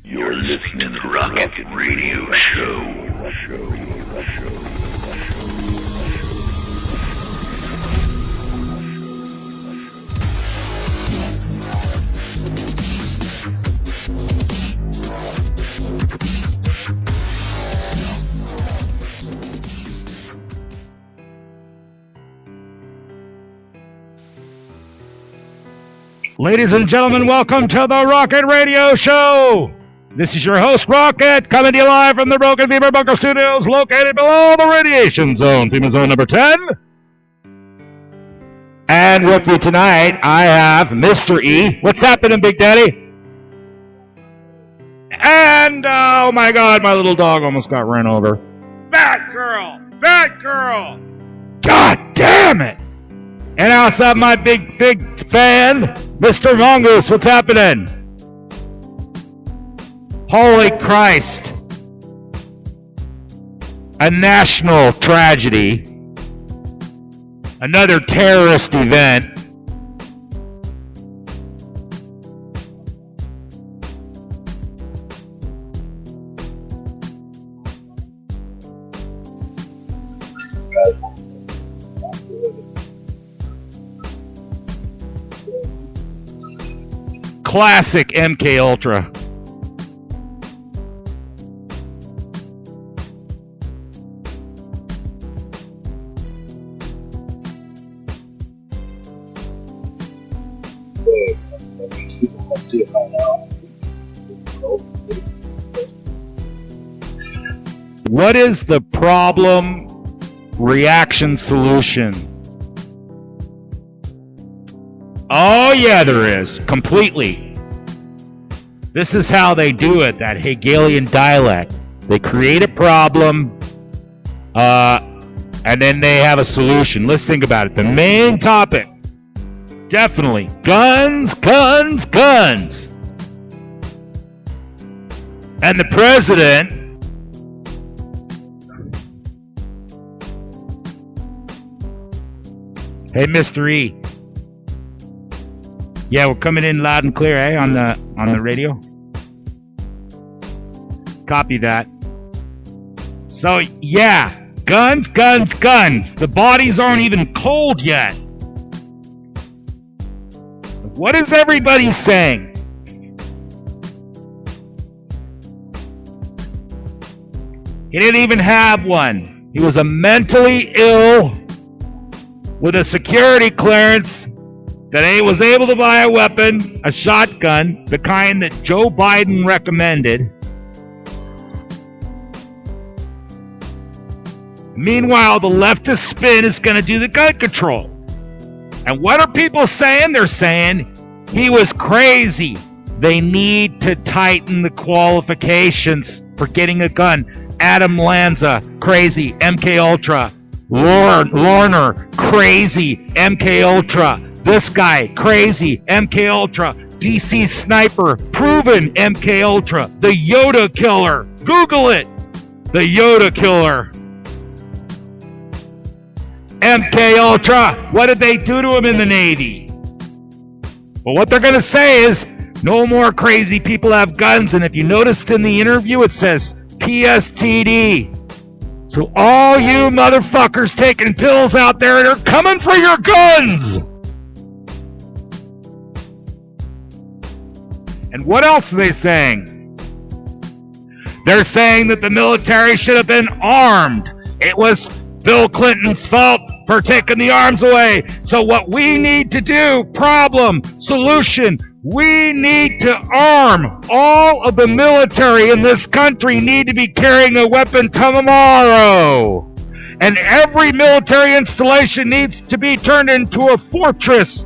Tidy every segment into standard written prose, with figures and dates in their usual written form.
You're listening to the Rocket Radio Show. Ladies and gentlemen, welcome to the Rocket Radio Show. This is your host, Rocket, coming to you live from the Broken Beaver Bunker Studios, located below the radiation zone, FEMA Zone number 10. And with me tonight, I have Mr. E. What's happening, Big Daddy? And, oh my God, my little dog almost got run over. Bad girl! Bad girl! God damn it! And outside my big fan, Mr. Mongoose, what's happening? Holy Christ. A national tragedy. Another terrorist event. Classic MK Ultra. What is the problem, reaction, solution? Oh yeah, there is. Completely. This is how they do it, that Hegelian dialect. They create a problem, and then they have a solution. Let's think about it. The main topic, definitely, guns, guns, guns. And the president, hey, Mr. E. Yeah, we're coming in loud and clear, on the radio. Copy that. So, yeah, guns, guns, guns. The bodies aren't even cold yet. What is everybody saying? He didn't even have one. He was a mentally ill with a security clearance that he was able to buy a weapon, a shotgun, the kind that Joe Biden recommended. Meanwhile, the leftist spin is going to do the gun control. And what are people saying? They're saying he was crazy. They need to tighten the qualifications for getting a gun. Adam Lanza, crazy, MK Ultra. Lorner, crazy, MK Ultra. This guy, crazy, MK Ultra. DC Sniper, proven MK Ultra. The Yoda Killer. Google it. The Yoda Killer. MK Ultra. What did they do to him in the Navy? Well, what they're going to say is, no more crazy people have guns. And if you noticed in the interview, it says PSTD. So all you motherfuckers taking pills out there, they're coming for your guns. And what else are they saying? They're saying that the military should have been armed. It was Bill Clinton's fault for taking the arms away. So what we need to do, problem, solution, we need to arm. All of the military in this country need to be carrying a weapon tomorrow. And every military installation needs to be turned into a fortress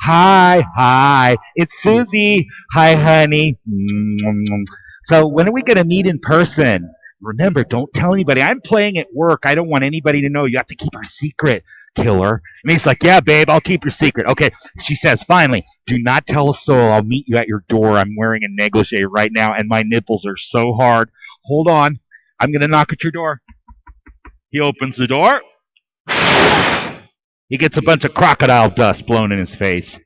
Hi, it's Susie. Hi, honey. So when are we going to meet in person? Remember, don't tell anybody. I'm playing at work. I don't want anybody to know. You have to keep our secret, killer. And he's like, yeah, babe, I'll keep your secret. Okay, she says, finally, do not tell a soul. I'll meet you at your door. I'm wearing a negligee right now, and my nipples are so hard. Hold on. I'm going to knock at your door. He opens the door. He gets a bunch of crocodile dust blown in his face.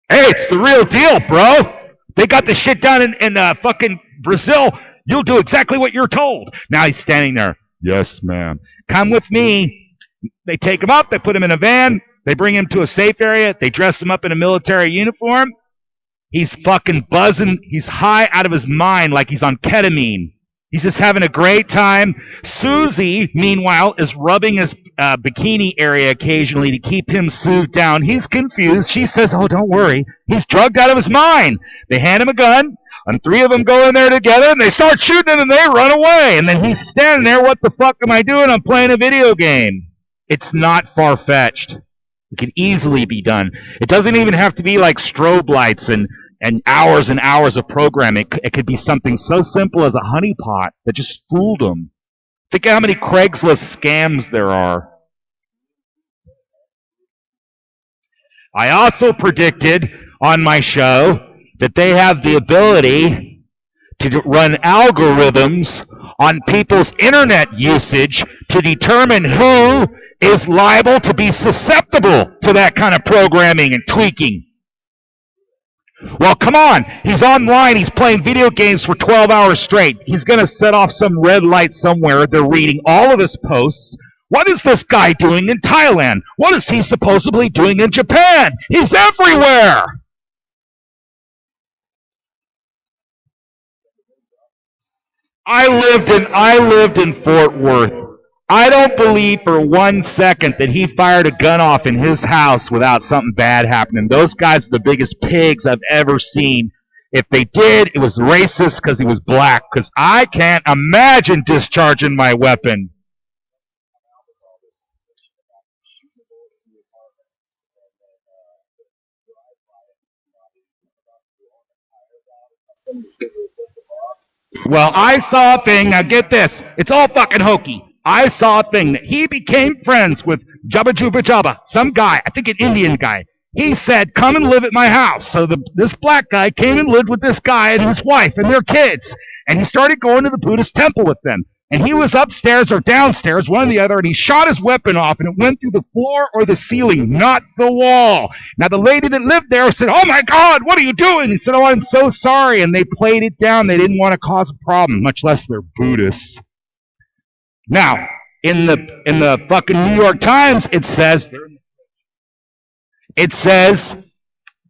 Hey, it's the real deal, bro. They got the shit down in fucking Brazil. You'll do exactly what you're told. Now he's standing there. Yes, ma'am. Come with me. They take him up. They put him in a van. They bring him to a safe area. They dress him up in a military uniform. He's fucking buzzing. He's high out of his mind like he's on ketamine. He's just having a great time. Susie, meanwhile, is rubbing his bikini area occasionally to keep him soothed down. He's confused. She says, oh, don't worry. He's drugged out of his mind. They hand him a gun, and three of them go in there together, and they start shooting him, and they run away. And then he's standing there. What the fuck am I doing? I'm playing a video game. It's not far-fetched. It can easily be done. It doesn't even have to be like strobe lights and hours of programming. It could be something so simple as a honeypot that just fooled them. Think how many Craigslist scams there are. I also predicted on my show that they have the ability to run algorithms on people's internet usage to determine who is liable to be susceptible to that kind of programming and tweaking. Well, come on. He's online. He's playing video games for 12 hours straight. He's going to set off some red light somewhere. They're reading all of his posts. What is this guy doing in Thailand? What is he supposedly doing in Japan? He's everywhere. I lived in Fort Worth. I don't believe for 1 second that he fired a gun off in his house without something bad happening. Those guys are the biggest pigs I've ever seen. If they did, it was racist because he was black, because I can't imagine discharging my weapon. Well, I saw a thing. Now get this. It's all fucking hokey. I saw a thing that he became friends with Jabba Juba Jabba, some guy, I think an Indian guy. He said, come and live at my house. So this black guy came and lived with this guy and his wife and their kids. And he started going to the Buddhist temple with them. And he was upstairs or downstairs, one or the other, and he shot his weapon off, and it went through the floor or the ceiling, not the wall. Now, the lady that lived there said, oh, my God, what are you doing? He said, oh, I'm so sorry. And they played it down. They didn't want to cause a problem, much less they're Buddhists. Now, in the fucking New York Times, it says,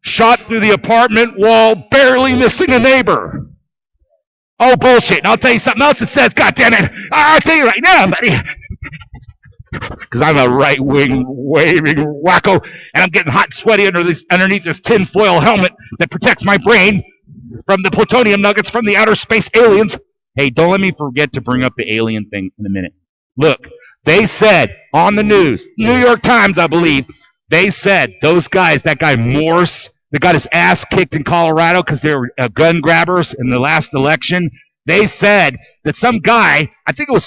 shot through the apartment wall, barely missing a neighbor. Oh, bullshit. And I'll tell you something else it says, goddammit. I'll tell you right now, buddy. Because I'm a right-wing waving wacko, and I'm getting hot and sweaty underneath this tinfoil helmet that protects my brain from the plutonium nuggets from the outer space aliens. Hey, don't let me forget to bring up the alien thing in a minute. Look, they said on the news, New York Times, I believe, they said those guys, that guy Morse, that got his ass kicked in Colorado because they were gun grabbers in the last election, they said that some guy, I think it was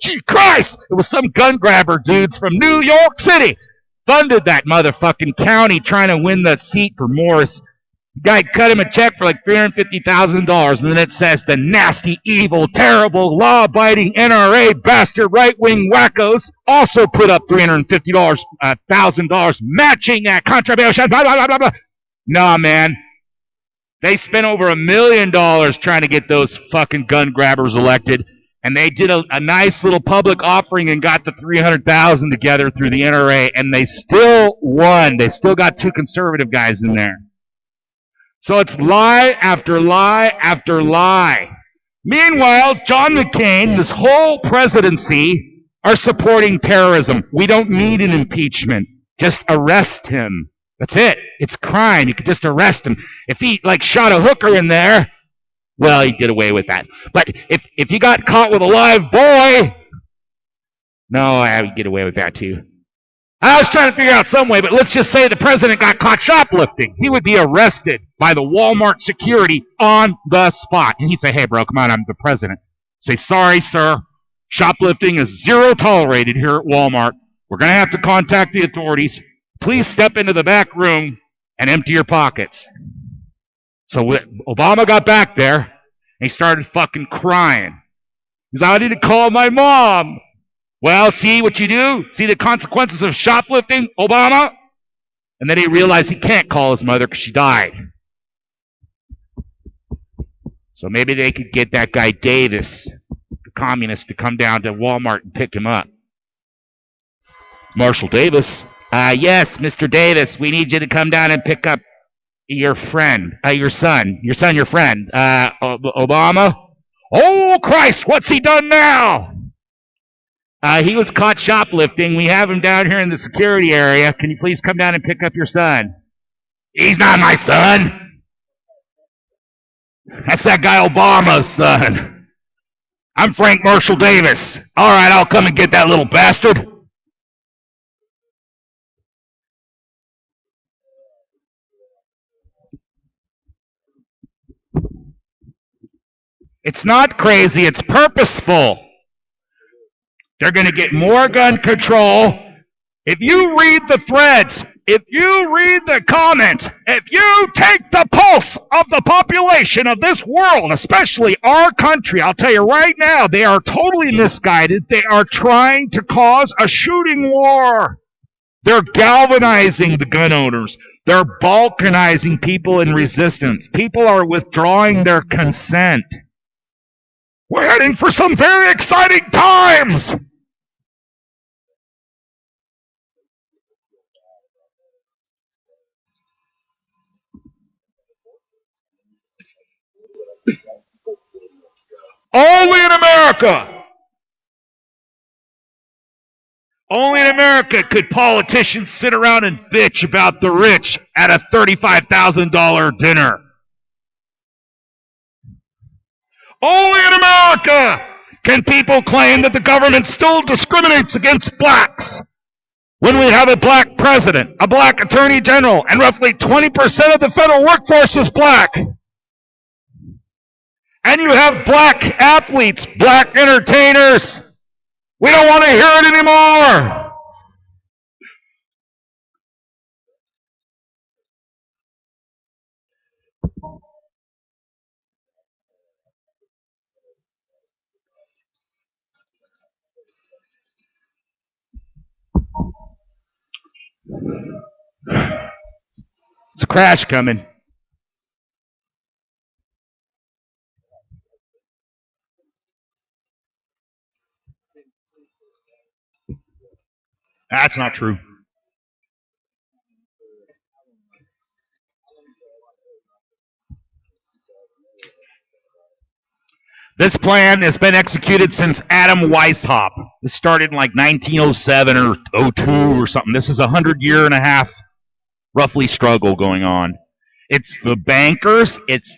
gee Christ, it was some gun grabber dudes from New York City, funded that motherfucking county trying to win the seat for Morse. The guy cut him a check for like $350,000, and then it says the nasty, evil, terrible, law-abiding NRA bastard right-wing wackos also put up $350,000 matching that contribution. Blah, blah, blah, blah, blah. Nah, man. They spent over $1 million trying to get those fucking gun grabbers elected, and they did a nice little public offering and got the $300,000 together through the NRA, and they still won. They still got two conservative guys in there. So it's lie after lie after lie. Meanwhile, John McCain, this whole presidency, are supporting terrorism. We don't need an impeachment. Just arrest him. That's it. It's crime. You could just arrest him. If he, shot a hooker in there, well, he did away with that. But if you got caught with a live boy, no, I would get away with that too. I was trying to figure out some way, but let's just say the president got caught shoplifting. He would be arrested by the Walmart security on the spot. And he'd say, hey, bro, come on, I'm the president. Say, sorry, sir. Shoplifting is zero tolerated here at Walmart. We're going to have to contact the authorities. Please step into the back room and empty your pockets. So Obama got back there, and he started fucking crying. He said, I need to call my mom. Well, see what you do? See the consequences of shoplifting, Obama? And then he realized he can't call his mother because she died. So maybe they could get that guy Davis, the communist, to come down to Walmart and pick him up. Marshall Davis. Yes, Mr. Davis, we need you to come down and pick up your friend, your son, your friend, Obama. Oh, Christ, what's he done now? He was caught shoplifting. We have him down here in the security area. Can you please come down and pick up your son? He's not my son. That's that guy Obama's son. I'm Frank Marshall Davis. All right, I'll come and get that little bastard. It's not crazy. It's purposeful. They're going to get more gun control. If you read the threads, if you read the comments, if you take the pulse of the population of this world, especially our country, I'll tell you right now, they are totally misguided. They are trying to cause a shooting war. They're galvanizing the gun owners. They're balkanizing people in resistance. People are withdrawing their consent. We're heading for some very exciting times. Only in America. Only in America could politicians sit around and bitch about the rich at a $35,000 dinner. Only in America can people claim that the government still discriminates against blacks when we have a black president, a black attorney general, and roughly 20% of the federal workforce is black. And you have black athletes, black entertainers. We don't want to hear it anymore. It's a crash coming. That's not true. This plan has been executed since Adam Weishaupt. This started in like 1907 or 02 or something. This is a 100-year and a half roughly struggle going on. It's the bankers. There's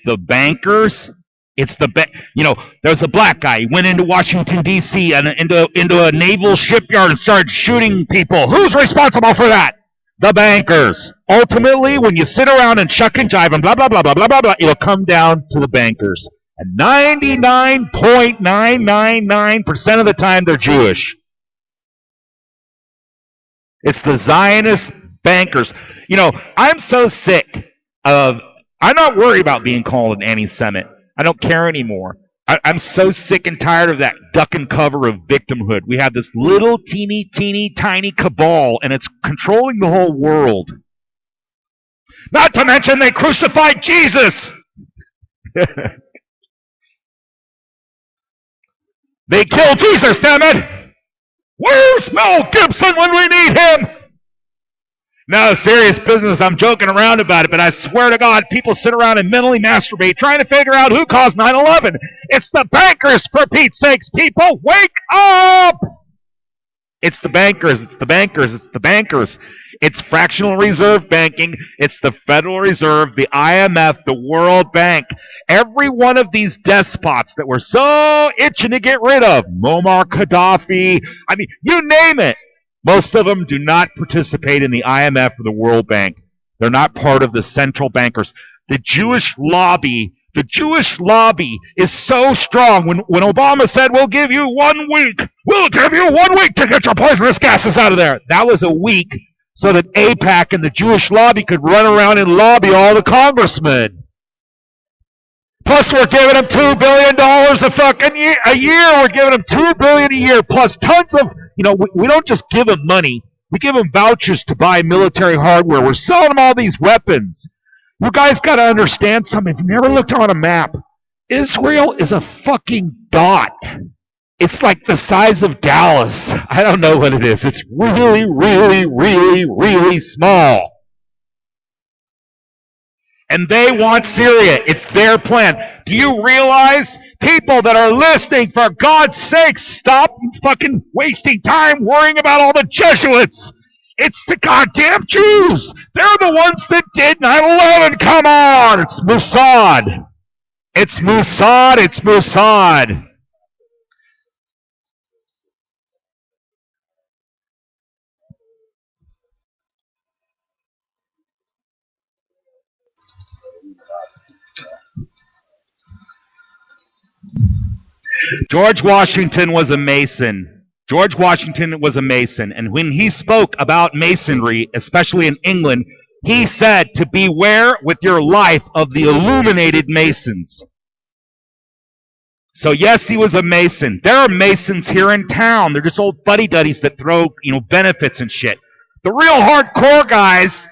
a black guy. He went into Washington, D.C. and into a naval shipyard and started shooting people. Who's responsible for that? The bankers. Ultimately, when you sit around and shuck and jive and blah, blah, blah, blah, blah, blah, blah, it'll come down to the bankers. And 99.999% of the time, they're Jewish. It's the Zionist bankers. I'm so sick of... I'm not worried about being called an anti-Semite. I don't care anymore. I'm so sick and tired of that duck and cover of victimhood. We have this little teeny tiny cabal, and it's controlling the whole world. Not to mention they crucified Jesus. They killed Jesus, damn it. Where's Mel Gibson when we need him? No, serious business. I'm joking around about it, but I swear to God, people sit around and mentally masturbate trying to figure out who caused 9/11. It's the bankers, for Pete's sakes, people. Wake up! It's the bankers. It's the bankers. It's the bankers. It's fractional reserve banking. It's the Federal Reserve, the IMF, the World Bank. Every one of these despots that we're so itching to get rid of. Muammar Gaddafi. I mean, you name it. Most of them do not participate in the IMF or the World Bank. They're not part of the central bankers. The Jewish lobby is so strong. When Obama said, we'll give you 1 week to get your poisonous gases out of there. That was a week so that AIPAC and the Jewish lobby could run around and lobby all the congressmen. Plus, we're giving them $2 billion a year. We're giving them $2 billion a year, plus tons of, we don't just give them money. We give them vouchers to buy military hardware. We're selling them all these weapons. You guys got to understand something. If you've never looked on a map, Israel is a fucking dot. It's like the size of Dallas. I don't know what it is. It's really, really, really, really small. And they want Syria. It's their plan. Do you realize, people that are listening, for God's sake, stop fucking wasting time worrying about all the Jesuits. It's the goddamn Jews. They're the ones that did 9/11. Come on. It's Mossad. It's Mossad. It's Mossad. George Washington was a Mason. And when he spoke about Masonry, especially in England, he said to beware with your life of the illuminated Masons. So yes, he was a Mason. There are Masons here in town. They're just old fuddy-duddies that throw, benefits and shit. The real hardcore guys,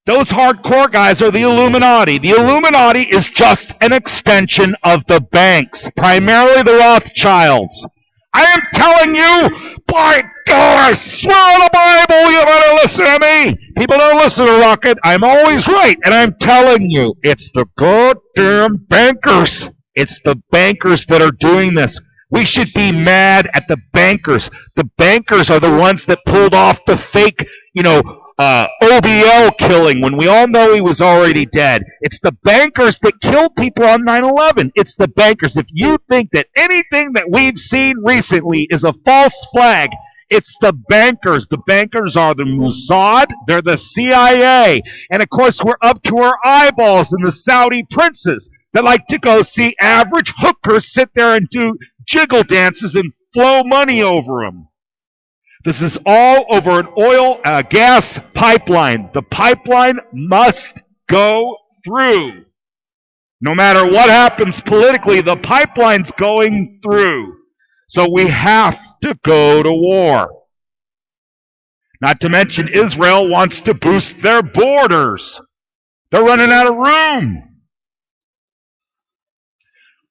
those hardcore guys are the Illuminati. The Illuminati is just an extension of the banks, primarily the Rothschilds. I am telling you, by God, I swear on the Bible, you better listen to me. People don't listen to Rocket. I'm always right, and I'm telling you, it's the goddamn bankers. It's the bankers that are doing this. We should be mad at the bankers. The bankers are the ones that pulled off the fake, OBL killing when we all know he was already dead. It's the bankers that killed people on 9/11. It's the bankers. If you think that anything that we've seen recently is a false flag, it's the bankers. The bankers are the Mossad. They're the CIA. And, of course, we're up to our eyeballs in the Saudi princes that like to go see average hookers sit there and do jiggle dances and flow money over them. This is all over an gas pipeline. The pipeline must go through. No matter what happens politically, the pipeline's going through. So we have to go to war. Not to mention Israel wants to boost their borders. They're running out of room.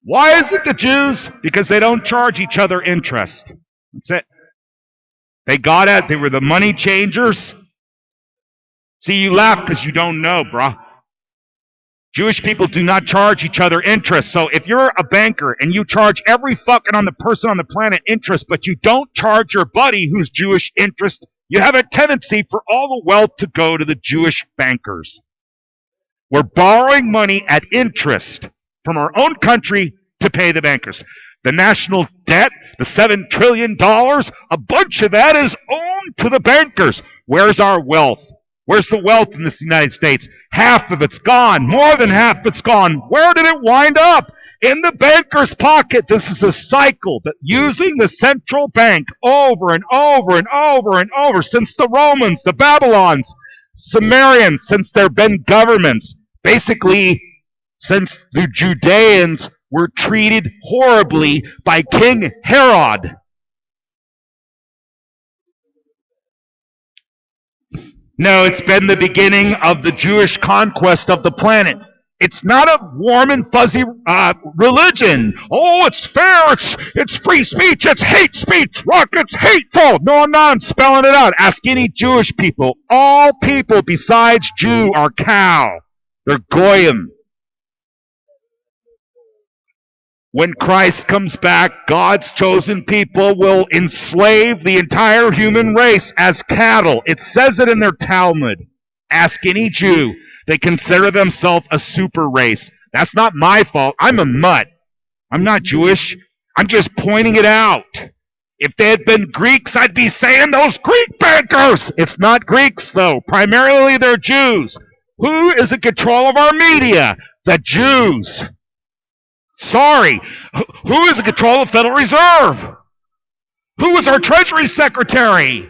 Why is it the Jews? Because they don't charge each other interest. That's it. They got it. They were the money changers. See, you laugh because you don't know, bruh. Jewish people do not charge each other interest. So if you're a banker and you charge every fucking on the person on the planet interest, but you don't charge your buddy who's Jewish interest, you have a tendency for all the wealth to go to the Jewish bankers. We're borrowing money at interest from our own country to pay the bankers. The national debt, the $7 trillion, a bunch of that is owned to the bankers. Where's our wealth? Where's the wealth in this United States? Half of it's gone. More than half of it's gone. Where did it wind up? In the banker's pocket. This is a cycle that using the central bank over and over and over and over since the Romans, the Babylons, Sumerians, since there have been governments. Basically, since the Judeans were treated horribly by King Herod. No, it's been the beginning of the Jewish conquest of the planet. It's not a warm and fuzzy religion. Oh, it's fair, it's free speech, it's hate speech, Rocket's hateful. No, I'm not, I'm spelling it out. Ask any Jewish people. All people besides Jew are cow. They're goyim. When Christ comes back, God's chosen people will enslave the entire human race as cattle. It says it in their Talmud. Ask any Jew. They consider themselves a super race. That's not my fault. I'm a mutt. I'm not Jewish. I'm just pointing it out. If they had been Greeks, I'd be saying those Greek bankers. It's not Greeks, though. Primarily, they're Jews. Who is in control of our media? The Jews. Sorry. Who is in control of the Federal Reserve? Who is our Treasury Secretary?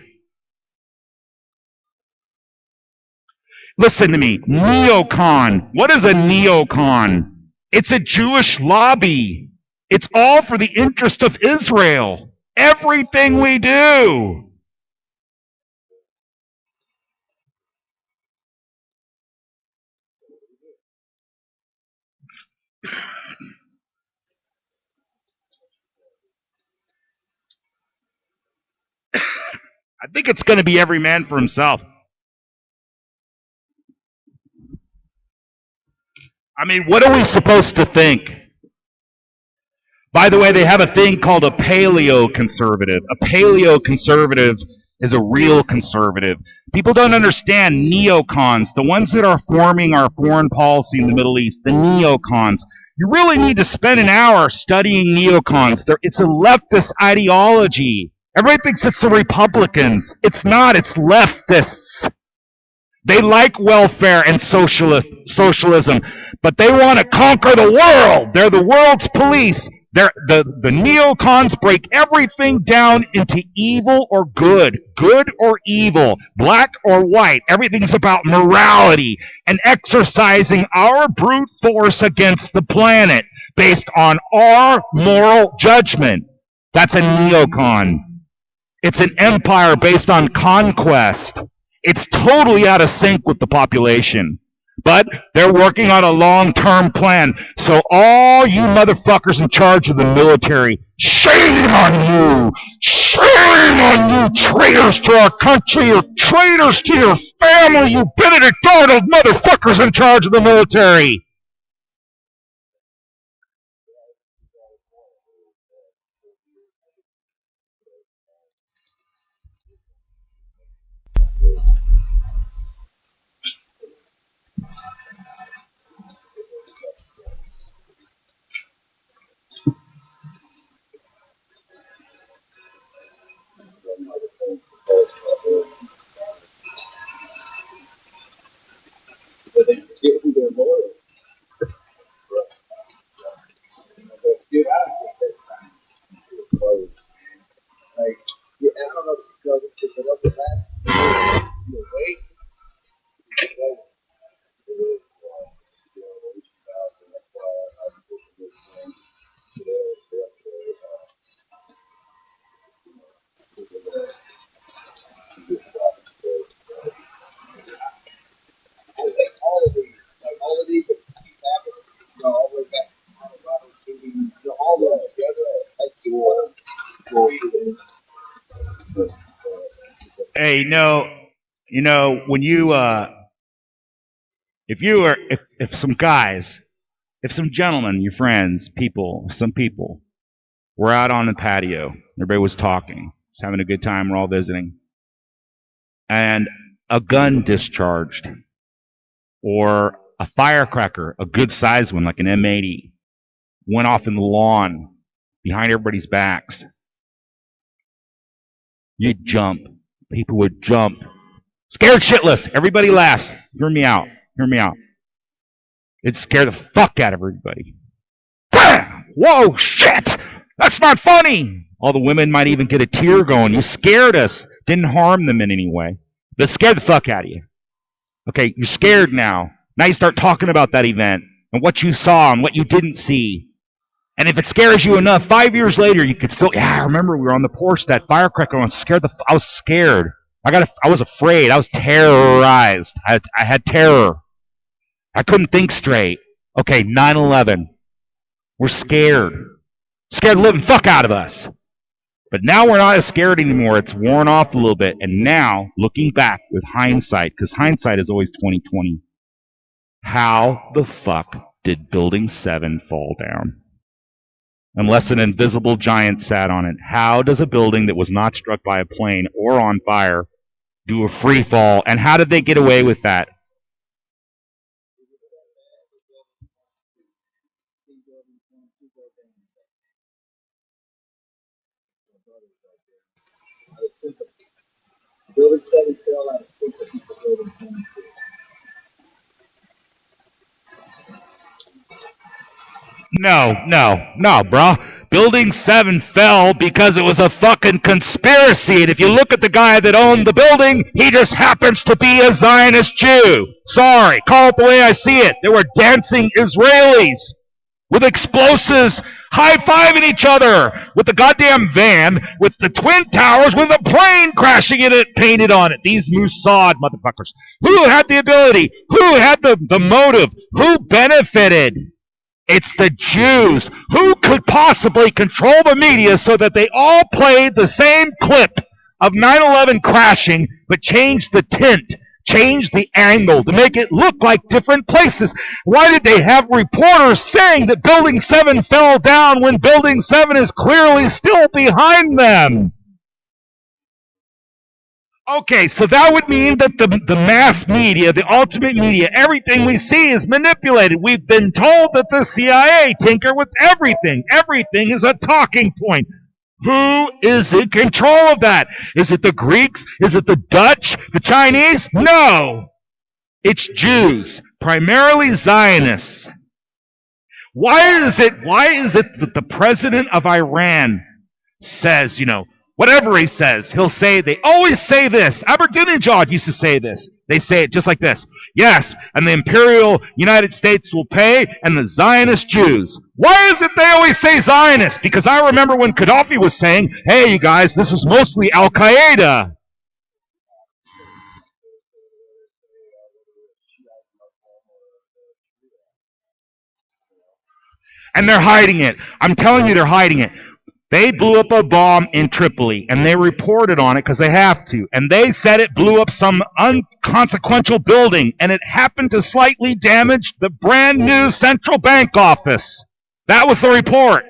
Listen to me. Neocon. What is a neocon? It's a Jewish lobby. It's all for the interest of Israel. Everything we do. I think it's going to be every man for himself. I mean, what are we supposed to think? By the way, they have a thing called a paleo-conservative. A paleo-conservative is a real conservative. People don't understand neocons, the ones that are forming our foreign policy in the Middle East, the neocons. You really need to spend an hour studying neocons. It's a leftist ideology. Everybody thinks it's the Republicans. It's not. It's leftists. They like welfare and socialism, but they want to conquer the world. They're the world's police. The neocons break everything down into evil or good or evil, black or white. Everything's about morality and exercising our brute force against the planet based on our moral judgment. That's a neocon. It's an empire based on conquest. It's totally out of sync with the population. But they're working on a long-term plan. So all you motherfuckers in charge of the military, shame on you! Shame on you, traitors to our country, or traitors to your family, you Benedict Arnold motherfuckers in charge of the military! But they forget who they're loyal to. But dude, I don't think that's time to close. Like, yeah, I don't know if you covered this, but over the last year, you wait, you wait. It is, reaching out, and that's why I'm pushing this thing today, yesterday, I think all of these that keep happening, all the way back to Colorado, shooting, all of them together, like you want to Hey, when you, if some gentlemen, your friends, some people were out on the patio, everybody was talking, was having a good time, we're all visiting, and a gun discharged, or a firecracker, a good sized one, like an M80, went off in the lawn behind everybody's backs. You'd jump. People would jump. Scared shitless. Everybody laughs. Hear me out. It'd scare the fuck out of everybody. Bam! Whoa, shit! That's not funny! All the women might even get a tear going. You scared us. Didn't harm them in any way. But it scared the fuck out of you. Okay, you're scared now. Now you start talking about that event and what you saw and what you didn't see. And if it scares you enough, 5 years later, you could still, I remember we were on the porch, that firecracker, I was scared. I was afraid. I was terrorized. I had terror. I couldn't think straight. Okay, 9/11. We're scared. Scared the living fuck out of us. But now we're not as scared anymore. It's worn off a little bit. And now, looking back with hindsight, because hindsight is always 20/20, how the fuck did Building 7 fall down? Unless an invisible giant sat on it. How does a building that was not struck by a plane or on fire do a free fall? And how did they get away with that? Building 7 fell out of sympathy for Building 22. No, bro. Building 7 fell because it was a fucking conspiracy. And if you look at the guy that owned the building, he just happens to be a Zionist Jew. Sorry, call it the way I see it. There were dancing Israelis with explosives high-fiving each other with the goddamn van, with the Twin Towers, with a plane crashing in it, painted on it. These Mossad motherfuckers. Who had the ability? Who had the motive? Who benefited? It's the Jews. Who could possibly control the media so that they all played the same clip of 9/11 crashing, but changed the tint, changed the angle to make it look like different places? Why did they have reporters saying that Building 7 fell down when Building 7 is clearly still behind them? Okay, so that would mean that the mass media, the ultimate media, everything we see is manipulated. We've been told that the CIA tinker with everything. Everything is a talking point. Who is in control of that? Is it the Greeks? Is it the Dutch? The Chinese? No. It's Jews, primarily Zionists. Why is it that the president of Iran says, whatever he says, he'll say, they always say this. Ahmadinejad used to say this. They say it just like this. Yes, and the imperial United States will pay, and the Zionist Jews. Why is it they always say Zionist? Because I remember when Gaddafi was saying, hey, you guys, this is mostly Al-Qaeda. And they're hiding it. I'm telling you, they're hiding it. They blew up a bomb in Tripoli, and they reported on it because they have to. And they said it blew up some inconsequential building, and it happened to slightly damage the brand new central bank office. That was the report.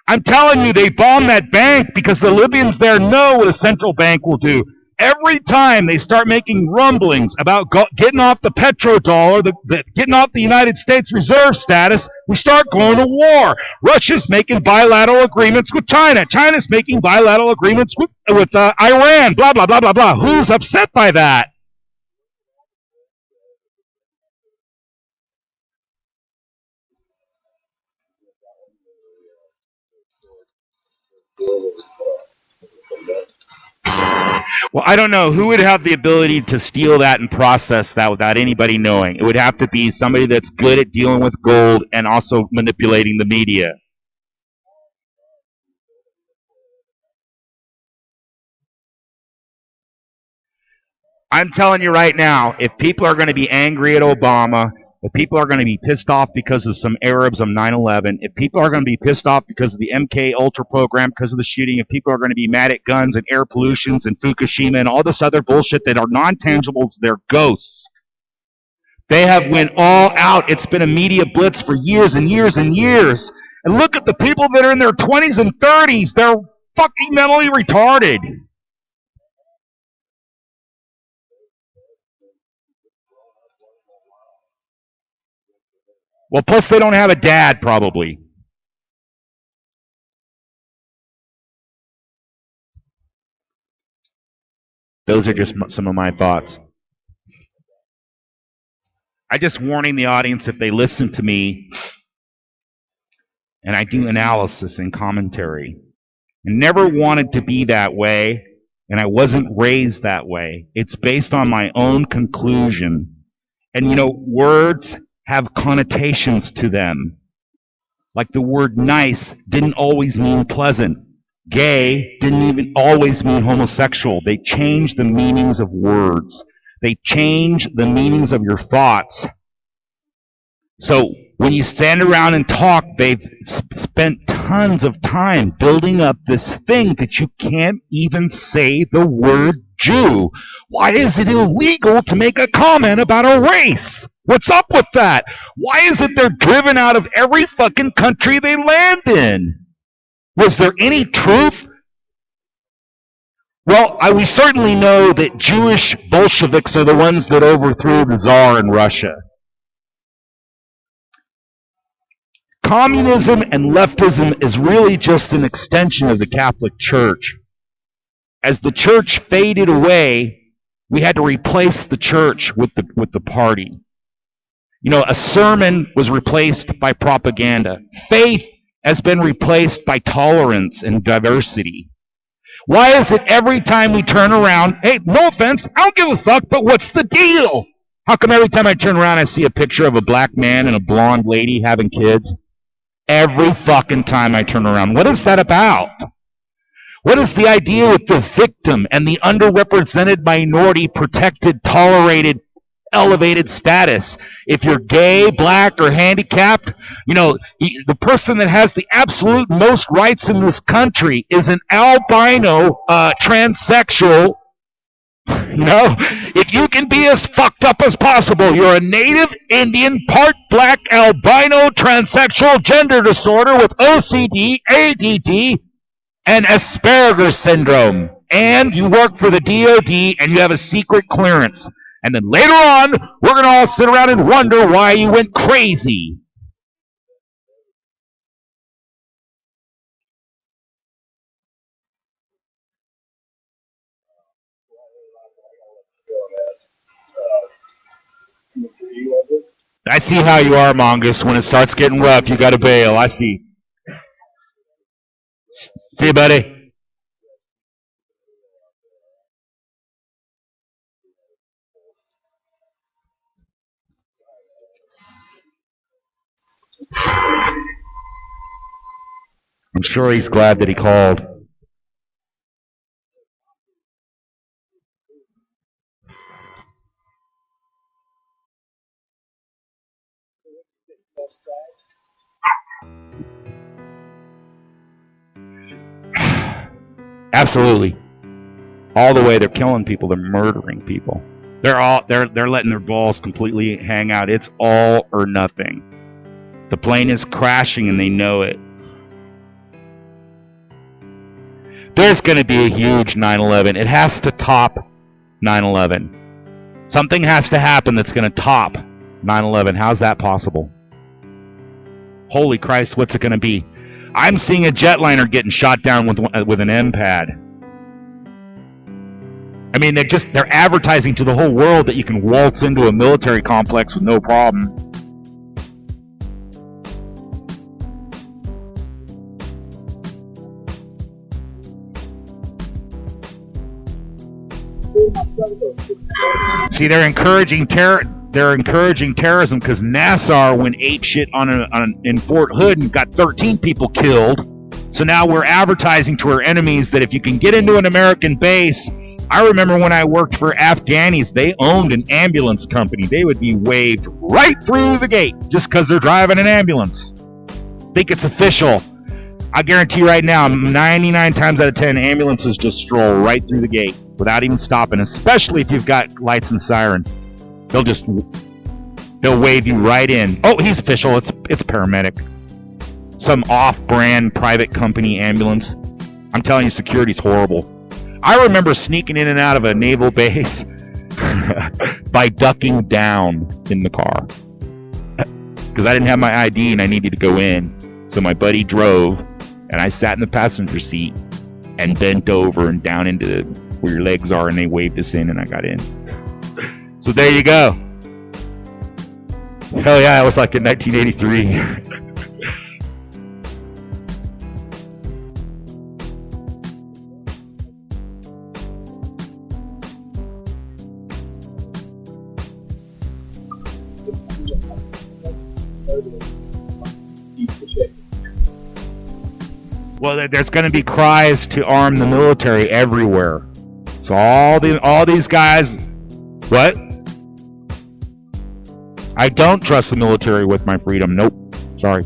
I'm telling you, they bombed that bank because the Libyans there know what a central bank will do. Every time they start making rumblings about getting off the petrodollar, getting off the United States reserve status, we start going to war. Russia's making bilateral agreements with China. China's making bilateral agreements with Iran. Blah, blah, blah, blah, blah. Who's upset by that? Well, I don't know. Who would have the ability to steal that and process that without anybody knowing? It would have to be somebody that's good at dealing with gold and also manipulating the media. I'm telling you right now, if people are going to be angry at Obama, if people are going to be pissed off because of some Arabs on 9/11, if people are going to be pissed off because of the MK Ultra program, because of the shooting, if people are going to be mad at guns and air pollutions and Fukushima and all this other bullshit that are non-tangibles, they're ghosts. They have went all out. It's been a media blitz for years and years and years. And look at the people that are in their 20s and 30s. They're fucking mentally retarded. Well, plus they don't have a dad, probably. Those are just some of my thoughts. I'm just warning the audience, if they listen to me, and I do analysis and commentary. I never wanted to be that way, and I wasn't raised that way. It's based on my own conclusion. And, words have connotations to them. Like the word nice didn't always mean pleasant. Gay didn't even always mean homosexual. They change the meanings of words. They change the meanings of your thoughts. So when you stand around and talk, they've spent tons of time building up this thing that you can't even say the word Jew. Why is it illegal to make a comment about a race? What's up with that? Why is it they're driven out of every fucking country they land in? Was there any truth? Well, we certainly know that Jewish Bolsheviks are the ones that overthrew the Tsar in Russia. Communism and leftism is really just an extension of the Catholic Church. As the church faded away, We had to replace the church with the party. You know, a sermon was replaced by propaganda. Faith has been replaced by tolerance and diversity. Why is it every time we turn around, hey, no offense, I don't give a fuck, but what's the deal? How come every time I turn around I see a picture of a black man and a blonde lady having kids? Every fucking time I turn around. What is that about? What is the idea with the victim and the underrepresented minority protected, tolerated, elevated status? If you're gay, black, or handicapped, you know, the person that has the absolute most rights in this country is an albino transsexual. No, if you can be as fucked up as possible, you're a native Indian, part black, albino, transsexual, gender disorder with OCD, ADD, and Asperger's syndrome. And you work for the DOD and you have a secret clearance. And then later on, we're going to all sit around and wonder why you went crazy. I see how you are, Mongus. When it starts getting rough, you got to bail. I see. See you, buddy. I'm sure he's glad that he called. Absolutely. All the way, they're killing people, they're murdering people. They're letting their balls completely hang out. It's all or nothing. The plane is crashing and they know it. There's going to be a huge 9/11. It has to top 9/11. Something has to happen that's going to top 9/11. How's that possible? Holy Christ, what's it going to be? I'm seeing a jetliner getting shot down with an M-pad. I mean, they're advertising to the whole world that you can waltz into a military complex with no problem. See, they're encouraging terrorism because Nassar went apeshit in Fort Hood and got 13 people killed. So now we're advertising to our enemies that if you can get into an American base, I remember when I worked for Afghanis, they owned an ambulance company. They would be waved right through the gate just because they're driving an ambulance. Think it's official. I guarantee right now, 99 times out of 10, ambulances just stroll right through the gate without even stopping, especially if you've got lights and siren. They'll wave you right in. Oh, he's official. It's paramedic. Some off-brand private company ambulance. I'm telling you, security's horrible. I remember sneaking in and out of a naval base by ducking down in the car because I didn't have my ID and I needed to go in. So my buddy drove, and I sat in the passenger seat and bent over and down into where your legs are, and they waved us in, and I got in. So there you go. Hell yeah, it was like in 1983. Well, there's going to be cries to arm the military everywhere. So all these guys, what? I don't trust the military with my freedom. Nope. Sorry.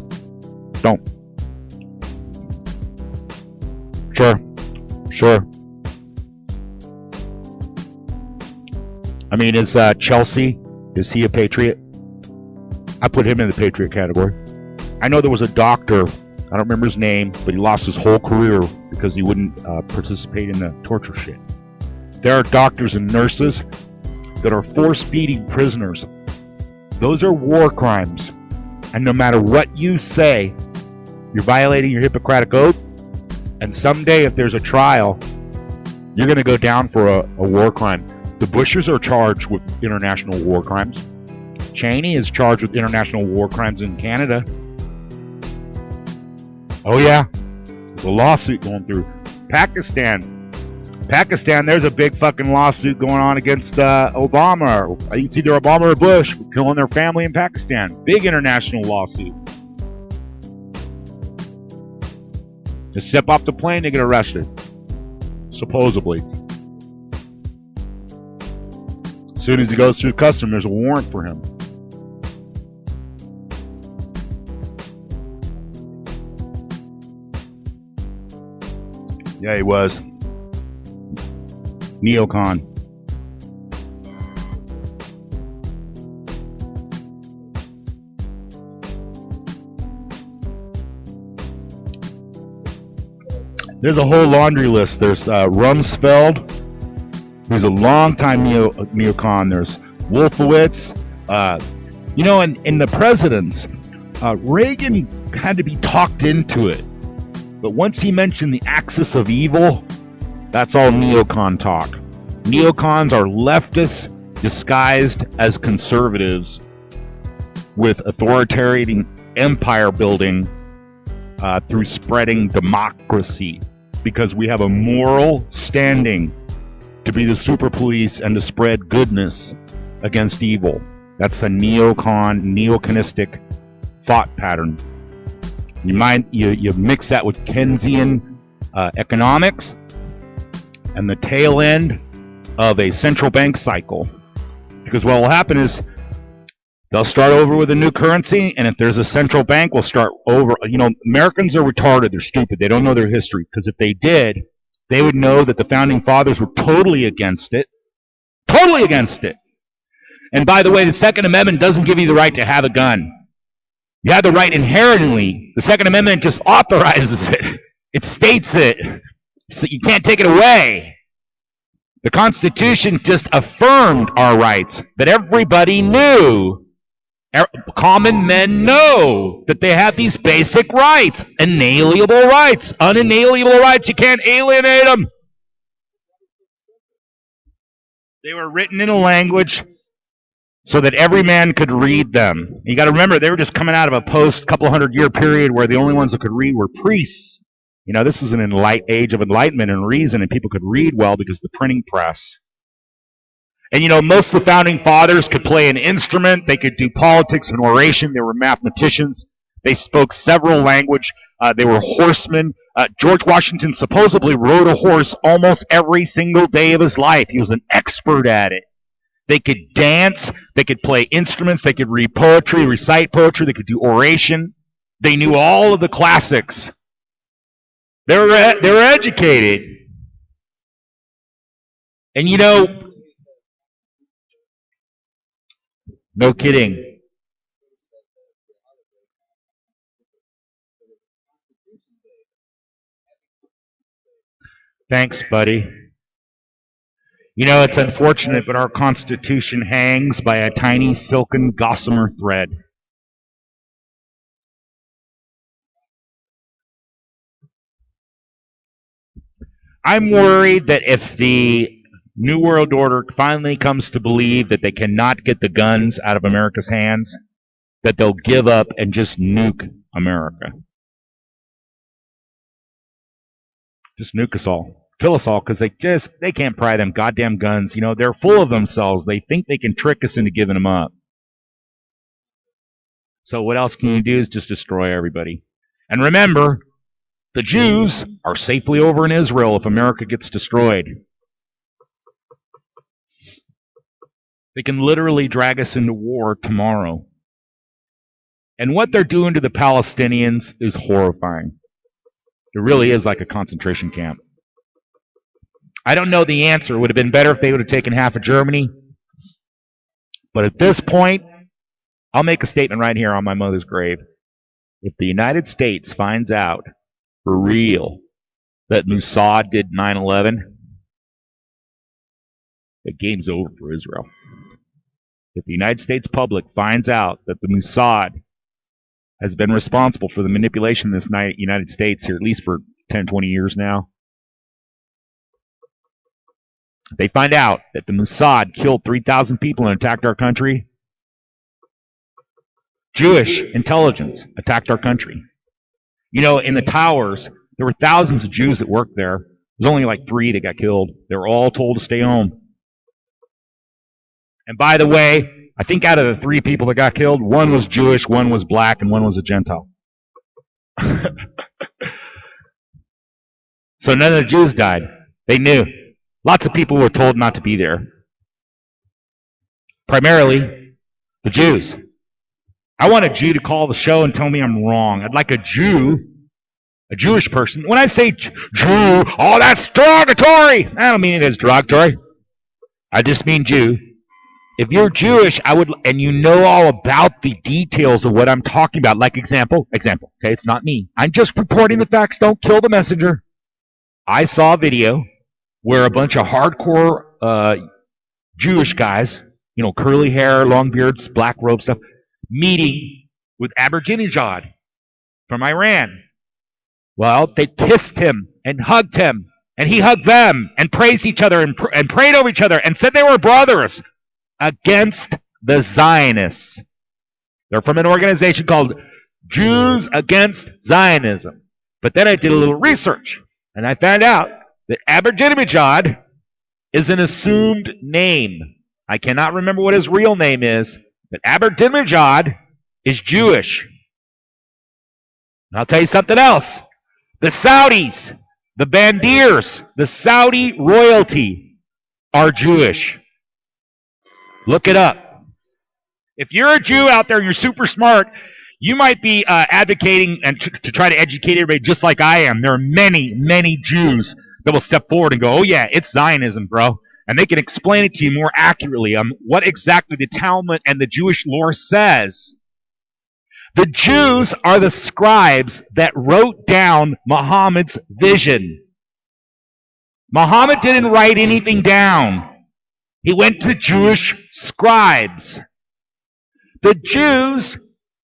Don't. Sure. I mean, is Chelsea, is he a patriot? I put him in the patriot category. I know there was a doctor, I don't remember his name, but he lost his whole career because he wouldn't participate in the torture shit. There are doctors and nurses that are force-feeding prisoners. Those are war crimes. And no matter what you say, you're violating your Hippocratic Oath. And someday, if there's a trial, you're going to go down for a war crime. The Bushes are charged with international war crimes. Cheney is charged with international war crimes in Canada. Oh yeah, there's a lawsuit going through. Pakistan, there's a big fucking lawsuit going on against Obama. I think it's either Obama or Bush for killing their family in Pakistan. Big international lawsuit. Just step off the plane, they get arrested. Supposedly. As soon as he goes through customs, there's a warrant for him. Yeah, he was. Neocon. There's a whole laundry list. There's Rumsfeld, who's a longtime neocon. There's Wolfowitz. In the presidents, Reagan had to be talked into it. But once he mentioned the axis of evil, that's all neocon talk. Neocons are leftists disguised as conservatives with authoritarian empire building through spreading democracy, because we have a moral standing to be the super police and to spread goodness against evil. That's a neoconistic thought pattern. You mix that with Keynesian economics and the tail end of a central bank cycle. Because what will happen is they'll start over with a new currency, and if there's a central bank, we'll start over. Americans are retarded. They're stupid. They don't know their history. Because if they did, they would know that the founding fathers were totally against it. Totally against it. And by the way, the Second Amendment doesn't give you the right to have a gun. You have the right inherently. The Second Amendment just authorizes it. It states it. So you can't take it away. The Constitution just affirmed our rights that everybody knew. Common men know that they have these basic rights. Inalienable rights. Unalienable rights. You can't alienate them. They were written in a language so that every man could read them. You got to remember, they were just coming out of a couple 100-year period where the only ones that could read were priests. This was an age of enlightenment and reason, and people could read well because of the printing press. And most of the founding fathers could play an instrument. They could do politics and oration. They were mathematicians. They spoke several languages. They were horsemen. George Washington supposedly rode a horse almost every single day of his life. He was an expert at it. They could dance. They could play instruments. They could read poetry, recite poetry. They could do oration. They knew all of the classics. They were educated. And no kidding. Thanks, buddy. It's unfortunate, but our Constitution hangs by a tiny silken gossamer thread. I'm worried that if the New World Order finally comes to believe that they cannot get the guns out of America's hands, that they'll give up and just nuke America. Just nuke us all. Kill us all, because they can't pry them goddamn guns. They're full of themselves. They think they can trick us into giving them up. So what else can you do is just destroy everybody. And remember, the Jews are safely over in Israel if America gets destroyed. They can literally drag us into war tomorrow. And what they're doing to the Palestinians is horrifying. It really is like a concentration camp. I don't know the answer. It would have been better if they would have taken half of Germany. But at this point, I'll make a statement right here on my mother's grave. If the United States finds out for real that Mossad did 9/11, the game's over for Israel. If the United States public finds out that the Mossad has been responsible for the manipulation of this United States here, at least for 10, 20 years now, They find out that the Mossad killed 3,000 people and attacked our country. Jewish intelligence attacked our country. You know, in the towers, there were thousands of Jews that worked there. There's only like 3 that got killed. They were all told to stay home. And by the way, I think out of the 3 people that got killed, 1 was Jewish, 1 was black, and 1 was a Gentile. So none of the Jews died. They knew. Lots of people were told not to be there. Primarily, the Jews. I want a Jew to call the show and tell me I'm wrong. I'd like a Jewish person. When I say Jew, oh, that's derogatory. I don't mean it as derogatory. I just mean Jew. If you're Jewish, and you know all about the details of what I'm talking about, like example, okay, it's not me. I'm just reporting the facts. Don't kill the messenger. I saw a video where a bunch of hardcore Jewish guys, you know, curly hair, long beards, black robe stuff, meeting with Ahmadinejad from Iran. Well, they kissed him and hugged him, and he hugged them, and praised each other and prayed over each other, and said they were brothers against the Zionists. They're from an organization called Jews Against Zionism. But then I did a little research, and I found out that Ahmadinejad is an assumed name. I cannot remember what his real name is, but Ahmadinejad is Jewish. And I'll tell you something else. The Saudis, the Bandirs, the Saudi royalty are Jewish. Look it up. If you're a Jew out there and you're super smart, you might be advocating and to try to educate everybody just like I am. There are many, many Jews that will step forward and go, oh yeah, it's Zionism, bro. And they can explain it to you more accurately on what exactly the Talmud and the Jewish lore says. The Jews are the scribes that wrote down Muhammad's vision. Muhammad didn't write anything down. He went to Jewish scribes. The Jews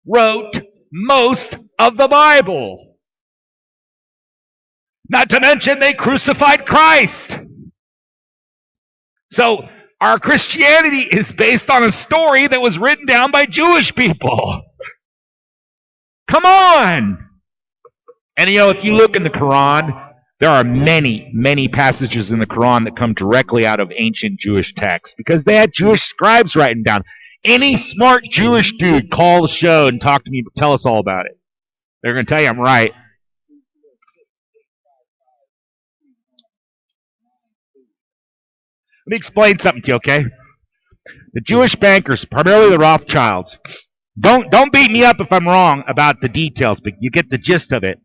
wrote most of the Bible. Not to mention they crucified Christ. So our Christianity is based on a story that was written down by Jewish people. Come on! And you know, if you look in the Quran, there are many, many passages in the Quran that come directly out of ancient Jewish texts because they had Jewish scribes writing down. Any smart Jewish dude, call the show and talk to me, tell us all about it. They're going to tell you I'm right. Let me explain something to you, okay? The Jewish bankers, primarily the Rothschilds, don't beat me up if I'm wrong about the details, but you get the gist of it.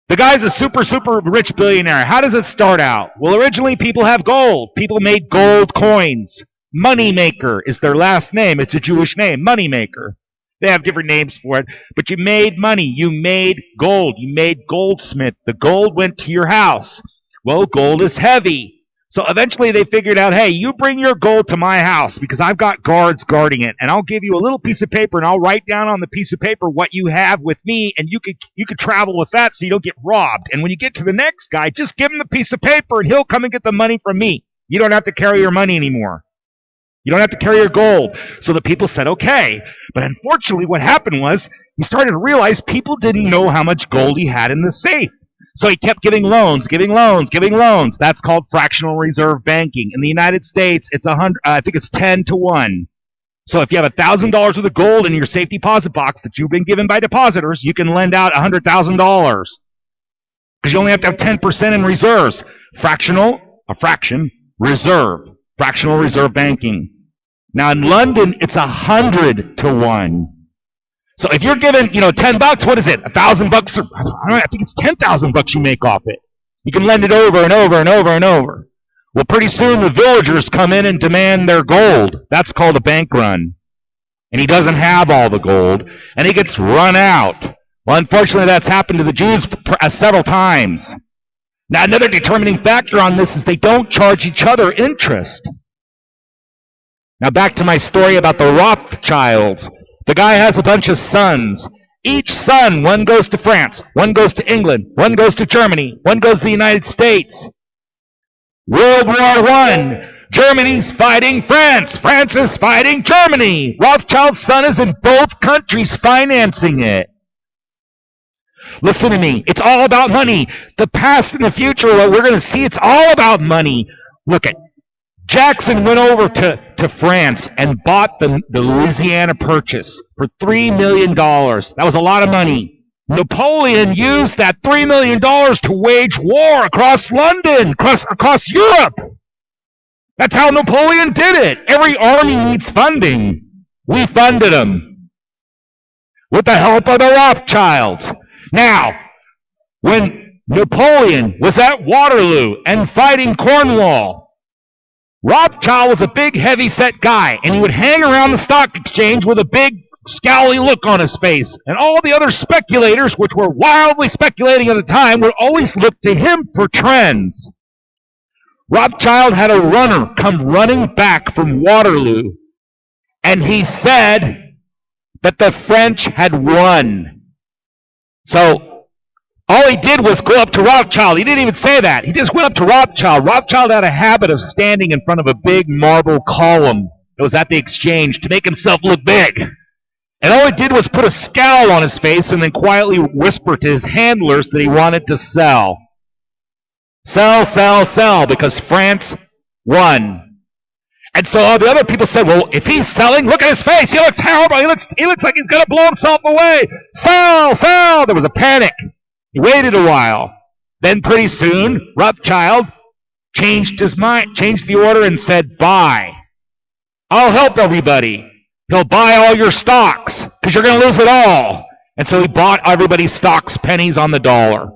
The guy's a super, super rich billionaire. How does it start out? Well, originally people have gold. People made gold coins. Moneymaker is their last name. It's a Jewish name, Moneymaker. They have different names for it. But you made money. You made gold. You made goldsmith. The gold went to your house. Well, gold is heavy. So eventually they figured out, hey, you bring your gold to my house because I've got guards guarding it, and I'll give you a little piece of paper, and I'll write down on the piece of paper what you have with me, and you could travel with that so you don't get robbed. And when you get to the next guy, just give him the piece of paper, and he'll come and get the money from me. You don't have to carry your money anymore. You don't have to carry your gold. So the people said, okay. But unfortunately what happened was he started to realize people didn't know how much gold he had in the safe. So he kept giving loans. That's called fractional reserve banking. In the United States, it's 10 to 1. So if you have $1,000 worth of gold in your safe deposit box that you've been given by depositors, you can lend out $100,000 because you only have to have 10% in reserves. Fractional reserve banking. Now in London, it's 100 to 1. So if you're given, $10, what is it? $1,000? I think it's $10,000 you make off it. You can lend it over and over and over and over. Well, pretty soon the villagers come in and demand their gold. That's called a bank run. And he doesn't have all the gold, and he gets run out. Well, unfortunately, that's happened to the Jews several times. Now, another determining factor on this is they don't charge each other interest. Now, back to my story about the Rothschilds. The guy has a bunch of sons. Each son, one goes to France, one goes to England, one goes to Germany, one goes to the United States. World War I, Germany's fighting France. France is fighting Germany. Rothschild's son is in both countries financing it. Listen to me. It's all about money. The past and the future, what we're going to see, it's all about money. Look at Jackson went over to France and bought the Louisiana Purchase for $3 million. That was a lot of money. Napoleon used that $3 million to wage war across London, across Europe. That's how Napoleon did it. Every army needs funding. We funded them with the help of the Rothschilds. Now, when Napoleon was at Waterloo and fighting Cornwall, Rothschild was a big, heavy-set guy, and he would hang around the stock exchange with a big, scowly look on his face. And all the other speculators, which were wildly speculating at the time, would always look to him for trends. Rothschild had a runner come running back from Waterloo, and he said that the French had won. So all he did was go up to Rothschild. He didn't even say that. He just went up to Rothschild. Rothschild had a habit of standing in front of a big marble column that was at the exchange to make himself look big. And all he did was put a scowl on his face and then quietly whisper to his handlers that he wanted to sell. Sell, sell, sell, because France won. And so all the other people said, well, if he's selling, look at his face. He looks terrible. He looks like he's going to blow himself away. Sell, sell. There was a panic. He waited a while. Then pretty soon, Rothschild changed his mind, changed the order and said, buy. I'll help everybody. He'll buy all your stocks because you're going to lose it all. And so he bought everybody's stocks pennies on the dollar.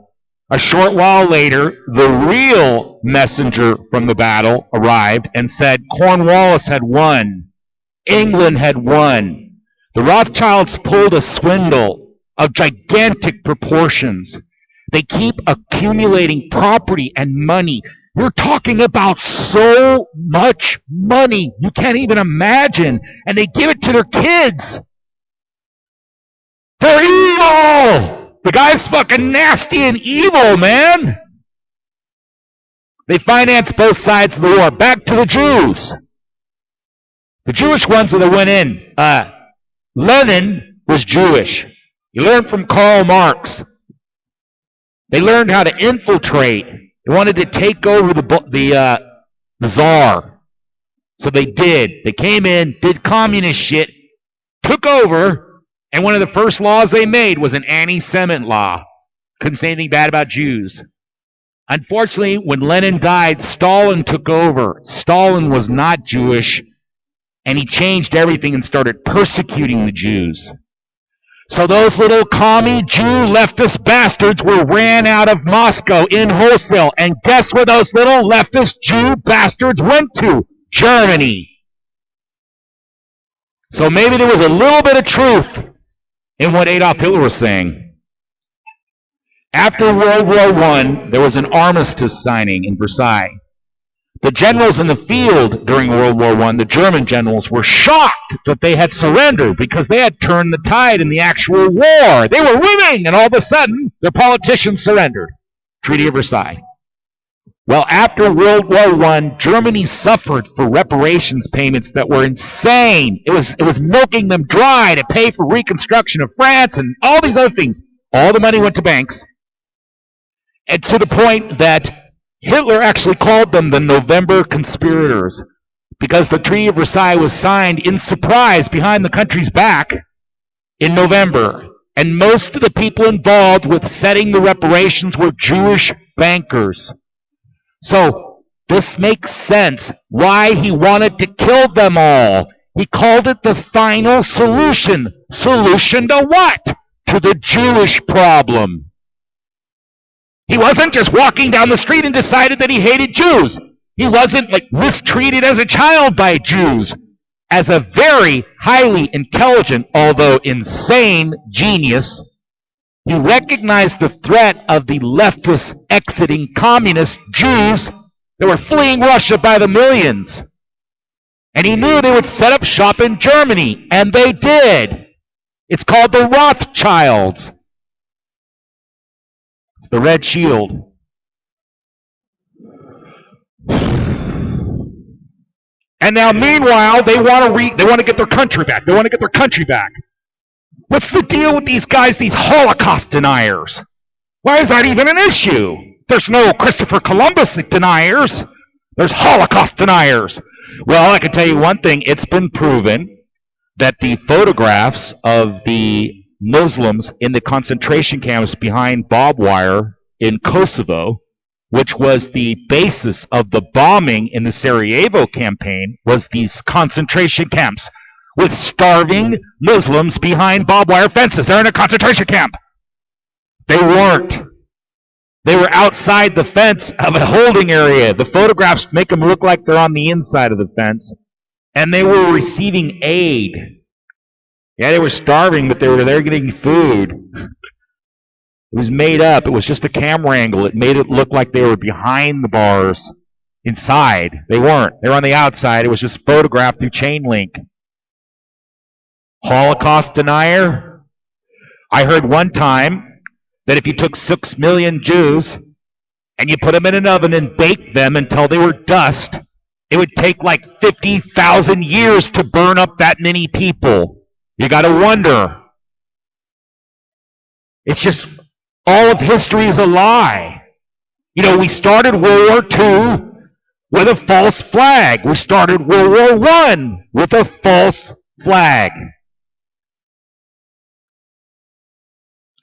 A short while later, the real messenger from the battle arrived and said Cornwallis had won. England had won. The Rothschilds pulled a swindle of gigantic proportions. They keep accumulating property and money. You're talking about so much money you can't even imagine. And they give it to their kids. They're evil! The guy's fucking nasty and evil, man. They finance both sides of the war. Back to the Jews. The Jewish ones that went in. Lenin was Jewish. He learned from Karl Marx. They learned how to infiltrate. They wanted to take over the Tsar. So they did. They came in, did communist shit, took over, and one of the first laws they made was an anti-Semite law. Couldn't say anything bad about Jews. Unfortunately, when Lenin died, Stalin took over. Stalin was not Jewish, and he changed everything and started persecuting the Jews. So those little commie Jew leftist bastards were ran out of Moscow in wholesale. And guess where those little leftist Jew bastards went to? Germany. So maybe there was a little bit of truth in what Adolf Hitler was saying. After World War I, there was an armistice signing in Versailles. The generals in the field during World War I, the German generals, were shocked that they had surrendered because they had turned the tide in the actual war. They were winning, and all of a sudden, their politicians surrendered. Treaty of Versailles. Well, after World War I, Germany suffered for reparations payments that were insane. It was milking them dry to pay for reconstruction of France and all these other things. All the money went to banks. And to the point that Hitler actually called them the November conspirators because the Treaty of Versailles was signed in surprise behind the country's back in November. And most of the people involved with setting the reparations were Jewish bankers. So this makes sense why he wanted to kill them all. He called it the final solution. Solution to what? To the Jewish problem. He wasn't just walking down the street and decided that he hated Jews. He wasn't like mistreated as a child by Jews. As a very highly intelligent, although insane genius, he recognized the threat of the leftist exiting communist Jews that were fleeing Russia by the millions. And he knew they would set up shop in Germany, and they did. It's called the Rothschilds. It's the Red Shield. And now, meanwhile, they want to get their country back. They want to get their country back. What's the deal with these guys, these Holocaust deniers? Why is that even an issue? There's no Christopher Columbus deniers. There's Holocaust deniers. Well, I can tell you one thing. It's been proven that the photographs of the Muslims in the concentration camps behind barbed wire in Kosovo, which was the basis of the bombing in the Sarajevo campaign, was these concentration camps with starving Muslims behind barbed wire fences. They're in a concentration camp. They weren't. They were outside the fence of a holding area. The photographs make them look like they're on the inside of the fence. And they were receiving aid. Yeah, they were starving, but they were there getting food. It was made up. It was just a camera angle. It made it look like they were behind the bars inside. They weren't. They were on the outside. It was just photographed through chain link. Holocaust denier? I heard one time that if you took 6 million Jews and you put them in an oven and baked them until they were dust, it would take like 50,000 years to burn up that many people. You got to wonder. It's just, all of history is a lie. You know, we started World War II with a false flag. We started World War I with a false flag.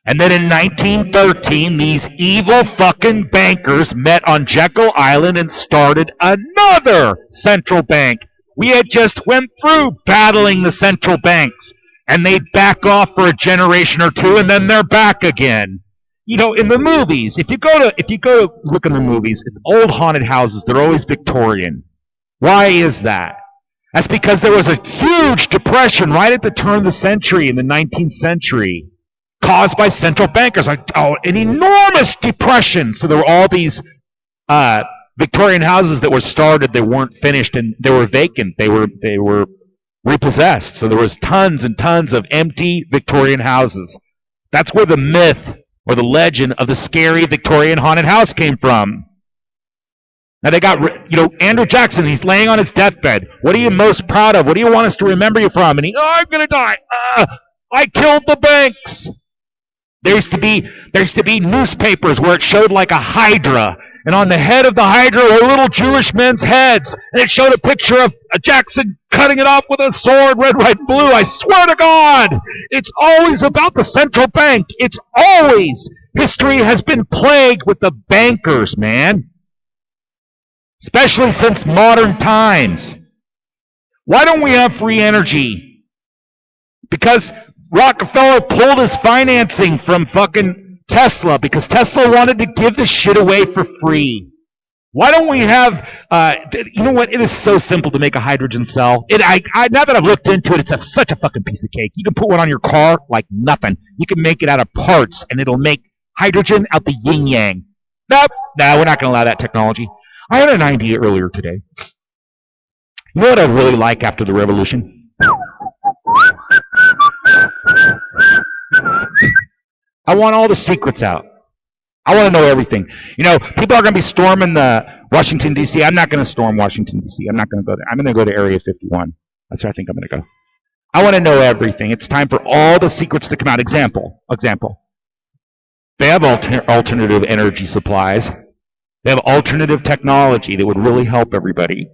And then in 1913, these evil fucking bankers met on Jekyll Island and started another central bank. We had just went through battling the central banks, and they back off for a generation or two, and then they're back again. You know, in the movies, if you go to look in the movies, it's old haunted houses. They're always Victorian. Why is that? That's because there was a huge depression right at the turn of the century, in the 19th century, caused by central bankers. An enormous depression. So there were all these Victorian houses that were started, they weren't finished, and they were vacant. They were repossessed. So there was tons and tons of empty Victorian houses. That's where the myth or the legend of the scary Victorian haunted house came from. Now they got, Andrew Jackson, he's laying on his deathbed. What are you most proud of? What do you want us to remember you from? And I'm going to die. I killed the banks. There used to be newspapers where it showed like a hydra, and on the head of the hydra were little Jewish men's heads, and it showed a picture of Jackson cutting it off with a sword, red, white, and blue. I swear to God, it's always about the central bank. It's always. History has been plagued with the bankers, man. Especially since modern times. Why don't we have free energy? Because Rockefeller pulled his financing from fucking Tesla because Tesla wanted to give this shit away for free. Why don't we have, you know what? It is so simple to make a hydrogen cell. Now that I've looked into it, it's such a fucking piece of cake. You can put one on your car like nothing. You can make it out of parts, and it'll make hydrogen out the yin-yang. Nope. No, we're not going to allow that technology. I had an idea earlier today. You know what I'd really like after the revolution? I want all the secrets out. I want to know everything. You know, people are going to be storming Washington, D.C. I'm not going to storm Washington, D.C. I'm not going to go there. I'm going to go to Area 51. That's where I think I'm going to go. I want to know everything. It's time for all the secrets to come out. Example. They have alternative energy supplies. They have alternative technology that would really help everybody.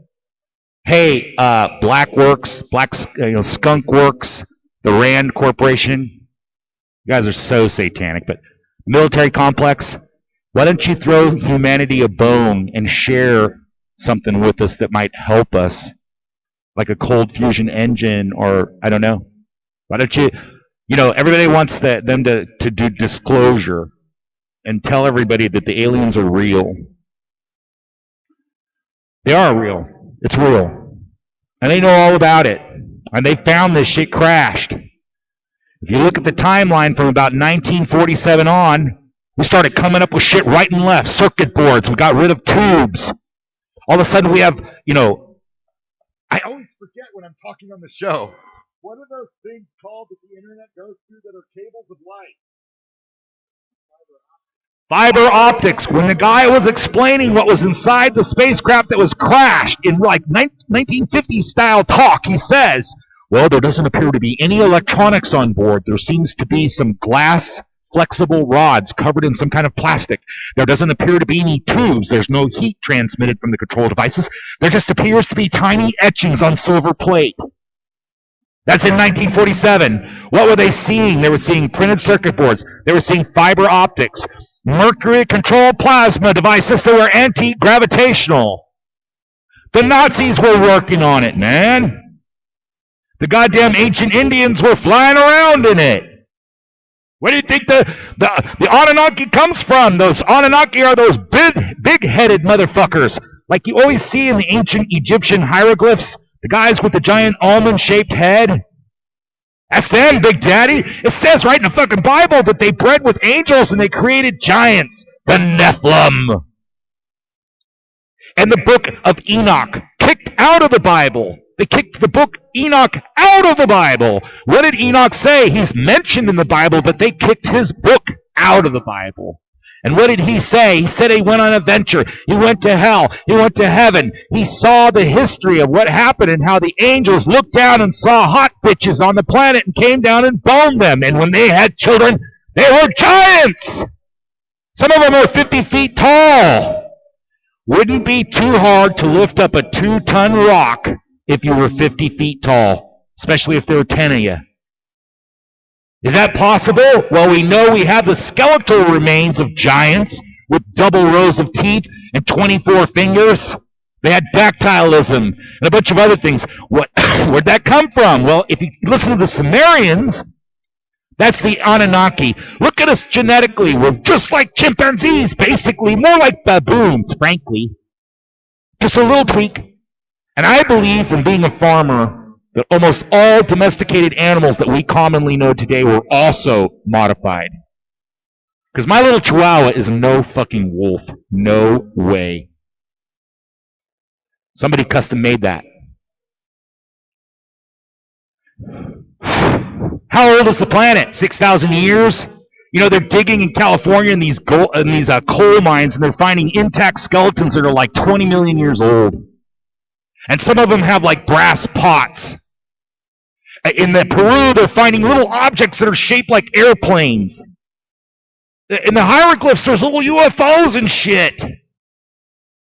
Hey, Blackworks, Skunk Works, the Rand Corporation. You guys are so satanic, but military complex, why don't you throw humanity a bone and share something with us that might help us, like a cold fusion engine, or I don't know. Why don't you, everybody wants them to do disclosure and tell everybody that the aliens are real. They are real. It's real. And they know all about it. And they found this shit crashed. If you look at the timeline from about 1947 on, we started coming up with shit right and left. Circuit boards. We got rid of tubes. All of a sudden we have, I always forget when I'm talking on the show. What are those things called that the internet goes through that are cables of light? Fiber optics. When the guy was explaining what was inside the spacecraft that was crashed in like 1950 style talk, he says, well, there doesn't appear to be any electronics on board. There seems to be some glass flexible rods covered in some kind of plastic. There doesn't appear to be any tubes. There's no heat transmitted from the control devices. There just appears to be tiny etchings on silver plate. That's in 1947. What were they seeing? They were seeing printed circuit boards. They were seeing fiber optics, mercury-controlled plasma devices that were anti-gravitational. The Nazis were working on it, man. The goddamn ancient Indians were flying around in it. Where do you think the Anunnaki comes from? Those Anunnaki are those big-headed motherfuckers, like you always see in the ancient Egyptian hieroglyphs. The guys with the giant almond-shaped head. That's them, Big Daddy. It says right in the fucking Bible that they bred with angels and they created giants, the Nephilim. And the book of Enoch kicked out of the Bible. They kicked the book Enoch out of the Bible. What did Enoch say? He's mentioned in the Bible, but they kicked his book out of the Bible. And what did he say? He said he went on a venture. He went to hell. He went to heaven. He saw the history of what happened and how the angels looked down and saw hot bitches on the planet and came down and boned them. And when they had children, they were giants. Some of them are 50 feet tall. Wouldn't be too hard to lift up a 2-ton rock if you were 50 feet tall, especially if there were 10 of you. Is that possible? Well, we know we have the skeletal remains of giants with double rows of teeth and 24 fingers. They had dactylism and a bunch of other things. Where'd that come from? Well, if you listen to the Sumerians, that's the Anunnaki. Look at us genetically. We're just like chimpanzees, basically. More like baboons, frankly. Just a little tweak. And I believe, from being a farmer, that almost all domesticated animals that we commonly know today were also modified. Because my little chihuahua is no fucking wolf. No way. Somebody custom made that. How old is the planet? 6,000 years? You know, they're digging in California in these coal mines, and they're finding intact skeletons that are like 20 million years old. And some of them have like brass pots. In Peru, they're finding little objects that are shaped like airplanes. In the hieroglyphs, there's little UFOs and shit.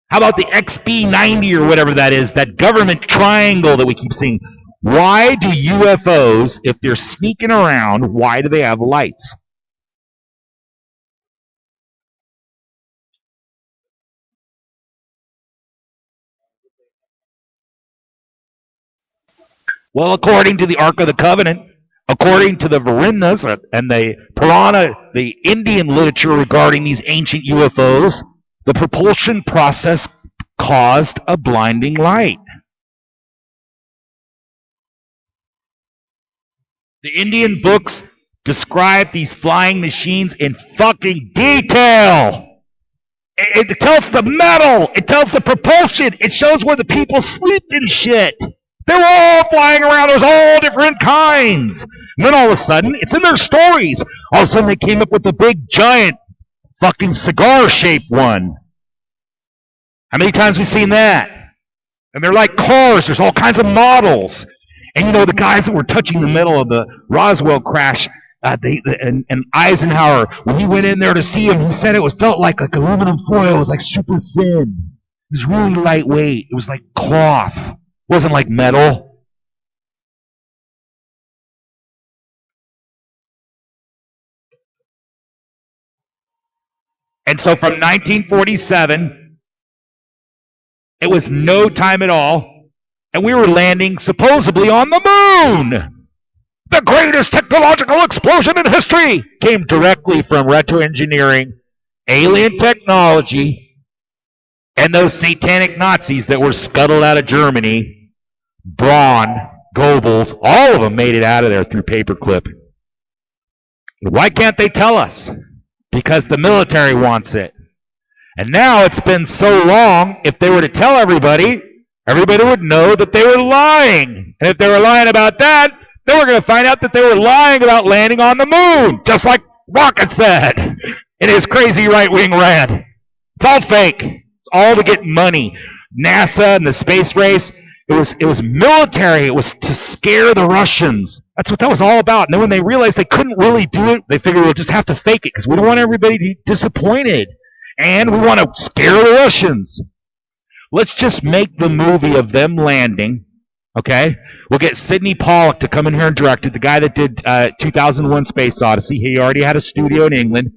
How about the XB-90 or whatever that is, that government triangle that we keep seeing? Why do UFOs, if they're sneaking around, why do they have lights? Well, according to the Ark of the Covenant, according to the Varindas and the Purana, the Indian literature regarding these ancient UFOs, the propulsion process caused a blinding light. The Indian books describe these flying machines in fucking detail. It tells the metal. It tells the propulsion. It shows where the people sleep and shit. They were all flying around. There's all different kinds. And then all of a sudden, it's in their stories. All of a sudden, they came up with the big, giant, fucking cigar-shaped one. How many times have we seen that? And they're like cars. There's all kinds of models. And you know, the guys that were touching the metal of the Roswell crash, and Eisenhower, when he went in there to see him, he said it felt like aluminum foil. It was like super thin. It was really lightweight. It was like cloth. It wasn't like metal. And so from 1947, it was no time at all, and we were landing supposedly on the moon. The greatest technological explosion in history came directly from retroengineering, alien technology, and those satanic Nazis that were scuttled out of Germany. Braun, Goebbels, all of them made it out of there through paperclip. Why can't they tell us? Because the military wants it. And now it's been so long, if they were to tell everybody, everybody would know that they were lying. And if they were lying about that, then we're going to find out that they were lying about landing on the moon, just like Rocket said. in his crazy right-wing rant. It's all fake. It's all to get money. NASA and the space race, it was military. It was to scare the Russians. That's what that was all about. And then when they realized they couldn't really do it, they figured we'll just have to fake it because we don't want everybody to be disappointed. And we want to scare the Russians. Let's just make the movie of them landing, okay? We'll get Sidney Pollack to come in here and direct it, the guy that did 2001 Space Odyssey. He already had a studio in England.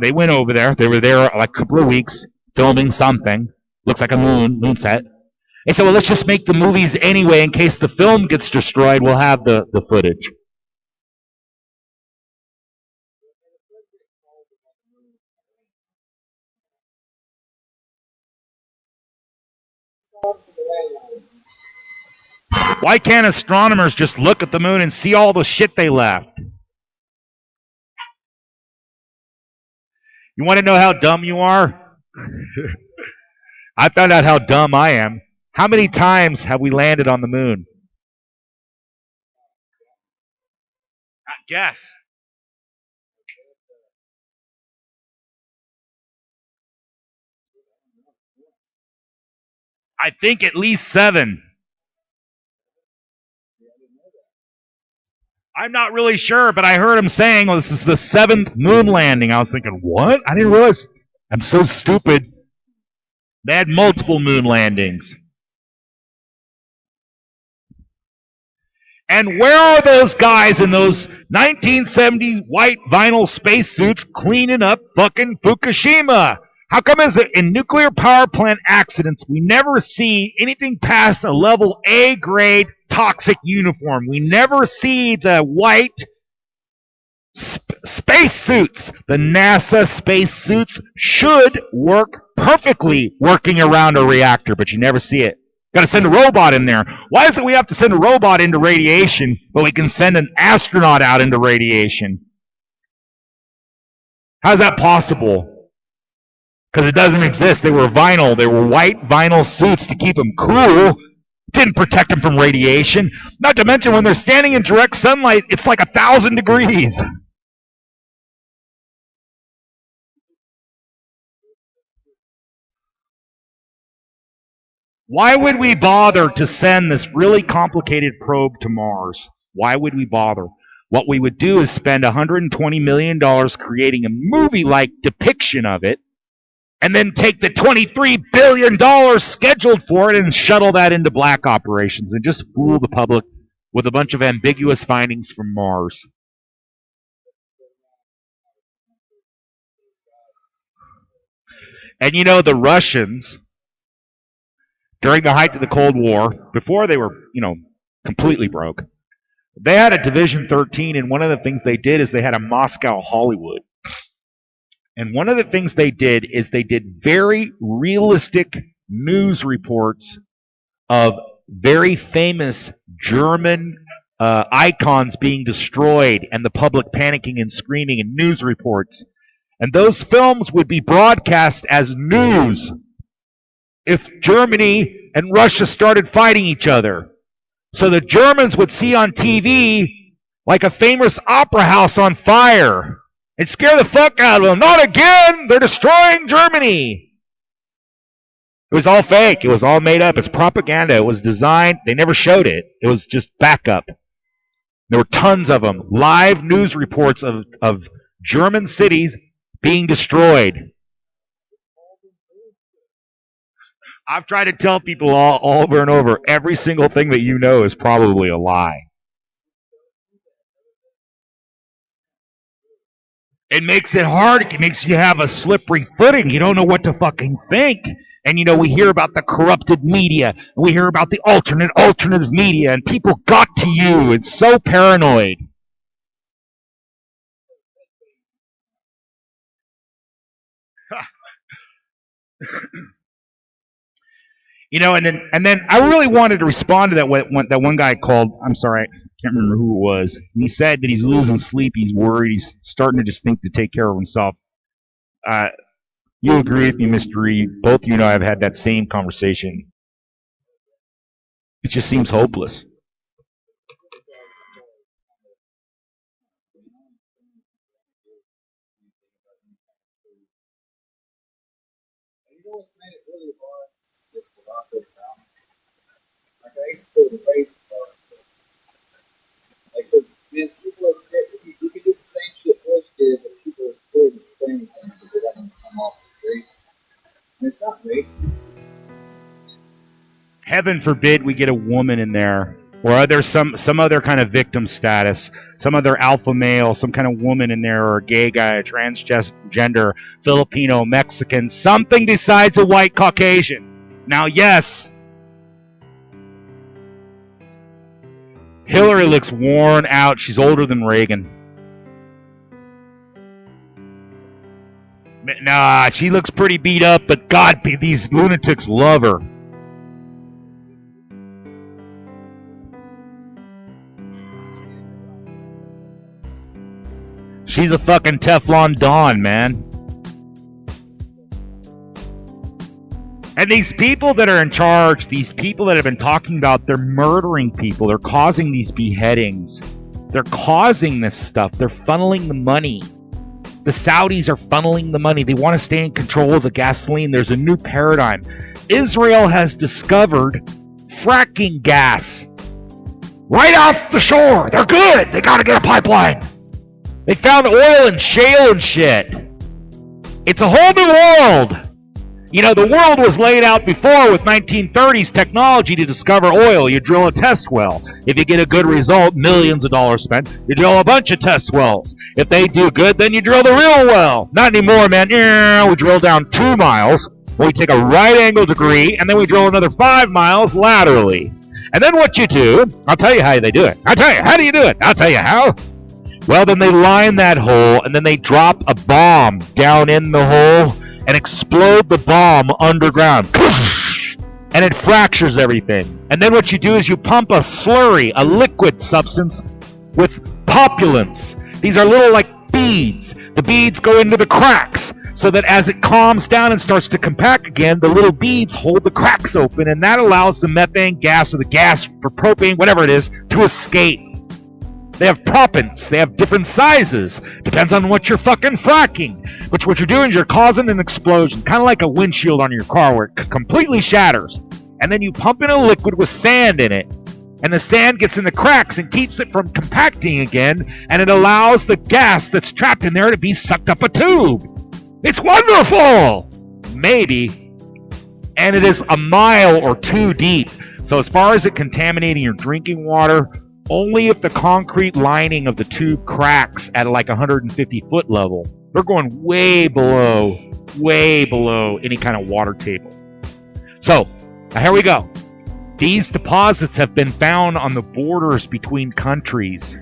They went over there. They were there like a couple of weeks filming something. Looks like a moon set. They said, well, let's just make the movies anyway in case the film gets destroyed. We'll have the footage. Why can't astronomers just look at the moon and see all the shit they left? You want to know how dumb you are? I found out how dumb I am. How many times have we landed on the moon? Guess. I think at least 7. I'm not really sure, but I heard him saying, well, this is the 7th moon landing. I was thinking, what? I didn't realize. I'm so stupid. They had multiple moon landings. And where are those guys in those 1970s white vinyl spacesuits cleaning up fucking Fukushima? How come in nuclear power plant accidents, we never see anything past a level A grade toxic uniform? We never see the white spacesuits. The NASA spacesuits should work perfectly working around a reactor, but you never see it. Got to send a robot in there. Why is it we have to send a robot into radiation, but we can send an astronaut out into radiation? How's that possible? Because it doesn't exist. They were vinyl. They were white vinyl suits to keep them cool. Didn't protect them from radiation. Not to mention when they're standing in direct sunlight, it's like 1,000 degrees. Why would we bother to send this really complicated probe to Mars? Why would we bother? What we would do is spend $120 million creating a movie-like depiction of it, and then take the $23 billion scheduled for it and shuttle that into black operations and just fool the public with a bunch of ambiguous findings from Mars. And you know, the Russians, during the height of the Cold War, before they were, completely broke, they had a Division 13, and one of the things they did is they had a Moscow Hollywood. And one of the things they did is they did very realistic news reports of very famous German icons being destroyed and the public panicking and screaming in news reports. And those films would be broadcast as news if Germany and Russia started fighting each other. So the Germans would see on TV like a famous opera house on fire. It'd scare the fuck out of them. Not again! They're destroying Germany! It was all fake. It was all made up. It's propaganda. It was designed. They never showed it. It was just backup. There were tons of them. Live news reports of German cities being destroyed. I've tried to tell people all over and over, every single thing that you know is probably a lie. It makes it hard. It makes you have a slippery footing. You don't know what to fucking think. And, we hear about the corrupted media. And we hear about the alternative media. And people got to you. It's so paranoid. And then I really wanted to respond to that one guy called, I'm sorry, I can't remember who it was. And he said that he's losing sleep, he's worried, he's starting to just think to take care of himself. You agree with me, Mr. Reed. Both you and I have had that same conversation. It just seems hopeless. wait for the race part. Like, because people are, you can do the same shit Bush did, but people are still saying things because they don't come off as racist. And it's not racist. Heaven forbid we get a woman in there, or there's some other kind of victim status, some other alpha male, some kind of woman in there, or a gay guy, a transgender, Filipino, Mexican, something besides a white Caucasian. Now, yes, Hillary looks worn out. She's older than Reagan. Nah, she looks pretty beat up, but God, these lunatics love her. She's a fucking Teflon Don, man. And these people that are in charge, these people that have been talking about, they're murdering people. They're causing these beheadings. They're causing this stuff. They're funneling the money. The Saudis are funneling the money. They want to stay in control of the gasoline. There's a new paradigm. Israel has discovered fracking gas right off the shore. They're good. They got to get a pipeline. They found oil and shale and shit. It's a whole new world. You know, the world was laid out before with 1930s technology to discover oil. You drill a test well. If you get a good result, millions of dollars spent, you drill a bunch of test wells. If they do good, then you drill the real well. Not anymore, man. We drill down 2 miles. We take a right angle degree, and then we drill another 5 miles laterally. And then what you do, I'll tell you how they do it. I'll tell you, how do you do it? I'll tell you how. Well, then they line that hole, and then they drop a bomb down in the hole and explode the bomb underground. And it fractures everything. And then what you do is you pump a slurry, a liquid substance, with populants. These are little, like, beads. The beads go into the cracks, so that as it calms down and starts to compact again, the little beads hold the cracks open, and that allows the methane gas or the gas for propane, whatever it is, to escape. They have proppants. They have different sizes. Depends on what you're fucking fracking. But what you're doing is you're causing an explosion, kind of like a windshield on your car where it completely shatters. And then you pump in a liquid with sand in it. And the sand gets in the cracks and keeps it from compacting again. And it allows the gas that's trapped in there to be sucked up a tube. It's wonderful! Maybe. And it is a mile or 2 deep. So as far as it contaminating your drinking water, only if the concrete lining of the tube cracks at like 150 foot level. They're going way below any kind of water table. So, now here we go. These deposits have been found on the borders between countries.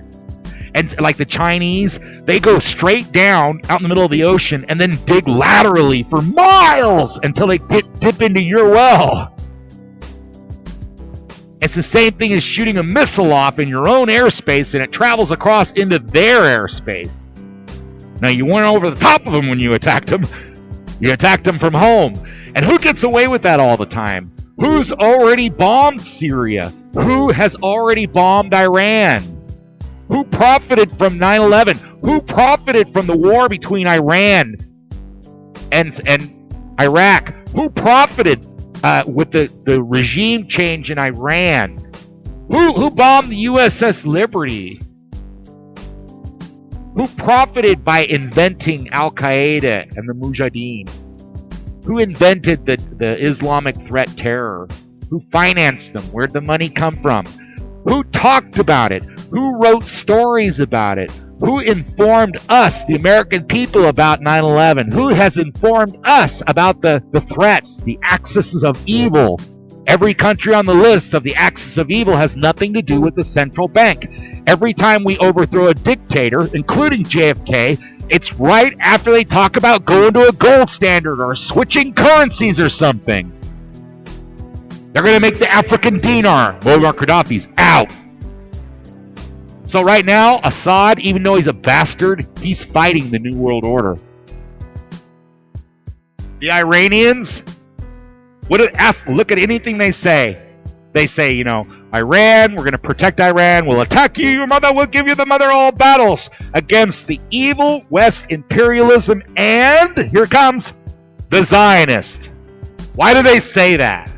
And like the Chinese, they go straight down out in the middle of the ocean and then dig laterally for miles until they dip into your well. It's the same thing as shooting a missile off in your own airspace and it travels across into their airspace. Now, you weren't over the top of them when you attacked them. You attacked them from home. And who gets away with that all the time? Who's already bombed Syria? Who has already bombed Iran? Who profited from 9/11? Who profited from the war between Iran and Iraq? Who profited with the regime change in Iran? Who bombed the USS Liberty? Who profited by inventing Al-Qaeda and the Mujahideen? Who invented the Islamic threat terror? Who financed them? Where'd the money come from? Who talked about it? Who wrote stories about it? Who informed us, the American people, about 9/11? Who has informed us about the threats, the axes of evil? Every country on the list of the axis of evil has nothing to do with the central bank. Every time we overthrow a dictator, including JFK, it's right after they talk about going to a gold standard or switching currencies or something. They're going to make the African dinar, Muammar Gaddafi's, out. So right now, Assad, even though he's a bastard, he's fighting the New World Order. The Iranians, look at anything they say. They say, Iran, we're going to protect Iran, we'll attack you, your mother will give you the mother of all battles against the evil West imperialism and, here it comes, the Zionist. Why do they say that?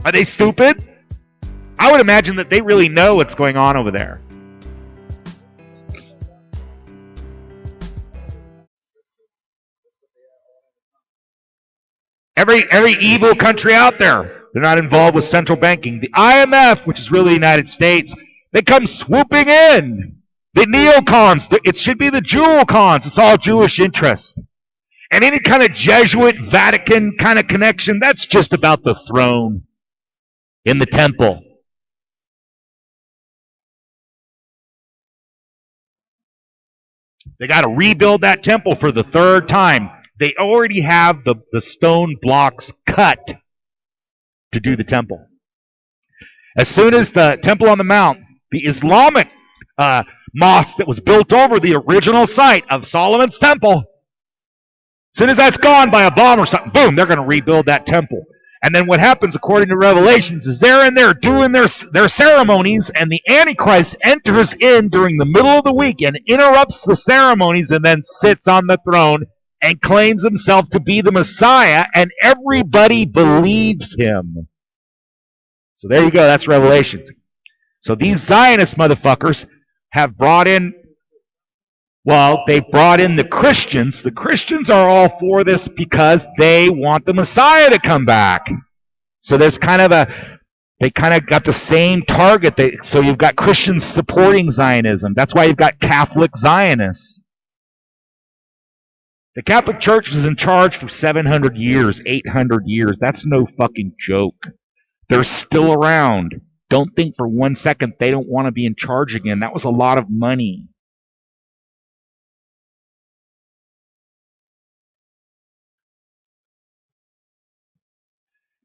Are they stupid? I would imagine that they really know what's going on over there. Every evil country out there, they're not involved with central banking. The IMF, which is really the United States, they come swooping in. The neocons, it should be the jewel cons. It's all Jewish interest. And any kind of Jesuit, Vatican kind of connection, that's just about the throne in the temple. They got to rebuild that temple for the third time. They already have the stone blocks cut to do the temple. As soon as the Temple on the Mount, the Islamic mosque that was built over the original site of Solomon's temple, as soon as that's gone by a bomb or something, boom, they're going to rebuild that temple. And then what happens, according to Revelations, is they're in there doing their ceremonies, and the Antichrist enters in during the middle of the week and interrupts the ceremonies and then sits on the throne and claims himself to be the Messiah, and everybody believes him. So there you go, that's Revelations. So these Zionist motherfuckers have brought in, well, they brought in the Christians. The Christians are all for this because they want the Messiah to come back. So there's they kind of got the same target. So you've got Christians supporting Zionism. That's why you've got Catholic Zionists. The Catholic Church was in charge for 700 years, 800 years. That's no fucking joke. They're still around. Don't think for 1 second they don't want to be in charge again. That was a lot of money.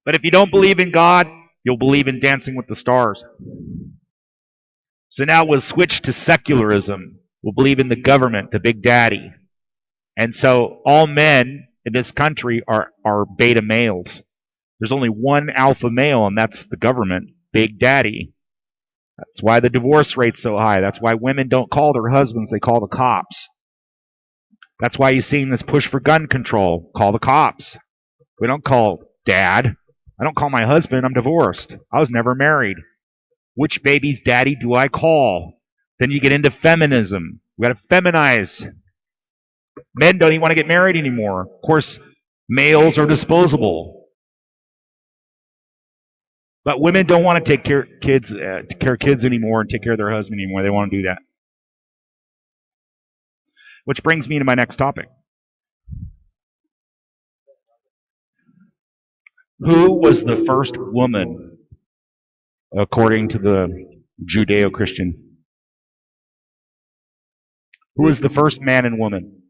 But if you don't believe in God, you'll believe in Dancing with the Stars. So now we'll switch to secularism. We'll believe in the government, the big daddy. And so all men in this country are beta males. There's only one alpha male, and that's the government, big daddy. That's why the divorce rate's so high. That's why women don't call their husbands, they call the cops. That's why you're seeing this push for gun control. Call the cops. We don't call dad. I don't call my husband, I'm divorced. I was never married. Which baby's daddy do I call? Then you get into feminism. We got to feminize. Men don't even want to get married anymore. Of course, males are disposable. But women don't want to take care of kids anymore and take care of their husband anymore. They want to do that. Which brings me to my next topic. Who was the first woman, according to the Judeo-Christian? Who was the first man and woman?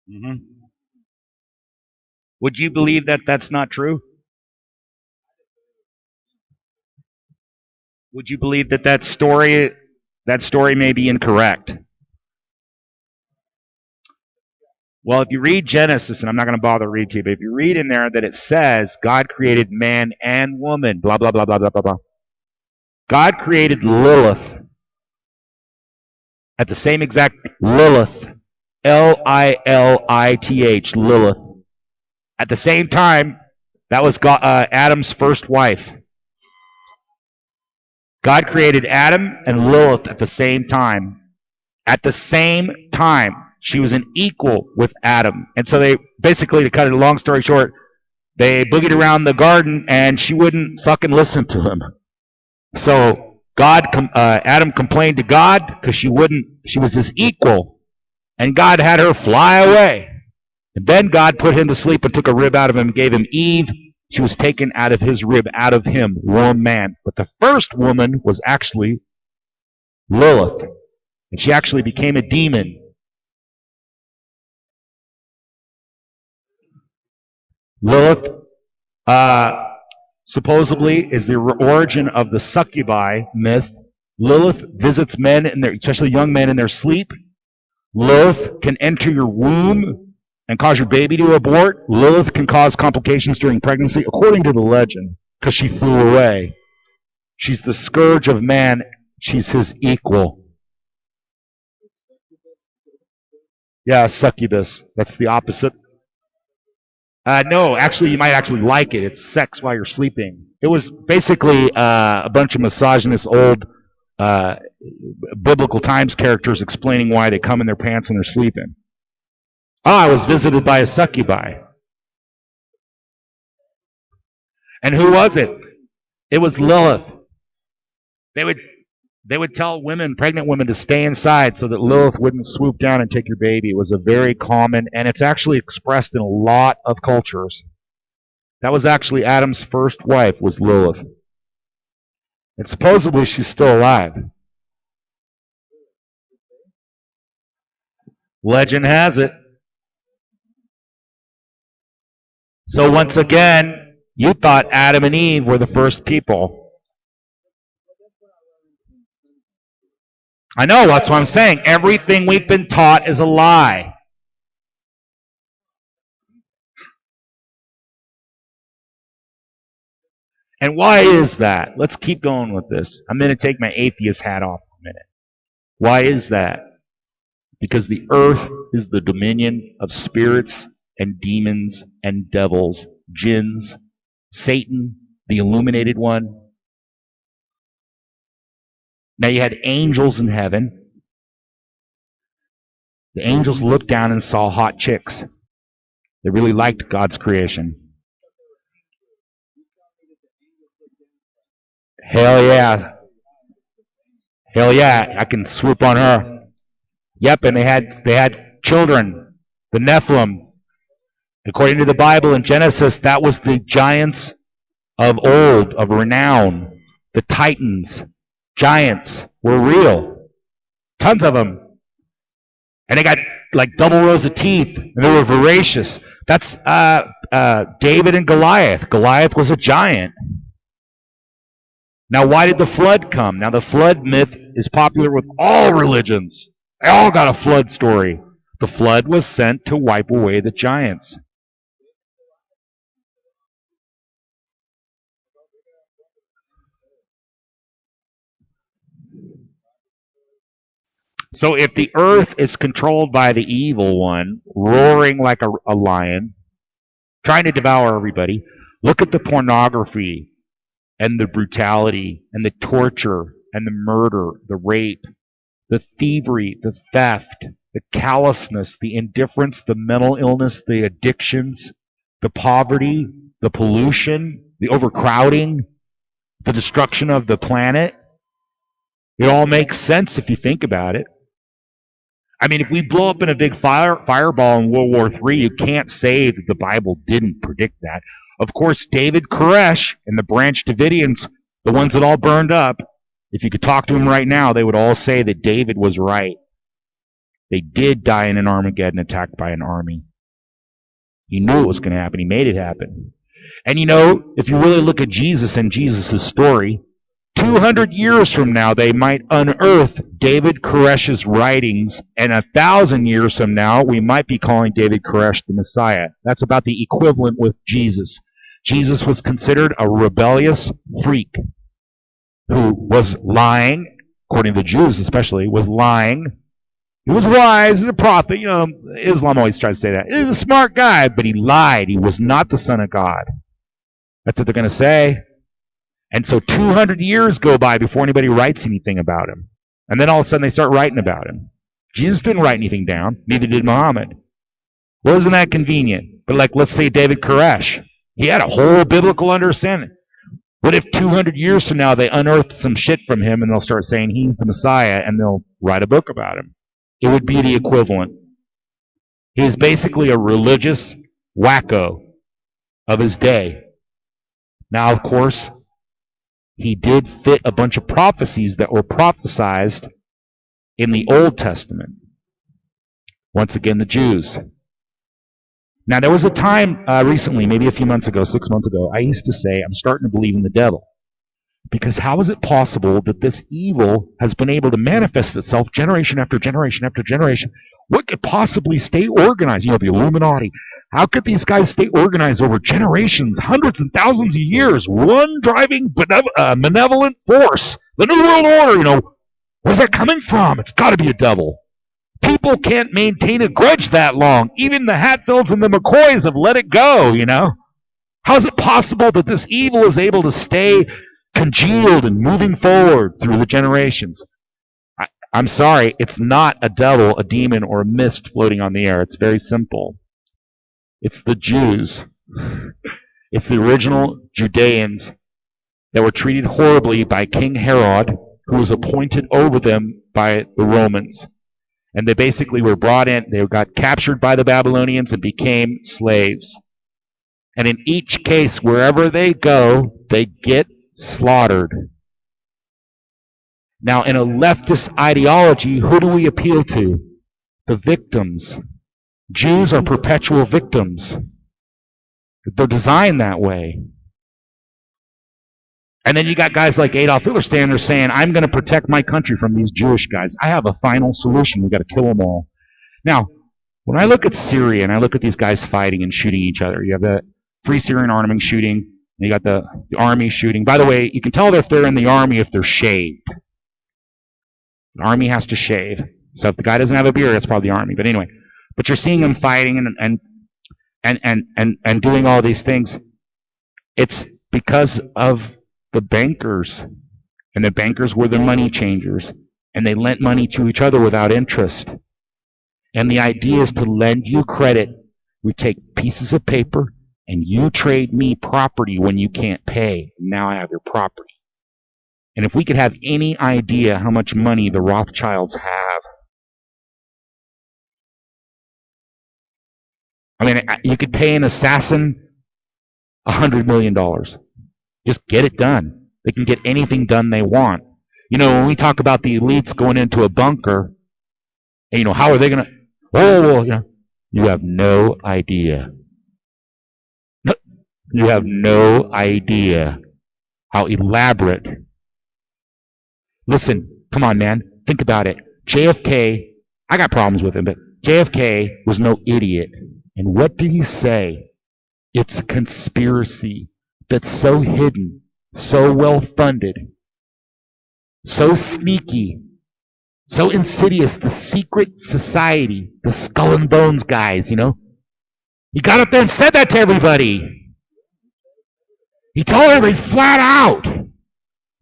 Mm-hmm. Would you believe that that's not true? Would you believe that story may be incorrect? Well, if you read Genesis, and I'm not going to bother to read to you, but if you read in there that it says God created man and woman, blah, blah, blah, blah, blah, blah, blah. God created Lilith at the same exact Lilith, Lilith, Lilith. At the same time, that was Adam's first wife. God created Adam and Lilith at the same time. At the same time. She was an equal with Adam. And so they, basically, to cut a long story short, they boogied around the garden and she wouldn't fucking listen to him. So Adam complained to God because she was his equal. And God had her fly away. And then God put him to sleep and took a rib out of him and gave him Eve. She was taken out of his rib, out of him, one man. But the first woman was actually Lilith. And she actually became a demon. Lilith supposedly is the origin of the succubi myth. Lilith visits men, especially young men, in their sleep. Lilith can enter your womb and cause your baby to abort. Lilith can cause complications during pregnancy, according to the legend, because she flew away. She's the scourge of man. She's his equal. Yeah, succubus. That's the opposite. No, actually, you might actually like it. It's sex while you're sleeping. It was basically a bunch of misogynist old biblical times characters explaining why they come in their pants when they're sleeping. Oh, I was visited by a succubi. And who was it? It was Lilith. They would tell women, pregnant women, to stay inside so that Lilith wouldn't swoop down and take your baby. It was a very common, and it's actually expressed in a lot of cultures. That was actually Adam's first wife, was Lilith. And supposedly she's still alive. Legend has it. So once again, you thought Adam and Eve were the first people. I know, that's what I'm saying. Everything we've been taught is a lie. And why is that? Let's keep going with this. I'm going to take my atheist hat off for a minute. Why is that? Because the earth is the dominion of spirits and demons and devils, jinns, Satan, the illuminated one. Now you had angels in heaven. The angels looked down and saw hot chicks. They really liked God's creation. Hell yeah. Hell yeah, I can swoop on her. Yep, and they had children, the Nephilim. According to the Bible in Genesis, that was the giants of old, of renown. The Titans, giants, were real. Tons of them. And they got like double rows of teeth, and they were voracious. That's David and Goliath. Goliath was a giant. Now, why did the flood come? Now, the flood myth is popular with all religions. They all got a flood story. The flood was sent to wipe away the giants. So if the earth is controlled by the evil one, roaring like a lion, trying to devour everybody, look at the pornography and the brutality and the torture and the murder, the rape, the thievery, the theft, the callousness, the indifference, the mental illness, the addictions, the poverty, the pollution, the overcrowding, the destruction of the planet. It all makes sense if you think about it. I mean, if we blow up in a big fireball in World War III, you can't say that the Bible didn't predict that. Of course, David Koresh and the Branch Davidians, the ones that all burned up, if you could talk to them right now, they would all say that David was right. They did die in an Armageddon attacked by an army. He knew it was going to happen. He made it happen. And you know, if you really look at Jesus and Jesus' story, 200 years from now, they might unearth David Koresh's writings, and 1,000 years from now, we might be calling David Koresh the Messiah. That's about the equivalent with Jesus. Jesus was considered a rebellious freak who was lying, according to the Jews especially, was lying. He was wise, he's a prophet. You know, Islam always tries to say that. He's a smart guy, but he lied. He was not the Son of God. That's what they're going to say. And so 200 years go by before anybody writes anything about him. And then all of a sudden they start writing about him. Jesus didn't write anything down. Neither did Muhammad. Well, isn't that convenient? But like, let's say David Koresh. He had a whole biblical understanding. What if 200 years from now they unearth some shit from him and they'll start saying he's the Messiah and they'll write a book about him? It would be the equivalent. He is basically a religious wacko of his day. Now, of course, he did fit a bunch of prophecies that were prophesized in the Old Testament. Once again, the Jews. Now, there was a time recently, maybe a few months ago, 6 months ago, I used to say, I'm starting to believe in the devil. Because how is it possible that this evil has been able to manifest itself generation after generation after generation? What could possibly stay organized? You know, the Illuminati. How could these guys stay organized over generations, hundreds and thousands of years? One driving malevolent force. The New World Order, you know. Where's that coming from? It's got to be a devil. People can't maintain a grudge that long. Even the Hatfields and the McCoys have let it go, you know? How is it possible that this evil is able to stay congealed and moving forward through the generations? I'm sorry, it's not a devil, a demon, or a mist floating on the air. It's very simple. It's the Jews. It's the original Judeans that were treated horribly by King Herod, who was appointed over them by the Romans. And they basically were brought in, they got captured by the Babylonians and became slaves. And in each case, wherever they go, they get slaughtered. Now, in a leftist ideology, who do we appeal to? The victims. Jews are perpetual victims. They're designed that way. And then you got guys like Adolf Hitler standing there saying, I'm going to protect my country from these Jewish guys. I have a final solution. We've got to kill them all. Now, when I look at Syria and I look at these guys fighting and shooting each other, you have the Free Syrian Army shooting, and you got the army shooting. By the way, you can tell if they're in the army if they're shaved. The army has to shave. So if the guy doesn't have a beard, that's probably the army. But anyway, but you're seeing them fighting and doing all these things. It's because of the bankers. And the bankers were the money changers. And they lent money to each other without interest. And the idea is to lend you credit. We take pieces of paper and you trade me property when you can't pay. Now I have your property. And if we could have any idea how much money the Rothschilds have, I mean, you could pay an assassin $100 million. Just get it done. They can get anything done they want. You know, when we talk about the elites going into a bunker, and, you know, how are they going to, well, you know, you have no idea. No, you have no idea how elaborate. Listen, come on, man. Think about it. JFK, I got problems with him, but JFK was no idiot. And what did he say? It's a conspiracy that's so hidden, so well funded, so sneaky, so insidious. The secret society, the skull and bones guys, you know. He got up there and said that to everybody. He told everybody flat out,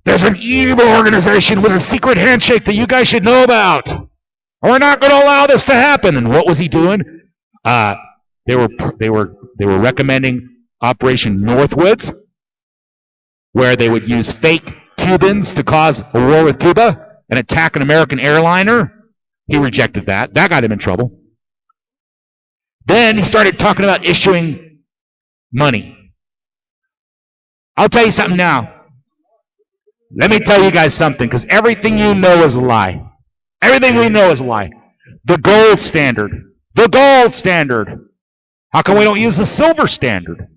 there's an evil organization with a secret handshake that you guys should know about. We're not going to allow this to happen. And what was he doing? They were recommending Operation Northwoods, where they would use fake Cubans to cause a war with Cuba and attack an American airliner. He rejected that. That got him in trouble. Then he started talking about issuing money. I'll tell you something now. Let me tell you guys something, because everything you know is a lie. Everything we know is a lie. The gold standard. The gold standard. How come we don't use the silver standard?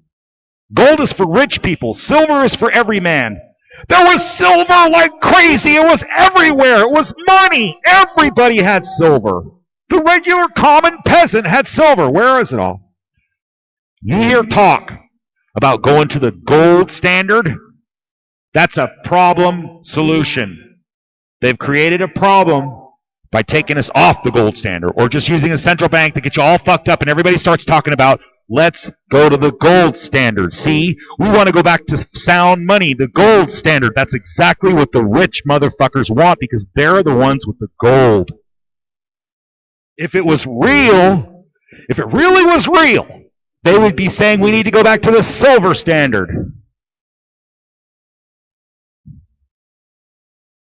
Gold is for rich people. Silver is for every man. There was silver like crazy. It was everywhere. It was money. Everybody had silver. The regular common peasant had silver. Where is it all? You hear talk about going to the gold standard? That's a problem solution. They've created a problem by taking us off the gold standard, or just using a central bank to get you all fucked up, and everybody starts talking about, let's go to the gold standard. See, we want to go back to sound money, the gold standard. That's exactly what the rich motherfuckers want, because they're the ones with the gold. If it was real, if it really was real, they would be saying we need to go back to the silver standard.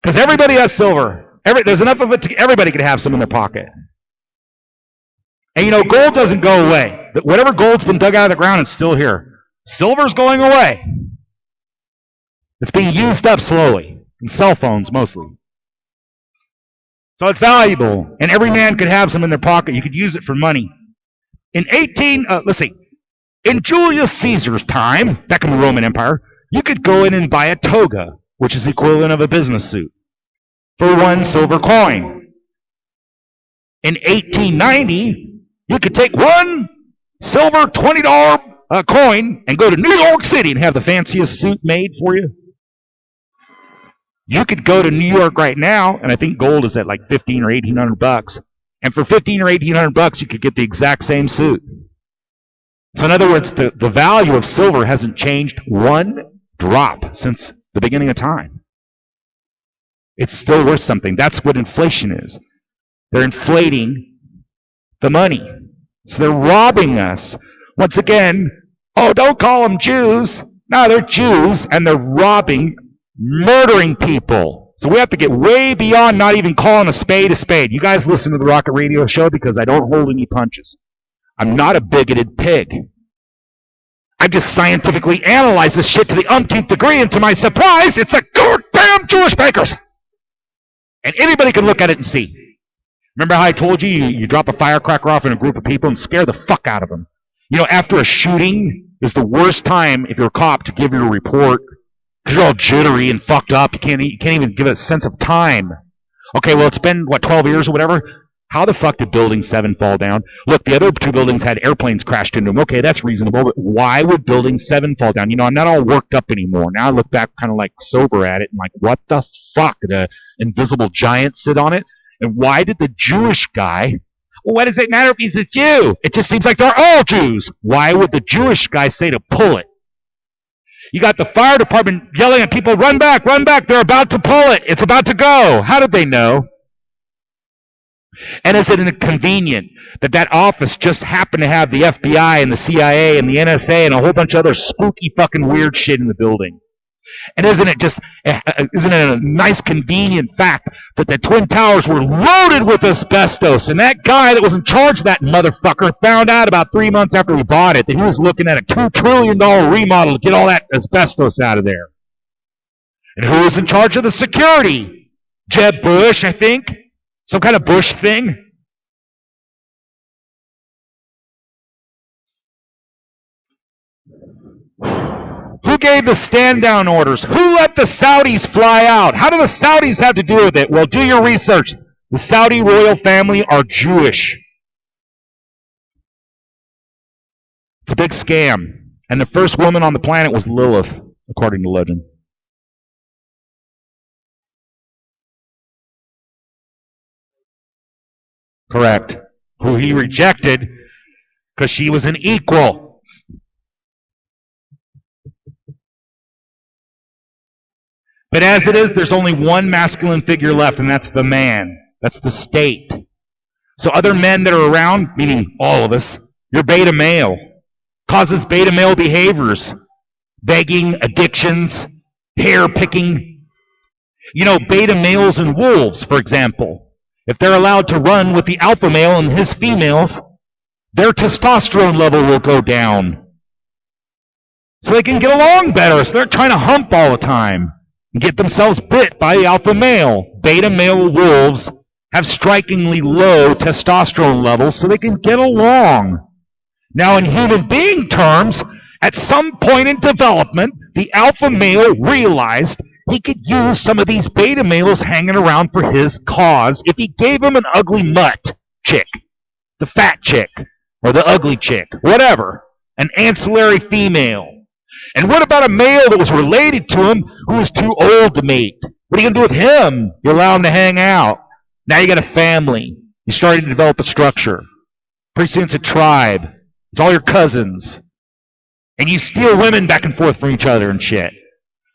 Because everybody has silver. There's enough of it everybody could have some in their pocket. And you know, gold doesn't go away. Whatever gold's been dug out of the ground is still here. Silver's going away. It's being used up slowly. In cell phones mostly. So it's valuable. And every man could have some in their pocket. You could use it for money. In Julius Caesar's time, back in the Roman Empire, you could go in and buy a toga, which is the equivalent of a business suit, for 1 silver coin. In 1890, you could take 1 silver $20 coin and go to New York City and have the fanciest suit made for you. You could go to New York right now, and I think gold is at like $1,500 or $1,800, And for $1,500 or $1,800, you could get the exact same suit. So in other words, the value of silver hasn't changed one drop since the beginning of time. It's still worth something. That's what inflation is. They're inflating the money. So they're robbing us. Once again, oh, don't call them Jews. No, they're Jews, and they're robbing, murdering people. So we have to get way beyond not even calling a spade a spade. You guys listen to the Rocket Radio Show because I don't hold any punches. I'm not a bigoted pig. I just scientifically analyze this shit to the umpteenth degree, and to my surprise, it's the goddamn Jewish bankers. And anybody can look at it and see. Remember how I told you you drop a firecracker off in a group of people and scare the fuck out of them? You know, after a shooting is the worst time if you're a cop to give your report because you're all jittery and fucked up. You can't even give it a sense of time. Okay, well, it's been, 12 years or whatever? How the fuck did Building 7 fall down? Look, the other two buildings had airplanes crashed into them. Okay, that's reasonable, but why would Building 7 fall down? You know, I'm not all worked up anymore. Now I look back kind of like sober at it and like, what the fuck? Did an invisible giant sit on it? And why did the Jewish guy, well, what does it matter if he's a Jew? It just seems like they're all Jews. Why would the Jewish guy say to pull it? You got the fire department yelling at people, run back, they're about to pull it. It's about to go. How did they know? And is it inconvenient that office just happened to have the FBI and the CIA and the NSA and a whole bunch of other spooky fucking weird shit in the building? And isn't it a nice convenient fact that the Twin Towers were loaded with asbestos, and that guy that was in charge of that motherfucker found out about 3 months after we bought it that he was looking at a $2 trillion remodel to get all that asbestos out of there. And who was in charge of the security? Jeb Bush, I think. Some kind of Bush thing? Who gave the stand-down orders? Who let the Saudis fly out? How do the Saudis have to do with it? Well, do your research. The Saudi royal family are Jewish. It's a big scam. And the first woman on the planet was Lilith, according to legend. Correct. Who he rejected because she was an equal. But as it is, there's only one masculine figure left, and that's the man. That's the state. So other men that are around, meaning all of us, you're beta male. Causes beta male behaviors. Begging, addictions, hair picking. You know, beta males and wolves, for example. If they're allowed to run with the alpha male and his females, their testosterone level will go down. So they can get along better. So they're trying to hump all the time and get themselves bit by the alpha male. Beta male wolves have strikingly low testosterone levels so they can get along. Now, in human being terms, at some point in development, the alpha male realized he could use some of these beta males hanging around for his cause if he gave him an ugly mutt chick, the fat chick, or the ugly chick, whatever, an ancillary female. And what about a male that was related to him who was too old to mate? What are you going to do with him? You allow him to hang out. Now you got a family. You're starting to develop a structure. Pretty soon it's a tribe. It's all your cousins. And you steal women back and forth from each other and shit.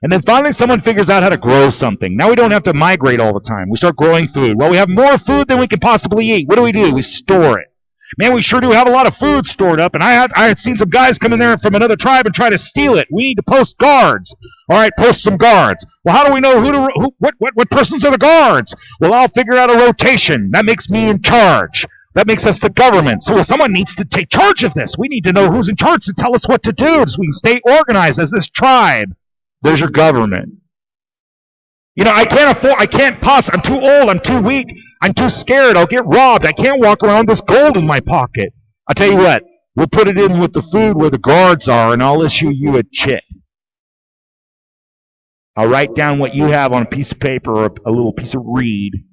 And then finally someone figures out how to grow something. Now we don't have to migrate all the time. We start growing food. Well, we have more food than we can possibly eat. What do? We store it. Man, we sure do have a lot of food stored up. And I had seen some guys come in there from another tribe and try to steal it. We need to post guards. All right, post some guards. Well, how do we know what persons are the guards? Well, I'll figure out a rotation. That makes me in charge. That makes us the government. So someone needs to take charge of this. We need to know who's in charge to tell us what to do so we can stay organized as this tribe. There's your government. You know, I'm too old, I'm too weak, I'm too scared, I'll get robbed, I can't walk around with this gold in my pocket. I'll tell you what, we'll put it in with the food where the guards are, and I'll issue you a check. I'll write down what you have on a piece of paper or a little piece of reed,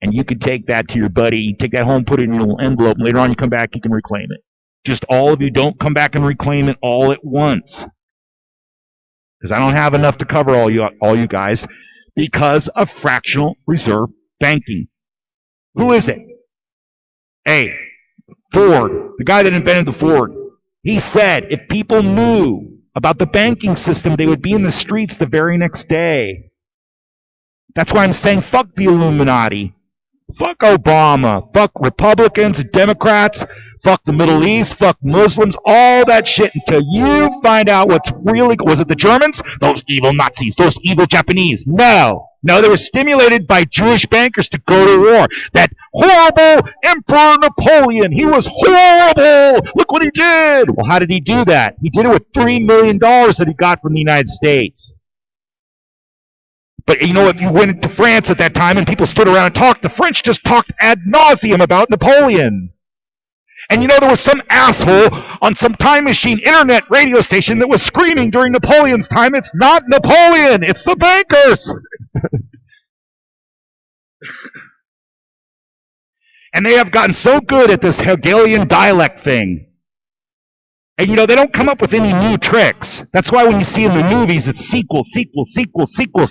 and you can take that to your buddy, take that home, put it in your little envelope, and later on you come back, you can reclaim it. Just all of you don't come back and reclaim it all at once. Because I don't have enough to cover all you guys because of fractional reserve banking. Who is it? Hey, Ford, the guy that invented the Ford, he said if people knew about the banking system, they would be in the streets the very next day. That's why I'm saying fuck the Illuminati. Fuck Obama. Fuck Republicans, Democrats. Fuck the Middle East. Fuck Muslims. All that shit until you find out what's really... Was it the Germans? Those evil Nazis. Those evil Japanese. No, they were stimulated by Jewish bankers to go to war. That horrible Emperor Napoleon. He was horrible. Look what he did. Well, how did he do that? He did it with $3 million that he got from the United States. But, if you went to France at that time and people stood around and talked, the French just talked ad nauseum about Napoleon. And there was some asshole on some time machine internet radio station that was screaming during Napoleon's time, it's not Napoleon, it's the bankers. And they have gotten so good at this Hegelian dialect thing. And they don't come up with any new tricks. That's why when you see in the movies, it's sequels.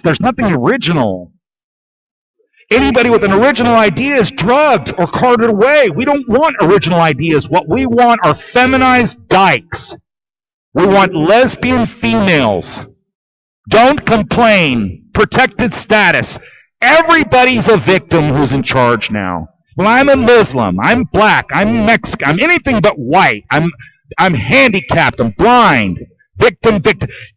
There's nothing original. Anybody with an original idea is drugged or carted away. We don't want original ideas. What we want are feminized dykes. We want lesbian females. Don't complain. Protected status. Everybody's a victim who's in charge now. Well, I'm a Muslim. I'm black. I'm Mexican. I'm anything but white. I'm handicapped. I'm blind. Victim.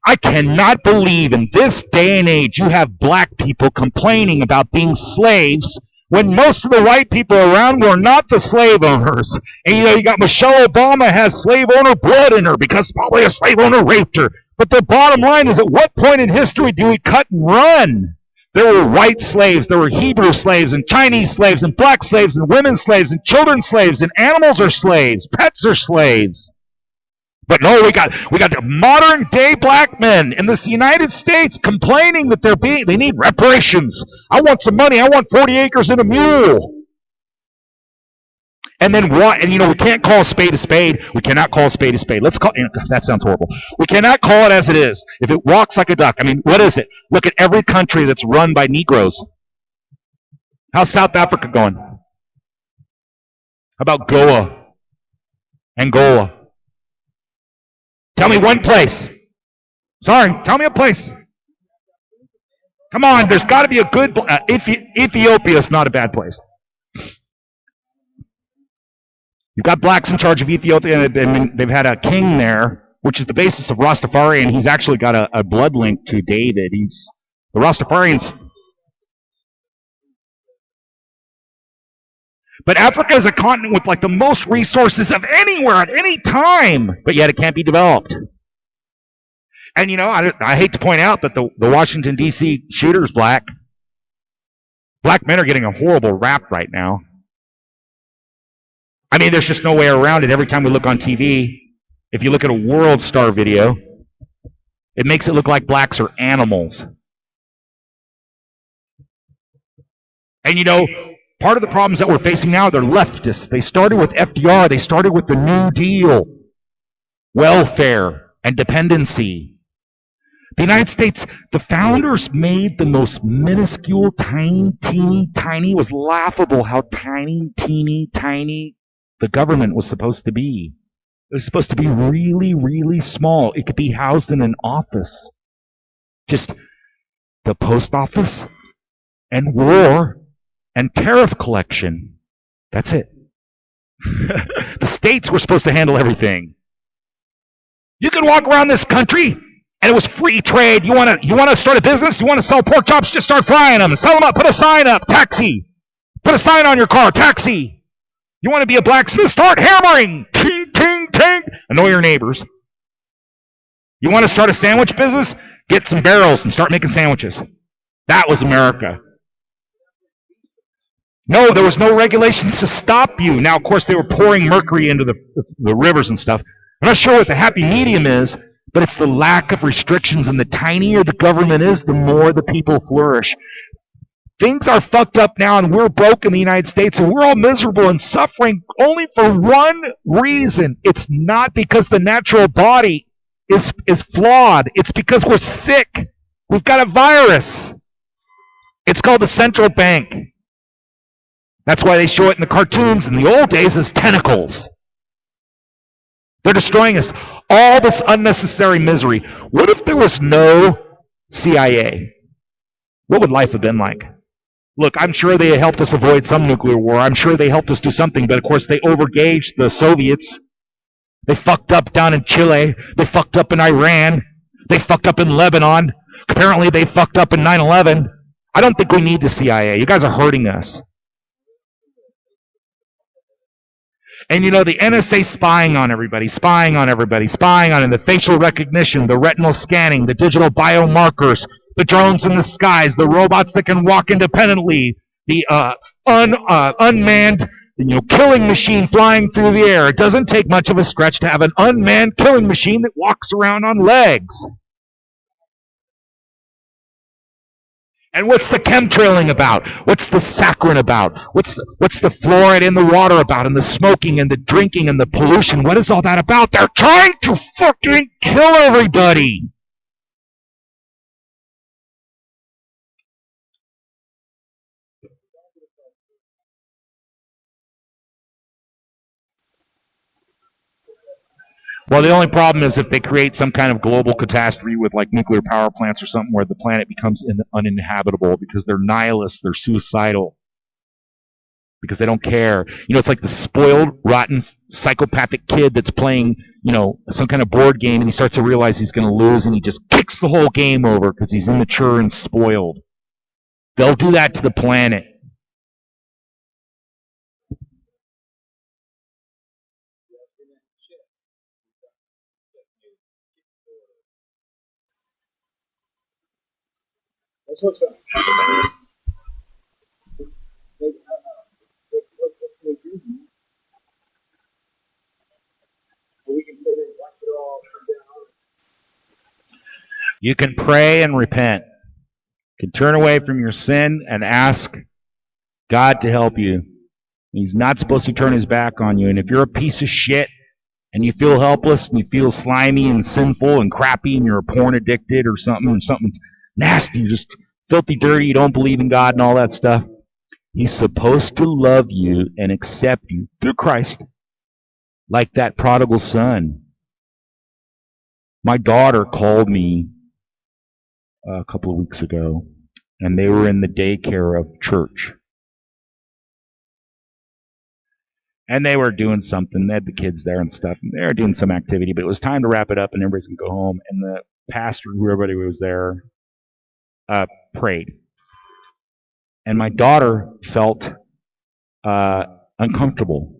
I cannot believe in this day and age you have black people complaining about being slaves when most of the white people around were not the slave owners. And you got Michelle Obama has slave owner blood in her because probably a slave owner raped her. But the bottom line is, at what point in history do we cut and run? There were white slaves, there were Hebrew slaves, and Chinese slaves, and black slaves, and women slaves, and children slaves, and animals are slaves, pets are slaves. But no, we got modern day black men in this United States complaining that they need reparations. I want some money. I want 40 acres and a mule. And then what? And we can't call a spade a spade. We cannot call a spade a spade. That sounds horrible. We cannot call it as it is. If it walks like a duck, what is it? Look at every country that's run by Negroes. How's South Africa going? How about Goa? Angola? Tell me one place. Sorry, tell me a place. Come on, there's got to be a good... Ethiopia is not a bad place. You've got blacks in charge of Ethiopia, and they've had a king there, which is the basis of Rastafari, and he's actually got a blood link to David. The Rastafarians... But Africa is a continent with the most resources of anywhere at any time, but yet it can't be developed. And I hate to point out that the Washington, D.C. shooter is black. Black men are getting a horrible rap right now. There's just no way around it. Every time we look on TV, if you look at a World Star video, it makes it look like blacks are animals. And part of the problems that we're facing now, they're leftists. They started with FDR. They started with the New Deal, welfare, and dependency. The United States, the founders made the most minuscule, tiny, teeny, tiny. It was laughable how tiny, teeny, tiny the government was supposed to be. It was supposed to be really, really small. It could be housed in an office. Just the post office and war and tariff collection. That's it. The states were supposed to handle everything. You could walk around this country and it was free trade. You want to start a business? You want to sell pork chops? Just start frying them and sell them up. Put a sign up. Taxi. Put a sign on your car. Taxi. You want to be a blacksmith? Start hammering. Ting, ting, ting. Annoy your neighbors. You want to start a sandwich business? Get some barrels and start making sandwiches. That was America. No, there was no regulations to stop you. Now, of course, they were pouring mercury into the rivers and stuff. I'm not sure what the happy medium is, but it's the lack of restrictions. And the tinier the government is, the more the people flourish. Things are fucked up now, and we're broke in the United States, and we're all miserable and suffering only for one reason. It's not because the natural body is flawed. It's because we're sick. We've got a virus. It's called the central bank. That's why they show it in the cartoons in the old days as tentacles. They're destroying us. All this unnecessary misery. What if there was no CIA? What would life have been like? Look, I'm sure they helped us avoid some nuclear war. I'm sure they helped us do something, but of course they overgauged the Soviets. They fucked up down in Chile. They fucked up in Iran. They fucked up in Lebanon. Apparently they fucked up in 9/11. I don't think we need the CIA. You guys are hurting us. And you know, the NSA spying on everybody, spying on the facial recognition, the retinal scanning, the digital biomarkers, the drones in the skies, the robots that can walk independently, the unmanned killing machine flying through the air. It doesn't take much of a stretch to have an unmanned killing machine that walks around on legs. And what's the chemtrailing about? What's the saccharin about? What's the fluoride in the water about? And the smoking and the drinking and the pollution? What is all that about? They're trying to fucking kill everybody. Well, the only problem is if they create some kind of global catastrophe with like nuclear power plants or something where the planet becomes uninhabitable because they're nihilists, they're suicidal, because they don't care. You know, it's like the spoiled, rotten, psychopathic kid that's playing, some kind of board game and he starts to realize he's going to lose and he just kicks the whole game over because he's immature and spoiled. They'll do that to the planet. That's what's up. We can sit here and watch it all come down on us. You can pray and repent. You can turn away from your sin and ask God to help you. He's not supposed to turn his back on you. And if you're a piece of shit and you feel helpless and you feel slimy and sinful and crappy and you're porn addicted or something nasty, just filthy dirty, you don't believe in God and all that stuff, he's supposed to love you and accept you through Christ, like that prodigal son. My daughter called me a couple of weeks ago, and they were in the daycare of church. And they were doing something. They had the kids there and stuff, and they were doing some activity, but it was time to wrap it up, and everybody's going to go home. And the pastor, whoever was there, prayed. And my daughter felt uncomfortable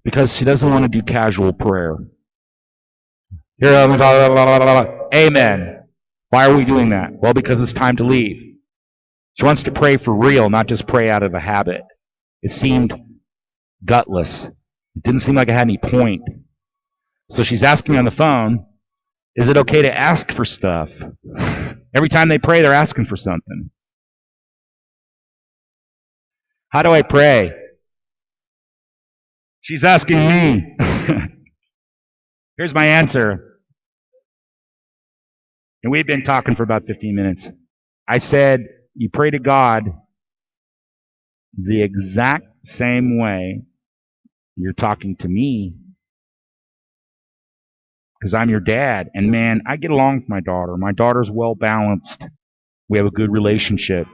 because she doesn't want to do casual prayer. Amen. Why are we doing that? Well, because it's time to leave. She wants to pray for real, not just pray out of a habit. It seemed gutless. It didn't seem like it had any point. So she's asking me on the phone, is it okay to ask for stuff? Every time they pray, they're asking for something. How do I pray? She's asking me. Here's my answer. And we've been talking for about 15 minutes. I said, you pray to God the exact same way you're talking to me, because I'm your dad. And man, I get along with my daughter. My daughter's well balanced. We have a good relationship.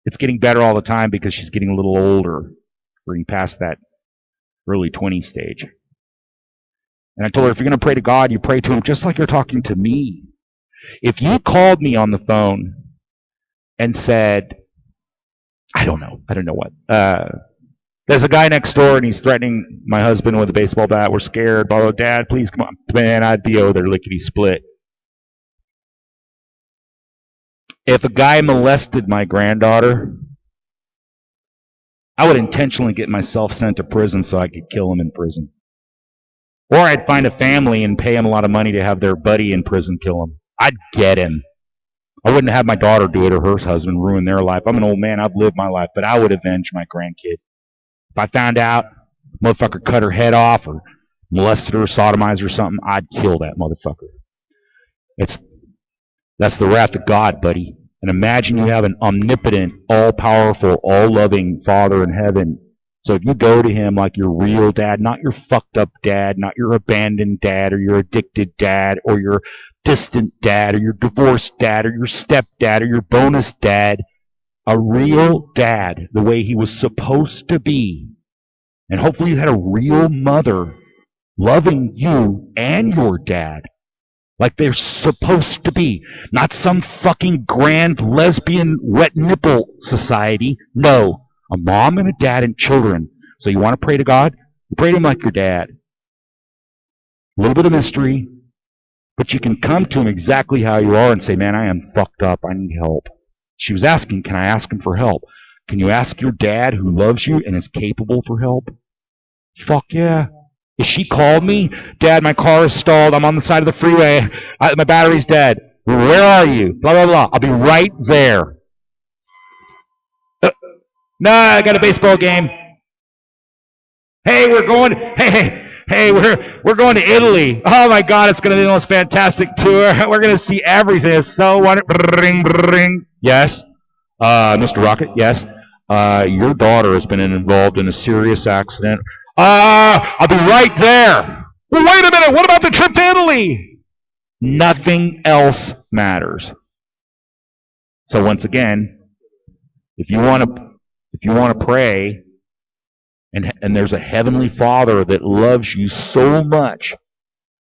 It's getting better all the time because she's getting a little older. We're getting past that early 20 stage. And I told her, if you're going to pray to God, you pray to him just like you're talking to me. If you called me on the phone and said, I don't know what, there's a guy next door and he's threatening my husband with a baseball bat. We're scared. Blah, blah, Dad, please come on. Man, I'd be over there lickety split. If a guy molested my granddaughter, I would intentionally get myself sent to prison so I could kill him in prison. Or I'd find a family and pay him a lot of money to have their buddy in prison kill him. I'd get him. I wouldn't have my daughter do it or her husband ruin their life. I'm an old man. I've lived my life. But I would avenge my grandkid. If I found out motherfucker cut her head off or molested her or sodomized her or something, I'd kill that motherfucker. That's the wrath of God, buddy. And imagine you have an omnipotent, all-powerful, all-loving Father in heaven. So if you go to him like your real dad, not your fucked up dad, not your abandoned dad, or your addicted dad, or your distant dad, or your divorced dad, or your stepdad, or your bonus dad, a real dad, the way he was supposed to be. And hopefully you had a real mother loving you and your dad like they're supposed to be. Not some fucking grand lesbian wet nipple society. No. A mom and a dad and children. So you want to pray to God? Pray to him like your dad. A little bit of mystery, but you can come to him exactly how you are and say, man, I am fucked up. I need help. She was asking, can I ask him for help? Can you ask your dad who loves you and is capable for help? Fuck yeah. If she called me, Dad, my car is stalled. I'm on the side of the freeway. My battery's dead. Where are you? Blah, blah, blah. I'll be right there. No, I got a baseball game. Hey, we're going to Italy. Oh my God, it's going to be the most fantastic tour. We're going to see everything. It's so wonderful. Ring. Yes. Mr. Rocket, yes. Your daughter has been involved in a serious accident. I'll be right there. Well, wait a minute. What about the trip to Italy? Nothing else matters. So once again, if you want to pray, and there's a heavenly Father that loves you so much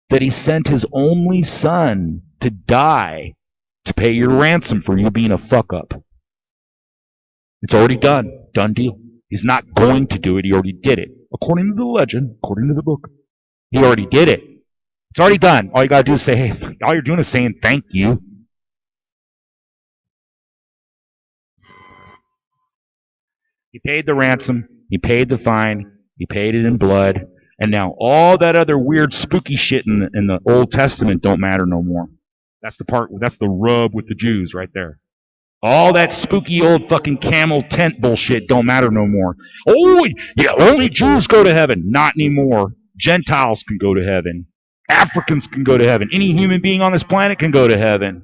that he sent his only son to die to pay your ransom for you being a fuck up. It's already done. Done deal. He's not going to do it. He already did it. According to the legend, according to the book, he already did it. It's already done. All you gotta do is say, hey, all you're doing is saying thank you. He paid the ransom. He paid the fine. He paid it in blood. And now all that other weird spooky shit in the Old Testament don't matter no more. That's the rub with the Jews right there. All that spooky old fucking camel tent bullshit don't matter no more. Oh, yeah, only Jews go to heaven. Not anymore. Gentiles can go to heaven. Africans can go to heaven. Any human being on this planet can go to heaven.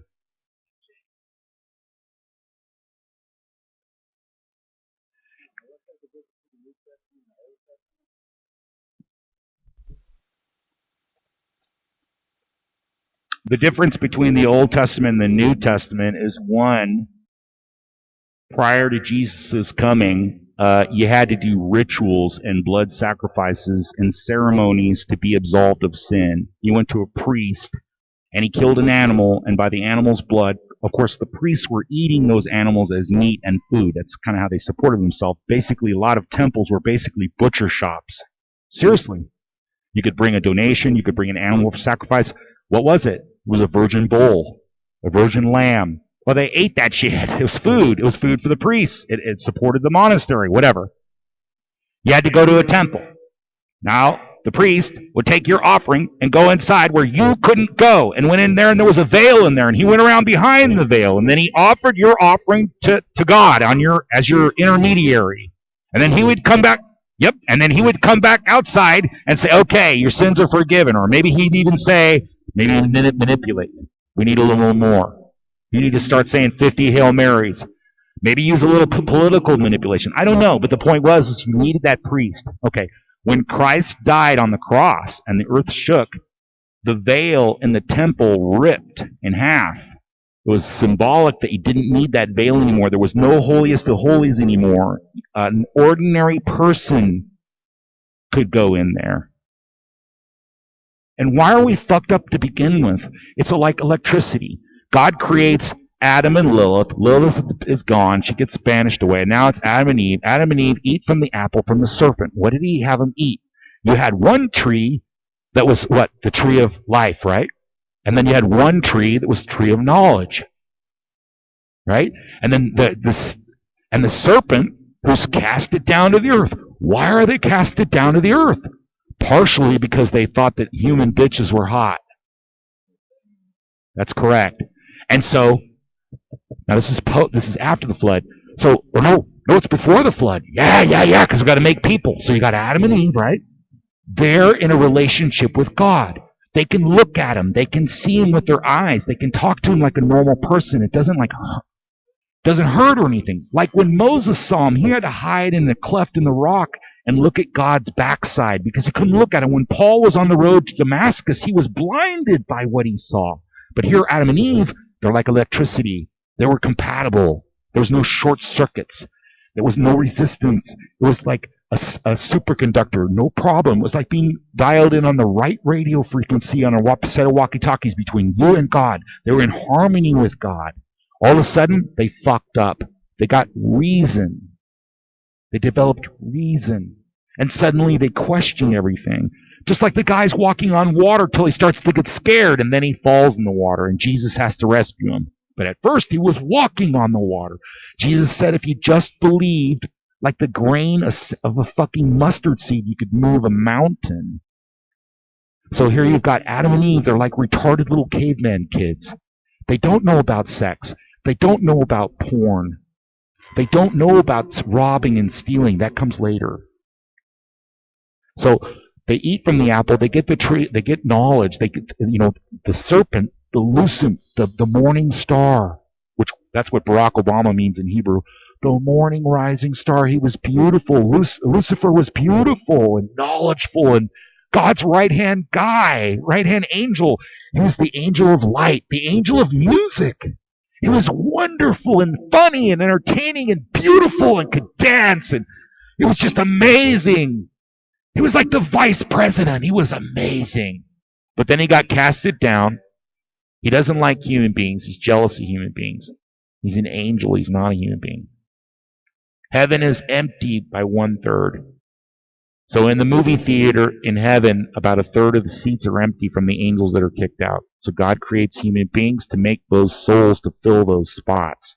The difference between the Old Testament and the New Testament is, one, prior to Jesus' coming, you had to do rituals and blood sacrifices and ceremonies to be absolved of sin. You went to a priest, and he killed an animal, and by the animal's blood, of course, the priests were eating those animals as meat and food. That's kind of how they supported themselves. Basically, a lot of temples were basically butcher shops. Seriously. You could bring a donation, you could bring an animal for sacrifice. What was it? It was a virgin bull, a virgin lamb. Well, they ate that shit. It was food. It was food for the priests. It supported the monastery, whatever. You had to go to a temple. Now, the priest would take your offering and go inside where you couldn't go, and went in there, and there was a veil in there, and he went around behind the veil, and then he offered your offering to God as your intermediary. And then he would come back. Yep. And then he would come back outside and say, okay, your sins are forgiven. Or maybe he'd even say, maybe manipulate you. We need a little more. You need to start saying 50 Hail Marys. Maybe use a little political manipulation. I don't know. But the point was you needed that priest. Okay. When Christ died on the cross and the earth shook, the veil in the temple ripped in half. It was symbolic that you didn't need that veil anymore. There was no holiest of holies anymore. An ordinary person could go in there. And why are we fucked up to begin with? It's like electricity. God creates Adam and Lilith. Lilith is gone. She gets banished away. Now it's Adam and Eve. Adam and Eve eat from the apple from the serpent. What did he have them eat? You had one tree that was what? The tree of life, right? And then you had one tree that was the tree of knowledge. Right? And then the serpent who's cast it down to the earth. Why are they cast it down to the earth? Partially because they thought that human bitches were hot. That's correct. And so, now this is after the flood. So, or no, it's before the flood. Yeah, because we've got to make people. So you got Adam and Eve, right? They're in a relationship with God. They can look at him. They can see him with their eyes. They can talk to him like a normal person. It doesn't like Doesn't hurt or anything. Like when Moses saw him, he had to hide in the cleft in the rock and look at God's backside because he couldn't look at it. When Paul was on the road to Damascus, he was blinded by what he saw. But here, Adam and Eve, they're like electricity. They were compatible. There was no short circuits. There was no resistance. It was like a superconductor, no problem. It was like being dialed in on the right radio frequency on a set of walkie-talkies between you and God. They were in harmony with God. All of a sudden, they fucked up. They got reason. They developed reason. And suddenly they question everything. Just like the guy's walking on water till he starts to get scared and then he falls in the water and Jesus has to rescue him. But at first he was walking on the water. Jesus said if you just believed like the grain of a fucking mustard seed, you could move a mountain. So here you've got Adam and Eve. They're like retarded little caveman kids. They don't know about sex. They don't know about porn. They don't know about robbing and stealing. That comes later. So they eat from the apple. They get the tree. They get knowledge. They get, the serpent, the lucent, the morning star, which that's what Barack Obama means in Hebrew. The morning rising star. He was beautiful. Lucifer was beautiful and knowledgeful and God's right-hand guy, right-hand angel. He was the angel of light, the angel of music. He was wonderful and funny and entertaining and beautiful and could dance. And it was just amazing. He was like the vice president. He was amazing. But then he got casted down. He doesn't like human beings. He's jealous of human beings. He's an angel. He's not a human being. Heaven is emptied by 1/3. So in the movie theater in heaven, about 1/3 of the seats are empty from the angels that are kicked out. So God creates human beings to make those souls to fill those spots,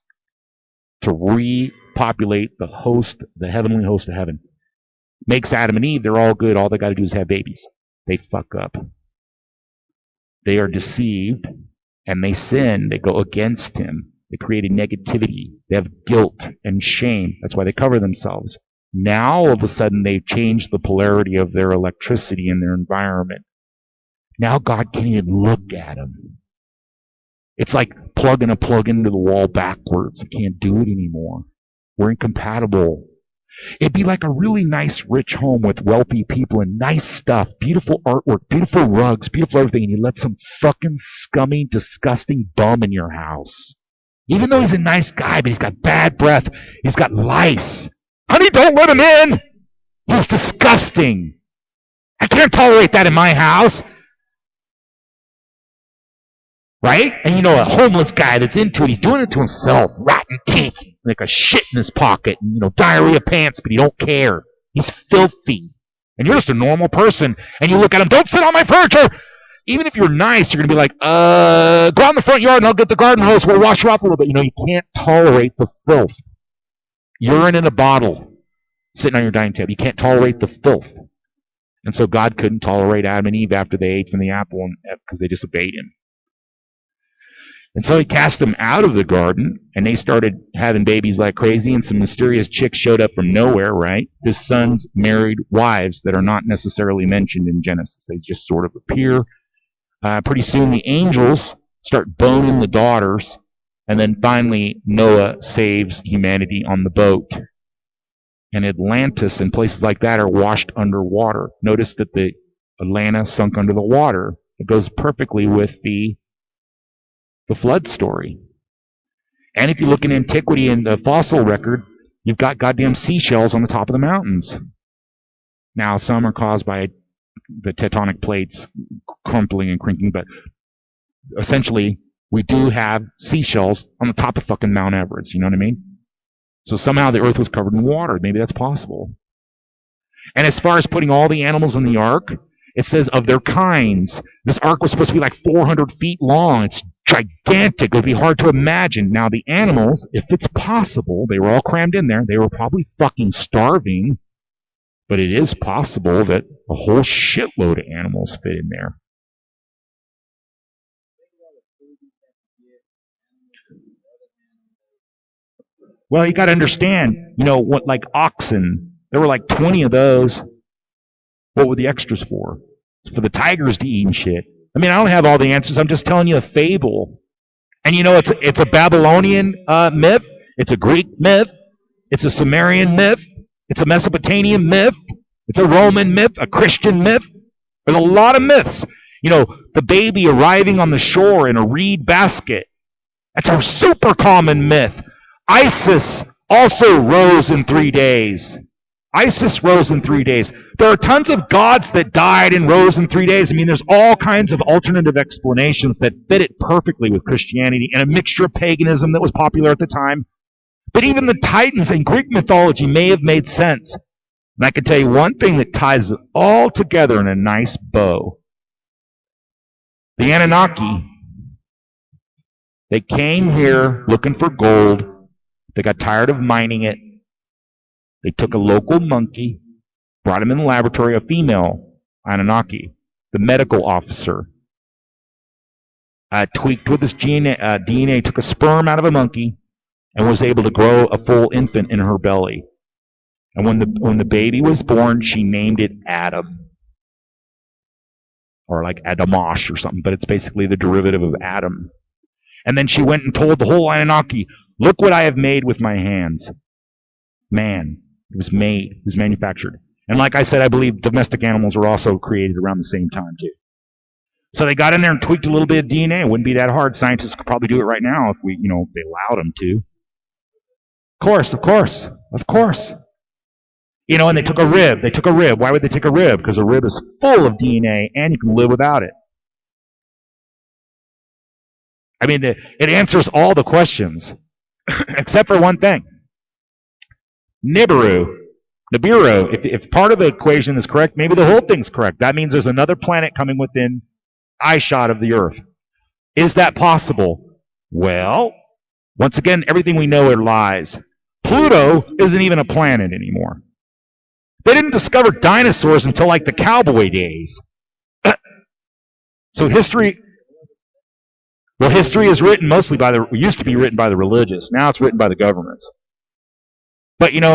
to repopulate the heavenly host of heaven. Makes Adam and Eve, they're all good. All they got to do is have babies. They fuck up. They are deceived and they sin. They go against him. They create a negativity. They have guilt and shame. That's why they cover themselves. Now, all of a sudden, they've changed the polarity of their electricity in their environment. Now God can't even look at them. It's like plugging a plug into the wall backwards. You can't do it anymore. We're incompatible. It'd be like a really nice, rich home with wealthy people and nice stuff, beautiful artwork, beautiful rugs, beautiful everything, and you let some fucking scummy, disgusting bum in your house. Even though he's a nice guy, but he's got bad breath, he's got lice. Honey, don't let him in. He's disgusting. I can't tolerate that in my house. Right? And a homeless guy that's into it, he's doing it to himself. Rotten teeth, like a shit in his pocket, and, diarrhea pants, but he don't care. He's filthy. And you're just a normal person, and you look at him, don't sit on my furniture. Even if you're nice, you're going to be like, go out in the front yard and I'll get the garden hose. We'll wash you off a little bit. You can't tolerate the filth. Urine in a bottle sitting on your dining table. You can't tolerate the filth. And so God couldn't tolerate Adam and Eve after they ate from the apple because they disobeyed him. And so he cast them out of the garden, and they started having babies like crazy, and some mysterious chicks showed up from nowhere, right? His sons married wives that are not necessarily mentioned in Genesis. They just sort of appear. Pretty soon the angels start boning the daughters. And then finally, Noah saves humanity on the boat. And Atlantis and places like that are washed underwater. Notice that the Atlantis sunk under the water. It goes perfectly with the flood story. And if you look in antiquity in the fossil record, you've got goddamn seashells on the top of the mountains. Now, some are caused by the tectonic plates crumpling and crinking, but essentially, we do have seashells on the top of fucking Mount Everest. You know what I mean? So somehow the earth was covered in water. Maybe that's possible. And as far as putting all the animals in the ark, it says of their kinds. This ark was supposed to be like 400 feet long. It's gigantic. It would be hard to imagine. Now the animals, if it's possible, they were all crammed in there. They were probably fucking starving. But it is possible that a whole shitload of animals fit in there. Well, you got to understand, what, like oxen, there were like 20 of those. What were the extras for? It's for the tigers to eat and shit. I mean, I don't have all the answers. I'm just telling you a fable. And it's a Babylonian myth. It's a Greek myth. It's a Sumerian myth. It's a Mesopotamian myth. It's a Roman myth, a Christian myth. There's a lot of myths. The baby arriving on the shore in a reed basket. That's a super common myth. ISIS also rose in 3 days. ISIS rose in 3 days. There are tons of gods that died and rose in 3 days. There's all kinds of alternative explanations that fit it perfectly with Christianity and a mixture of paganism that was popular at the time. But even the Titans in Greek mythology may have made sense. And I can tell you one thing that ties it all together in a nice bow. The Anunnaki, they came here looking for gold. They got tired of mining it. They took a local monkey, brought him in the laboratory, a female Anunnaki, the medical officer, tweaked with his DNA, took a sperm out of a monkey, and was able to grow a full infant in her belly. And when the baby was born, she named it Adam. Or like Adamash or something, but it's basically the derivative of Adam. And then she went and told the whole Anunnaki, look what I have made with my hands. Man, it was made, it was manufactured. And like I said, I believe domestic animals were also created around the same time too. So they got in there and tweaked a little bit of DNA. It wouldn't be that hard. Scientists could probably do it right now if they allowed them to. Of course. And they took a rib. Why would they take a rib? Because a rib is full of DNA and you can live without it. It answers all the questions, except for one thing. Nibiru, if part of the equation is correct, maybe the whole thing's correct. That means there's another planet coming within eyeshot of the Earth. Is that possible? Well, once again, everything we know are lies. Pluto isn't even a planet anymore. They didn't discover dinosaurs until like the cowboy days. So history is written mostly used to be written by the religious. Now it's written by the governments. But the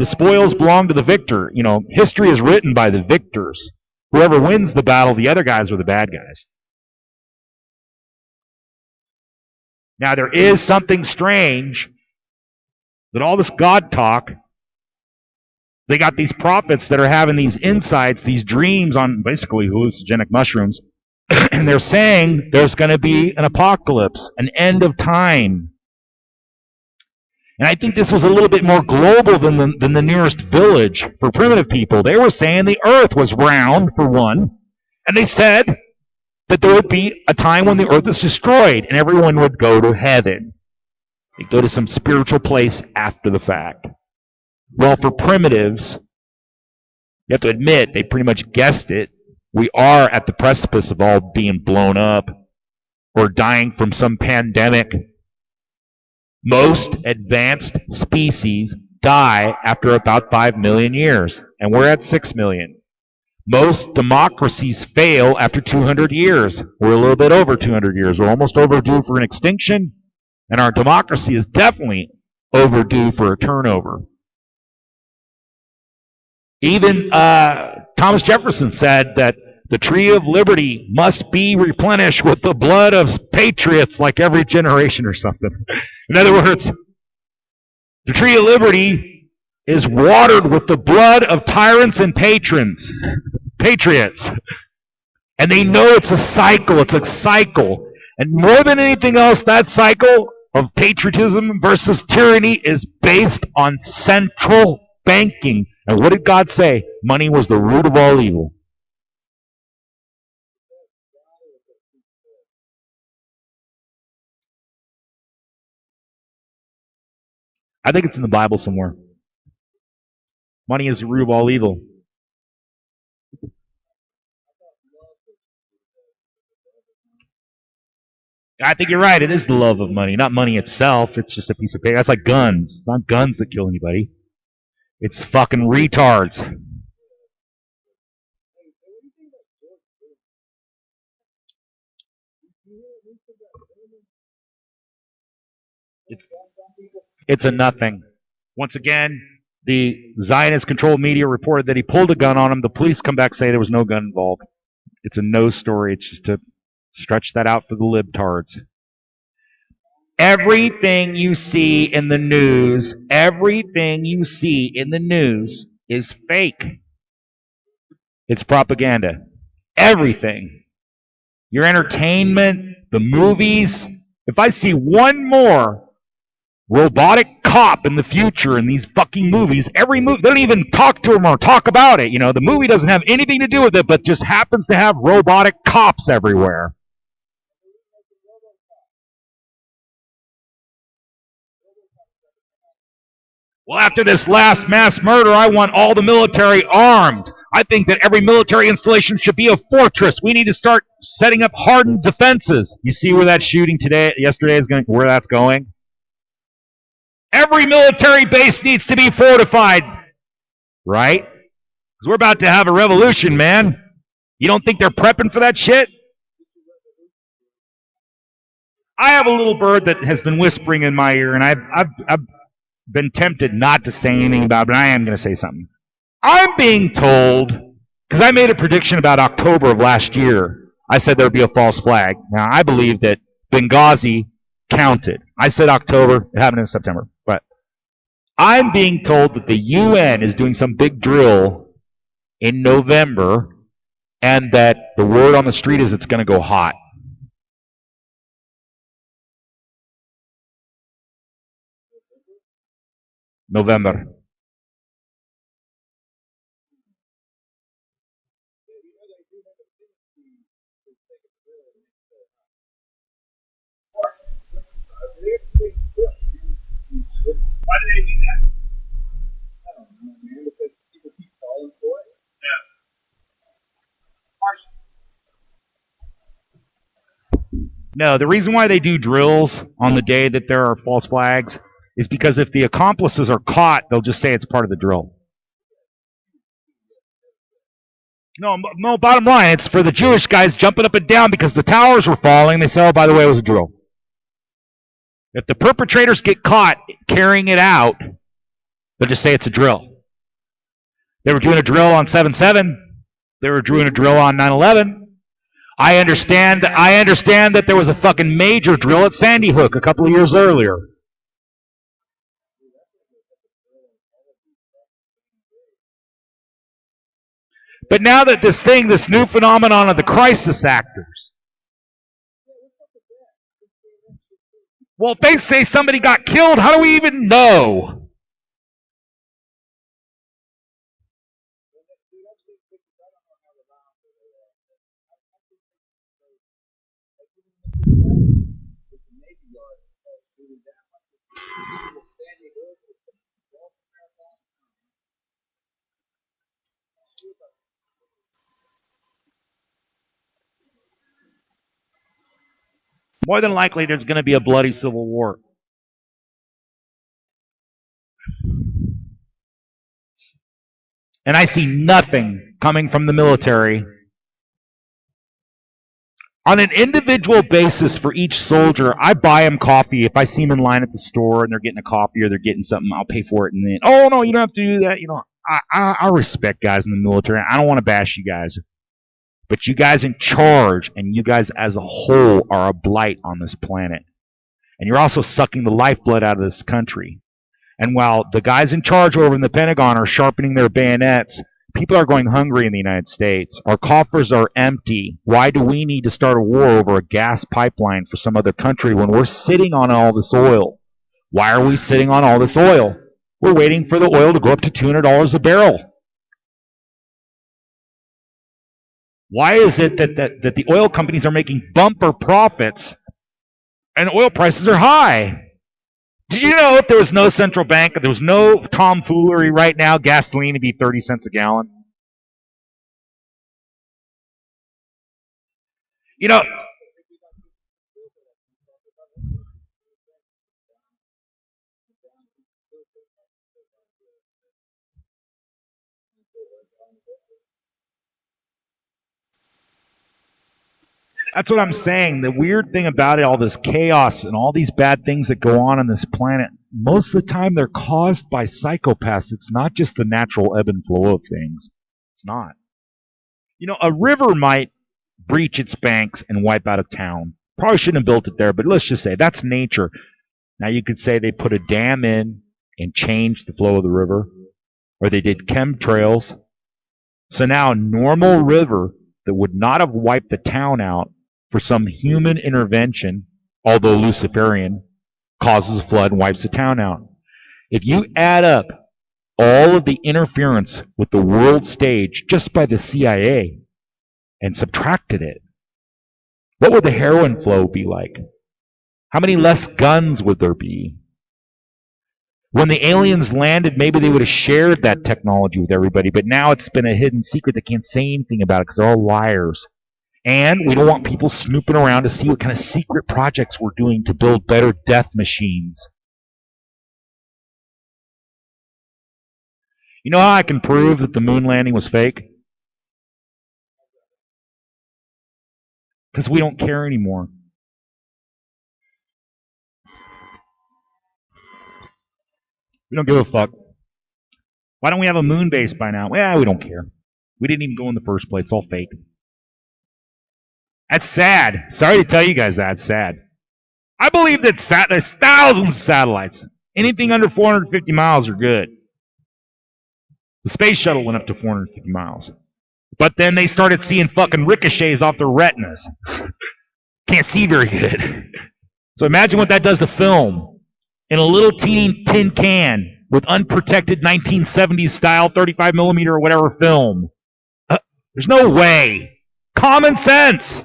spoils belong to the victor. History is written by the victors. Whoever wins the battle, the other guys are the bad guys. Now there is something strange that all this God talk, they got these prophets that are having these insights, these dreams on basically hallucinogenic mushrooms, and they're saying there's going to be an apocalypse, an end of time. And I think this was a little bit more global than the nearest village for primitive people. They were saying the earth was round, for one, and they said that there would be a time when the earth is destroyed and everyone would go to heaven. They go to some spiritual place after the fact. Well, for primitives, you have to admit, they pretty much guessed it. We are at the precipice of all being blown up or dying from some pandemic. Most advanced species die after about 5 million years, and we're at 6 million. Most democracies fail after 200 years. We're a little bit over 200 years. We're almost overdue for an extinction, and our democracy is definitely overdue for a turnover. Even Thomas Jefferson said that the tree of liberty must be replenished with the blood of patriots like every generation or something. In other words, the tree of liberty is watered with the blood of tyrants and patriots. And they know it's a cycle. It's a cycle. And more than anything else, that cycle of patriotism versus tyranny is based on central banking. And what did God say? Money was the root of all evil. I think it's in the Bible somewhere. Money is the root of all evil. I think you're right. It is the love of money, not money itself. It's just a piece of paper. That's like guns. It's not guns that kill anybody. It's fucking retards. It's a nothing. Once again, the Zionist-controlled media reported that he pulled a gun on him. The police come back say there was no gun involved. It's a no story. It's just to stretch that out for the libtards. Everything you see in the news, is fake. It's propaganda. Everything. Your entertainment, the movies. If I see one more robotic cop in the future in these fucking movies, every movie, they don't even talk to him or talk about it. You know, the movie doesn't have anything to do with it, but just happens to have robotic cops everywhere. Well, after this last mass murder, I want all the military armed. I think that every military installation should be a fortress. We need to start setting up hardened defenses. You see where that shooting yesterday is going, where that's going? Every military base needs to be fortified, right? Because we're about to have a revolution, man. You don't think they're prepping for that shit? I have a little bird that has been whispering in my ear, and I've been tempted not to say anything about it, but I am going to say something. I'm being told, because I made a prediction about October of last year. I said there would be a false flag. Now, I believe that Benghazi counted. I said October. It happened in September. But I'm being told that the UN is doing some big drill in November, and that the word on the street is it's going to go hot. November. Why do they do that? I don't know, man, because people keep falling for it. Yeah. No, the reason why they do drills on the day that there are false flags is because if the accomplices are caught, they'll just say it's part of the drill. No, bottom line, it's for the Jewish guys jumping up and down because the towers were falling. They say, oh, by the way, it was a drill. If the perpetrators get caught carrying it out, they'll just say it's a drill. They were doing a drill on 7/7. They were doing a drill on 9/11. I understand that there was a fucking major drill at Sandy Hook a couple of years earlier. But now that this new phenomenon of the crisis actors, well, if they say somebody got killed, how do we even know? More than likely, there's going to be a bloody civil war. And I see nothing coming from the military. On an individual basis for each soldier, I buy them coffee. If I see them in line at the store and they're getting a coffee or they're getting something, I'll pay for it. And then, oh, no, you don't have to do that. You know, I respect guys in the military. I don't want to bash you guys. But you guys in charge and you guys as a whole are a blight on this planet. And you're also sucking the lifeblood out of this country. And while the guys in charge over in the Pentagon are sharpening their bayonets, people are going hungry in the United States. Our coffers are empty. Why do we need to start a war over a gas pipeline for some other country when we're sitting on all this oil? Why are we sitting on all this oil? We're waiting for the oil to go up to $200 a barrel. Why is it that the oil companies are making bumper profits and oil prices are high? Did you know if there was no central bank, if there was no tomfoolery right now, gasoline would be 30 cents a gallon? You know, that's what I'm saying. The weird thing about it, all this chaos and all these bad things that go on this planet, most of the time they're caused by psychopaths. It's not just the natural ebb and flow of things. It's not. You know, a river might breach its banks and wipe out a town. Probably shouldn't have built it there, but let's just say that's nature. Now you could say they put a dam in and changed the flow of the river, or they did chemtrails. So now a normal river that would not have wiped the town out for some human intervention, although Luciferian, causes a flood and wipes the town out. If you add up all of the interference with the world stage just by the CIA and subtracted it, what would the heroin flow be like? How many less guns would there be? When the aliens landed, maybe they would have shared that technology with everybody, but now it's been a hidden secret. They can't say anything about it because they're all liars. And we don't want people snooping around to see what kind of secret projects we're doing to build better death machines. You know how I can prove that the moon landing was fake? Because we don't care anymore. We don't give a fuck. Why don't we have a moon base by now? Well, we don't care. We didn't even go in the first place. It's all fake. That's sad. Sorry to tell you guys that. It's sad. I believe that there's thousands of satellites. Anything under 450 miles are good. The space shuttle went up to 450 miles. But then they started seeing fucking ricochets off their retinas. Can't see very good. So imagine what that does to film. In a little teeny tin can with unprotected 1970s style 35 millimeter or whatever film. There's no way. Common sense.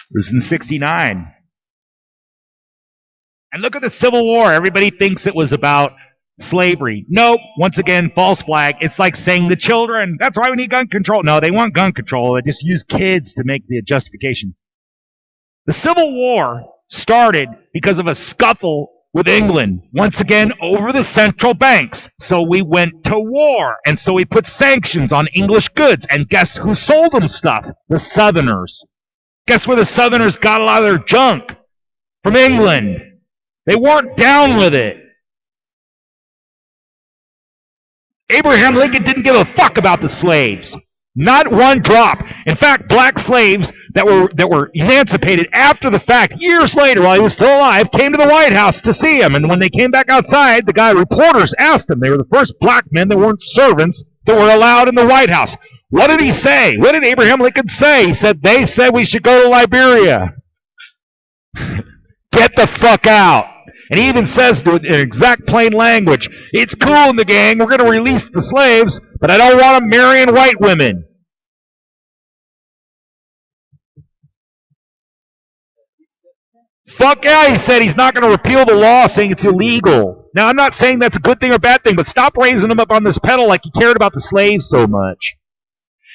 It was in 1969. And look at the Civil War. Everybody thinks it was about slavery. Nope. Once again, false flag. It's like saying the children. That's why we need gun control. No, they want gun control. They just use kids to make the justification. The Civil War started because of a scuffle with England. Once again, over the central banks. So we went to war. And so we put sanctions on English goods. And guess who sold them stuff? The Southerners. Guess where the Southerners got a lot of their junk? From England. They weren't down with it. Abraham Lincoln didn't give a fuck about the slaves. Not one drop. In fact, black slaves that were emancipated after the fact, years later while he was still alive, came to the White House to see him. And when they came back outside, reporters asked them. They were the first black men that weren't servants that were allowed in the White House. What did he say? What did Abraham Lincoln say? He said, they said we should go to Liberia. Get the fuck out. And he even says to it in exact plain language, it's cool in the gang, we're going to release the slaves, but I don't want them marrying white women. Fuck yeah, he said he's not going to repeal the law saying it's illegal. Now, I'm not saying that's a good thing or bad thing, but stop raising them up on this pedal like you cared about the slaves so much.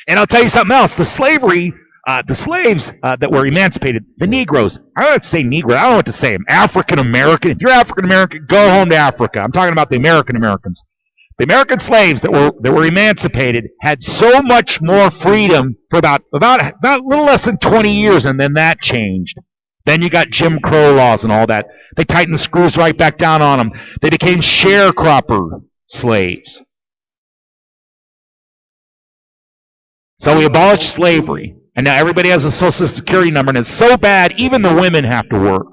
And I'll tell you something else. The slaves that were emancipated, the Negroes, I don't have to say Negro, I don't know what to say. African American. If you're African American, go home to Africa. I'm talking about the American Americans. The American slaves that were emancipated had so much more freedom for about a little less than 20 years, and then that changed. Then you got Jim Crow laws and all that. They tightened the screws right back down on them. They became sharecropper slaves. So we abolished slavery. And now everybody has a social security number, and it's so bad, even the women have to work.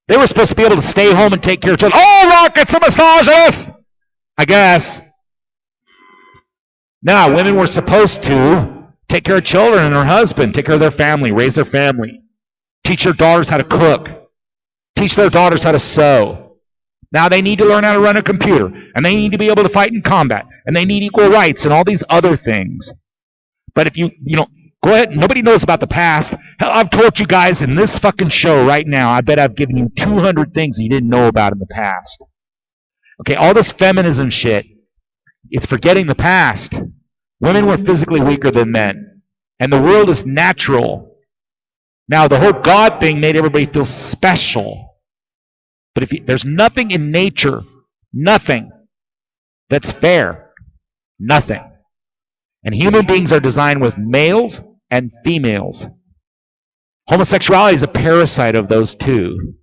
They were supposed to be able to stay home and take care of children. Oh, rockets and massages! I guess. Now, women were supposed to take care of children and their husband, take care of their family, raise their family, teach their daughters how to cook, teach their daughters how to sew. Now they need to learn how to run a computer, and they need to be able to fight in combat, and they need equal rights and all these other things. But if you go ahead, nobody knows about the past. Hell, I've told you guys in this fucking show right now, I bet I've given you 200 things you didn't know about in the past. Okay, all this feminism shit, it's forgetting the past. Women were physically weaker than men. And the world is natural. Now, the whole God thing made everybody feel special. But there's nothing in nature, nothing, that's fair. Nothing. And human beings are designed with males and females. Homosexuality is a parasite of those two.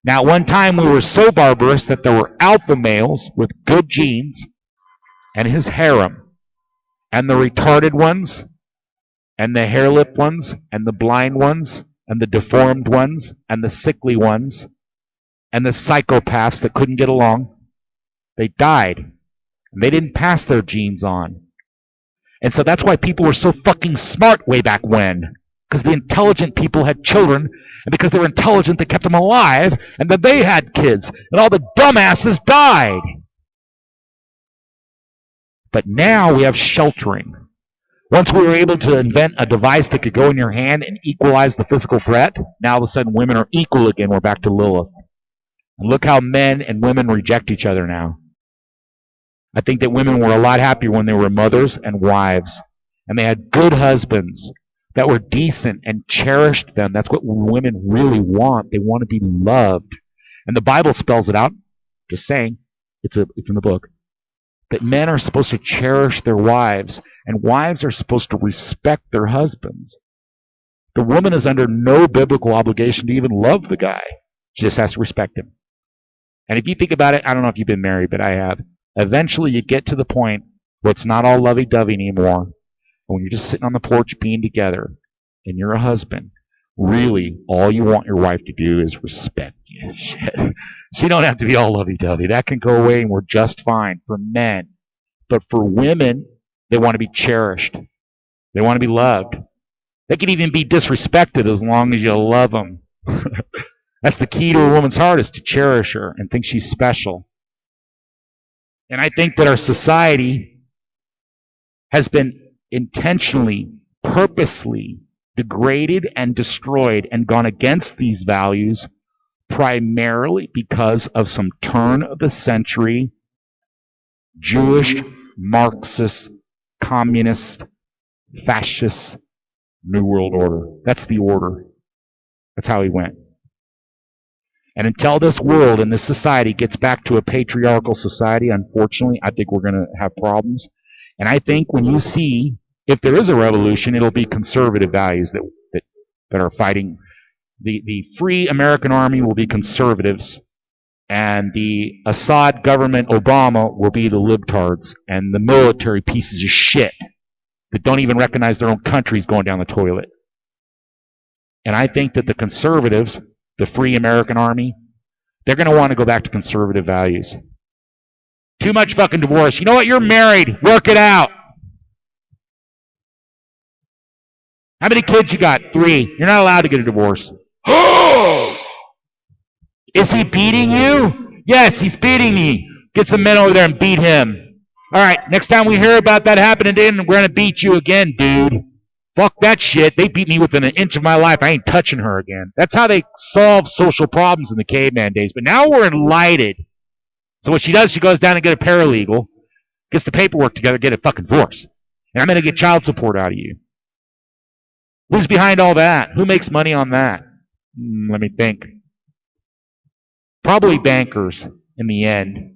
Now, at one time we were so barbarous that there were alpha males with good genes and his harem, and the retarded ones, and the hair-lipped ones, and the blind ones, and the deformed ones, and the sickly ones, and the psychopaths that couldn't get along. They died, and they didn't pass their genes on. And so that's why people were so fucking smart way back when. Because the intelligent people had children, and because they were intelligent, they kept them alive, and then they had kids, and all the dumbasses died. But now we have sheltering. Once we were able to invent a device that could go in your hand and equalize the physical threat, now all of a sudden women are equal again. We're back to Lilith. And look how men and women reject each other now. I think that women were a lot happier when they were mothers and wives, and they had good husbands that were decent and cherished them. That's what women really want. They want to be loved. And the Bible spells it out. Just saying. It's in the book. That men are supposed to cherish their wives, and wives are supposed to respect their husbands. The woman is under no biblical obligation to even love the guy. She just has to respect him. And if you think about it, I don't know if you've been married, but I have. Eventually you get to the point where it's not all lovey-dovey anymore. When you're just sitting on the porch being together, and you're a husband, really, all you want your wife to do is respect you. Shit. So you don't have to be all lovey-dovey. That can go away, and we're just fine for men. But for women, they want to be cherished. They want to be loved. They can even be disrespected as long as you love them. That's the key to a woman's heart, is to cherish her and think she's special. And I think that our society has been intentionally, purposely degraded and destroyed and gone against these values primarily because of some turn-of-the-century Jewish, Marxist, communist, fascist New World Order. That's the order. That's how he went. And until this world and this society gets back to a patriarchal society, unfortunately, I think we're going to have problems. And I think when you see, if there is a revolution, it'll be conservative values that are fighting. The Free American Army will be conservatives, and the Assad government, Obama, will be the libtards, and the military pieces of shit that don't even recognize their own country's going down the toilet. And I think that the conservatives, the Free American Army, they're going to want to go back to conservative values. Too much fucking divorce. You know what? You're married. Work it out. How many kids you got? 3. You're not allowed to get a divorce. Is he beating you? Yes, he's beating me. Get some men over there and beat him. All right, next time we hear about that happening, then we're going to beat you again, dude. Fuck that shit. They beat me within an inch of my life. I ain't touching her again. That's how they solved social problems in the caveman days. But now we're enlightened. So what she does, she goes down and get a paralegal, gets the paperwork together, get a fucking divorce. And I'm going to get child support out of you. Who's behind all that? Who makes money on that? Let me think. Probably bankers in the end.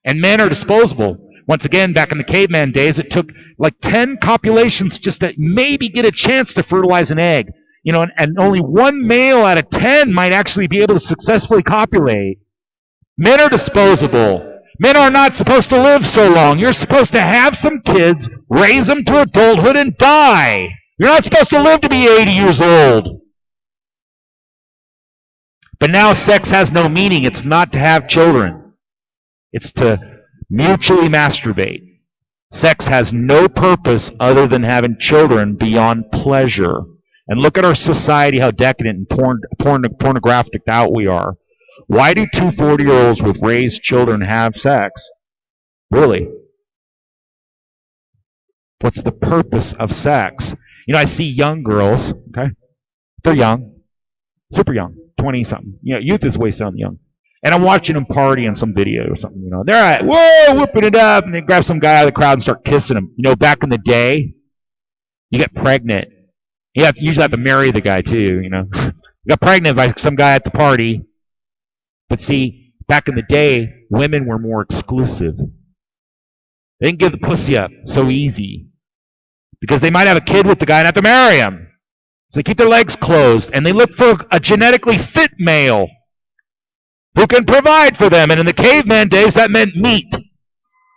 And men are disposable. Once again, back in the caveman days, it took like 10 copulations just to maybe get a chance to fertilize an egg. You know, and only 1 male out of 10 might actually be able to successfully copulate. Men are disposable. Men are not supposed to live so long. You're supposed to have some kids, raise them to adulthood, and die. You're not supposed to live to be 80 years old. But now sex has no meaning. It's not to have children. It's to mutually masturbate. Sex has no purpose other than having children beyond pleasure. And look at our society, how decadent and pornographic out we are. Why do 2 40-year-olds with raised children have sex? Really? What's the purpose of sex? You know, I see young girls, okay? They're young, super young, 20-something. You know, youth is way so young. And I'm watching them party on some video or something, you know. They're at, whoa, whipping it up, and they grab some guy out of the crowd and start kissing him. You know, back in the day, you get pregnant. You usually have to marry the guy, too, you know. You got pregnant by some guy at the party. But see, back in the day, women were more exclusive. They didn't give the pussy up so easy. Because they might have a kid with the guy and have to marry him. So they keep their legs closed, and they look for a genetically fit male who can provide for them. And in the caveman days, that meant meat,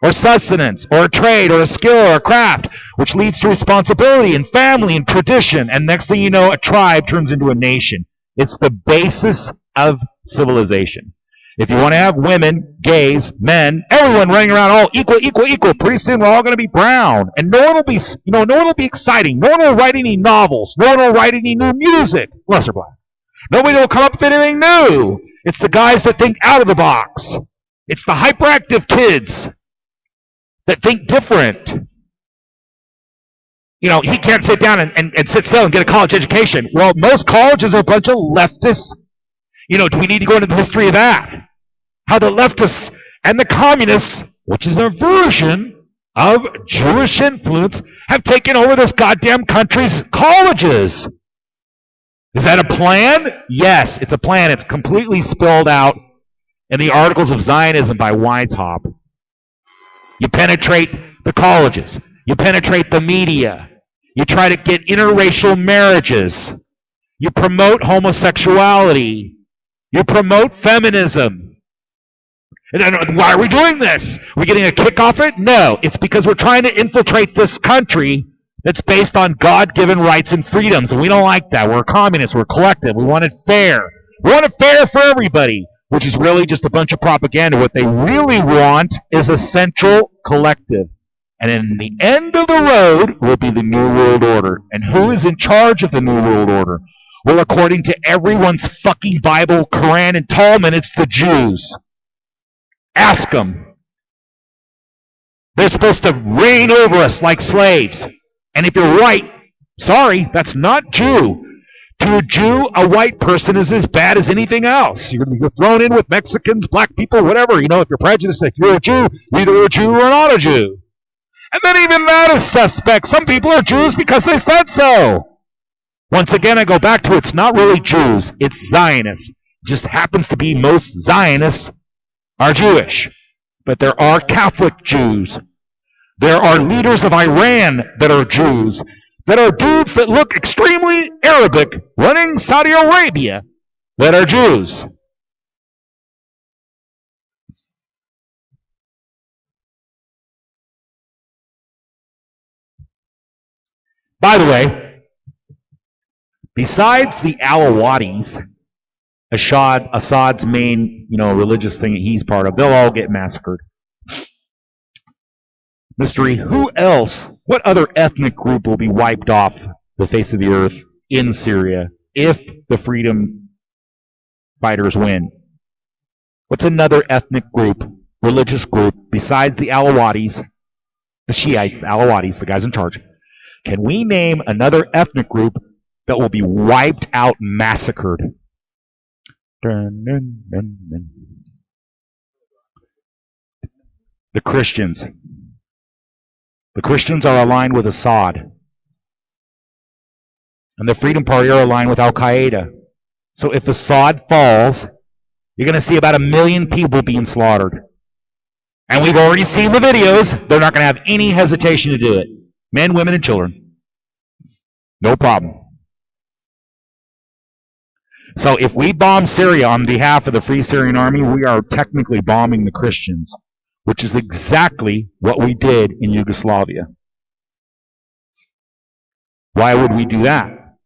or sustenance, or a trade, or a skill, or a craft, which leads to responsibility and family and tradition. And next thing you know, a tribe turns into a nation. It's the basis of civilization. If you want to have women, gays, men, everyone running around all equal, pretty soon we're all going to be brown. And no one will be exciting. No one will write any novels. No one will write any new music, unless they're black. Nobody will come up with anything new. It's the guys that think out of the box. It's the hyperactive kids that think different. He can't sit down and sit still and get a college education. Well, most colleges are a bunch of leftists. Do we need to go into the history of that? How the leftists and the communists, which is a version of Jewish influence, have taken over this goddamn country's colleges. Is that a plan? Yes, it's a plan. It's completely spelled out in the Articles of Zionism by Weishaupt. You penetrate the colleges. You penetrate the media. You try to get interracial marriages. You promote homosexuality. You promote feminism. And why are we doing this? Are we getting a kick off it? No. It's because we're trying to infiltrate this country that's based on God-given rights and freedoms. And we don't like that. We're communists. We're collective. We want it fair. We want it fair for everybody, which is really just a bunch of propaganda. What they really want is a central collective. And in the end of the road will be the New World Order. And who is in charge of the New World Order? Well, according to everyone's fucking Bible, Quran, and Talmud, it's the Jews. Ask them. They're supposed to reign over us like slaves. And if you're white, sorry, that's not Jew. To a Jew, a white person is as bad as anything else. You're thrown in with Mexicans, black people, whatever. If you're prejudiced, if you're a Jew, you're either a Jew or not a Jew. And then even that is suspect. Some people are Jews because they said so. Once again, I go back to it's not really Jews. It's Zionists. It just happens to be most Zionists are Jewish. But there are Catholic Jews. There are leaders of Iran that are Jews. That are dudes that look extremely Arabic running Saudi Arabia that are Jews. By the way, besides the Alawites, Assad's main, religious thing that he's part of, they'll all get massacred. Mystery, who else, what other ethnic group will be wiped off the face of the earth in Syria if the freedom fighters win? What's another ethnic group, religious group, besides the Alawites, the Shiites, the Alawites, the guys in charge? Can we name another ethnic group that will be wiped out, massacred? The Christians. The Christians are aligned with Assad. And the Freedom Party are aligned with Al-Qaeda. So if Assad falls, you're going to see about 1 million people being slaughtered. And we've already seen the videos. They're not going to have any hesitation to do it. Men, women, and children. No problem. So if we bomb Syria on behalf of the Free Syrian Army, we are technically bombing the Christians, which is exactly what we did in Yugoslavia. Why would we do that?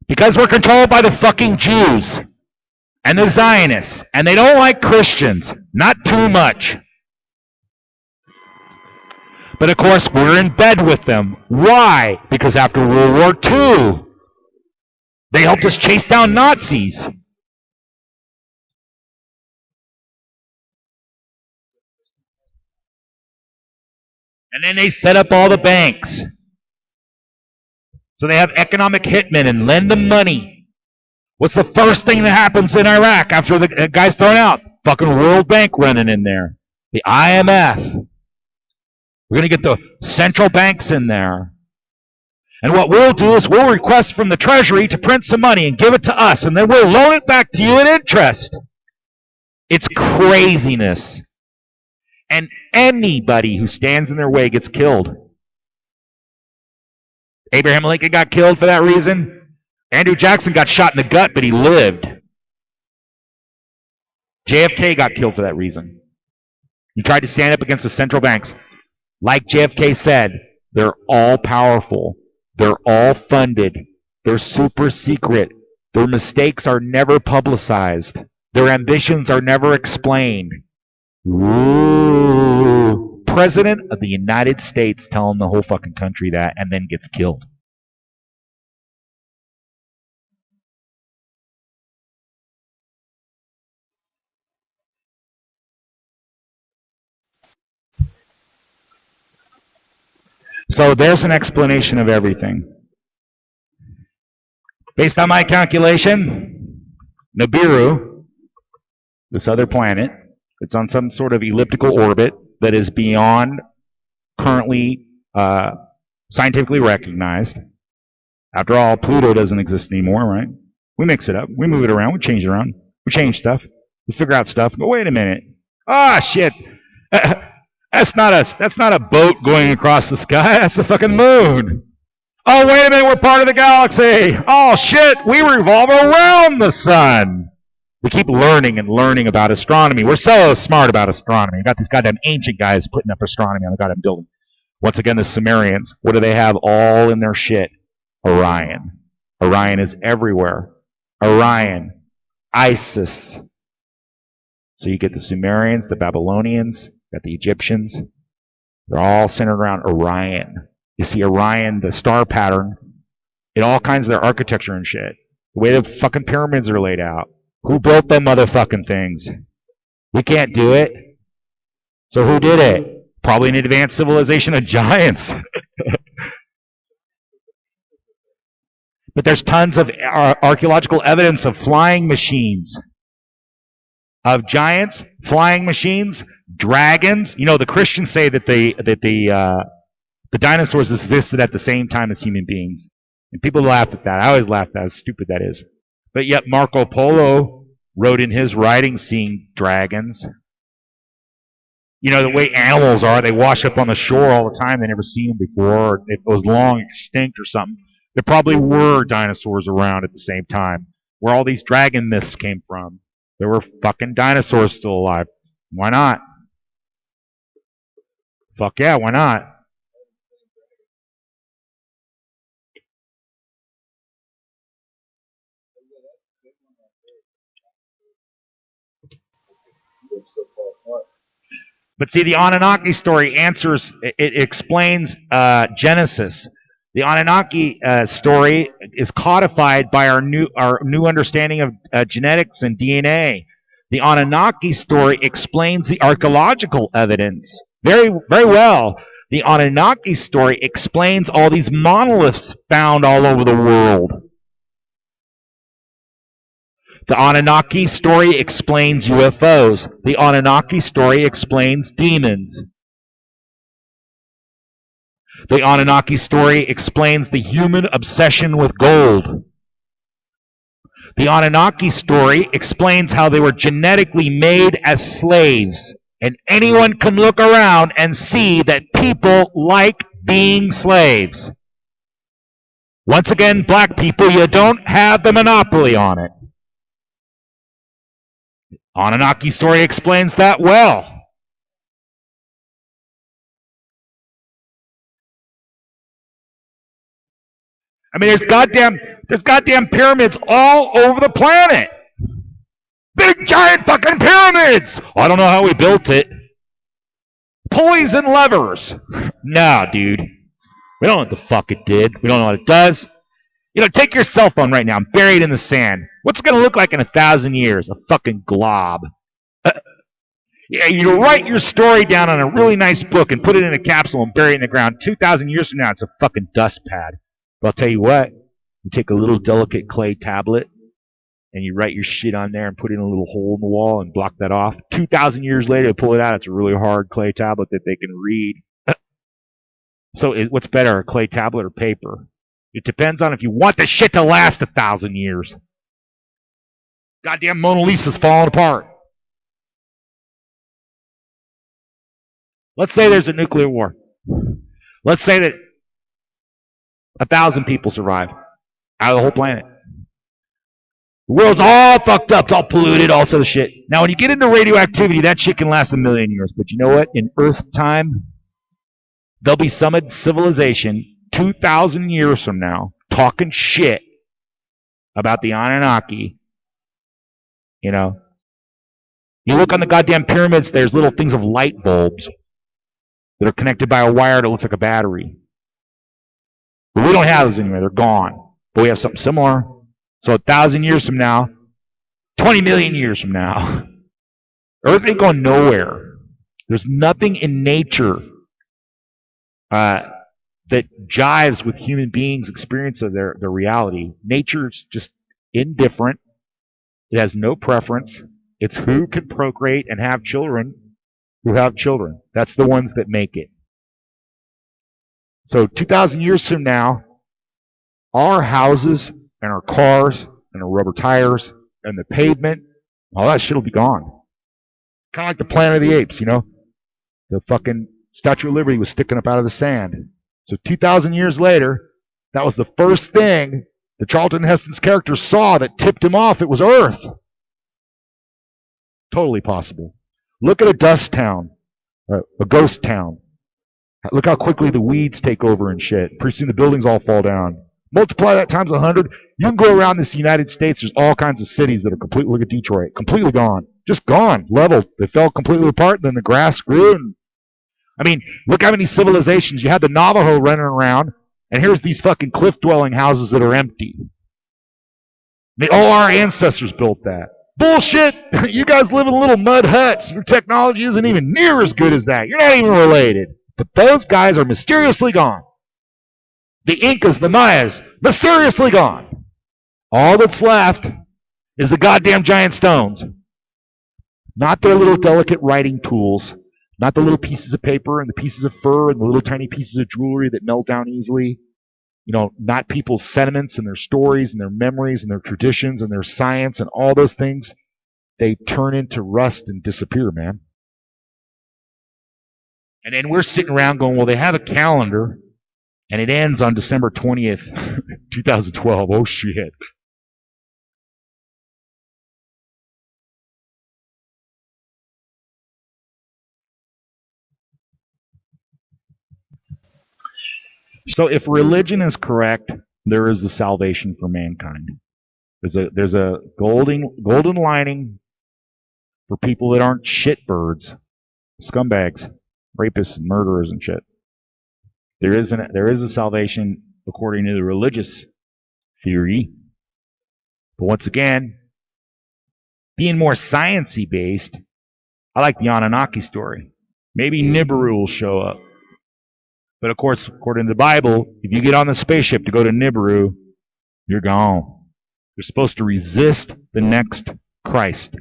Because we're controlled by the fucking Jews and the Zionists, and they don't like Christians. Not too much. But of course, we're in bed with them. Why? Because after World War II, they helped us chase down Nazis. And then they set up all the banks. So they have economic hitmen and lend them money. What's the first thing that happens in Iraq after the guy's thrown out? Fucking World Bank running in there. The IMF. We're going to get the central banks in there. And what we'll do is we'll request from the Treasury to print some money and give it to us, and then we'll loan it back to you at interest. It's craziness. And anybody who stands in their way gets killed. Abraham Lincoln got killed for that reason. Andrew Jackson got shot in the gut, but he lived. JFK got killed for that reason. He tried to stand up against the central banks. Like JFK said, they're all powerful. They're all funded. They're super secret. Their mistakes are never publicized. Their ambitions are never explained. Ooh. President of the United States telling the whole fucking country that and then gets killed. So there's an explanation of everything. Based on my calculation, Nibiru, this other planet, it's on some sort of elliptical orbit that is beyond currently scientifically recognized. After all, Pluto doesn't exist anymore, right? We mix it up. We move it around. We change it around. We change stuff. We figure out stuff. But wait a minute. Ah, shit. That's not a boat going across the sky. That's the fucking moon. Oh, wait a minute. We're part of the galaxy. Oh, shit. We revolve around the sun. We keep learning and learning about astronomy. We're so smart about astronomy. We got these goddamn ancient guys putting up astronomy on the goddamn building. Once again, the Sumerians. What do they have all in their shit? Orion. Orion is everywhere. Orion. Isis. So you get the Sumerians, the Babylonians, got the Egyptians. They're all centered around Orion. You see Orion, the star pattern, in all kinds of their architecture and shit. The way the fucking pyramids are laid out. Who built them motherfucking things? We can't do it. So who did it? Probably an advanced civilization of giants. But there's tons of archaeological evidence of flying machines. Of giants, flying machines, dragons. You know, the Christians say that the dinosaurs existed at the same time as human beings. And people laugh at that. I always laugh at that, how stupid that is. But yet Marco Polo wrote in his writings seeing dragons. You know, the way animals are, they wash up on the shore all the time. They never seen them before. Or it was long extinct or something. There probably were dinosaurs around at the same time. Where all these dragon myths came from. There were fucking dinosaurs still alive. Why not? Fuck yeah, why not? But see, the Anunnaki story answers, it explains Genesis. The Anunnaki story is codified by our new understanding of genetics and DNA. The Anunnaki story explains the archaeological evidence very, very well. The Anunnaki story explains all these monoliths found all over the world. The Anunnaki story explains UFOs. The Anunnaki story explains demons. The Anunnaki story explains the human obsession with gold. The Anunnaki story explains how they were genetically made as slaves. And anyone can look around and see that people like being slaves. Once again, black people, you don't have the monopoly on it. Anunnaki story explains that well. I mean, there's goddamn pyramids all over the planet. Big giant fucking pyramids. I don't know how we built it. Pulleys and levers. No, dude. We don't know what the fuck it did. We don't know what it does. You know, take your cell phone right now and bury it in the sand. What's it going to look like in 1,000 years? A fucking glob. Yeah, you write your story down on a really nice book and put it in a capsule and bury it in the ground. 2,000 years from now, it's a fucking dust pad. But I'll tell you what. You take a little delicate clay tablet and you write your shit on there and put it in a little hole in the wall and block that off. 2,000 years later, you pull it out. It's a really hard clay tablet that they can read. So what's better, a clay tablet or paper? It depends on if you want the shit to last 1,000 years. Goddamn Mona Lisa's falling apart. Let's say there's a nuclear war. Let's say that 1,000 people survive out of the whole planet. The world's all fucked up, it's all polluted, all this other shit. Now, when you get into radioactivity, that shit can last 1,000,000 years. But you know what? In Earth time, there'll be some civilization 2,000 years from now talking shit about the Anunnaki. You know, you look on the goddamn pyramids, there's little things of light bulbs that are connected by a wire that looks like a battery. But we don't have those anymore. They're gone. But we have something similar. So 1,000 years from now, 20 million years from now, Earth ain't going nowhere. There's nothing in nature that jives with human beings' experience of their reality. Nature's just indifferent. It has no preference. It's who can procreate and have children who have children. That's the ones that make it. So 2,000 years from now, all our houses and our cars and our rubber tires and the pavement, all that shit will be gone. Kind of like the Planet of the Apes, you know? The fucking Statue of Liberty was sticking up out of the sand. So 2,000 years later, that was the first thing that Charlton Heston's character saw that tipped him off. It was Earth. Totally possible. Look at a dust town, a ghost town. Look how quickly the weeds take over and shit. Pretty soon the buildings all fall down. Multiply that times 100. You can go around this United States. There's all kinds of cities that are completely, look at Detroit, completely gone. Just gone, leveled. They fell completely apart, and then the grass grew. And, I mean, look how many civilizations. You had the Navajo running around, and here's these fucking cliff-dwelling houses that are empty. All our ancestors built that. Bullshit! You guys live in little mud huts. Your technology isn't even near as good as that. You're not even related. But those guys are mysteriously gone. The Incas, the Mayas, mysteriously gone. All that's left is the goddamn giant stones. Not their little delicate writing tools. Not the little pieces of paper and the pieces of fur and the little tiny pieces of jewelry that melt down easily. You know, not people's sentiments and their stories and their memories and their traditions and their science and all those things. They turn into rust and disappear, man. And then we're sitting around going, well, they have a calendar, and it ends on December 20th, 2012. Oh, shit. So if religion is correct, there is the salvation for mankind. There's a golden lining for people that aren't shitbirds, scumbags, rapists and murderers and shit. There is a salvation according to the religious theory. But once again, being more sciencey based, I like the Anunnaki story. Maybe Nibiru will show up. But of course, according to the Bible, if you get on the spaceship to go to Nibiru, you're gone. You're supposed to resist the next Christ.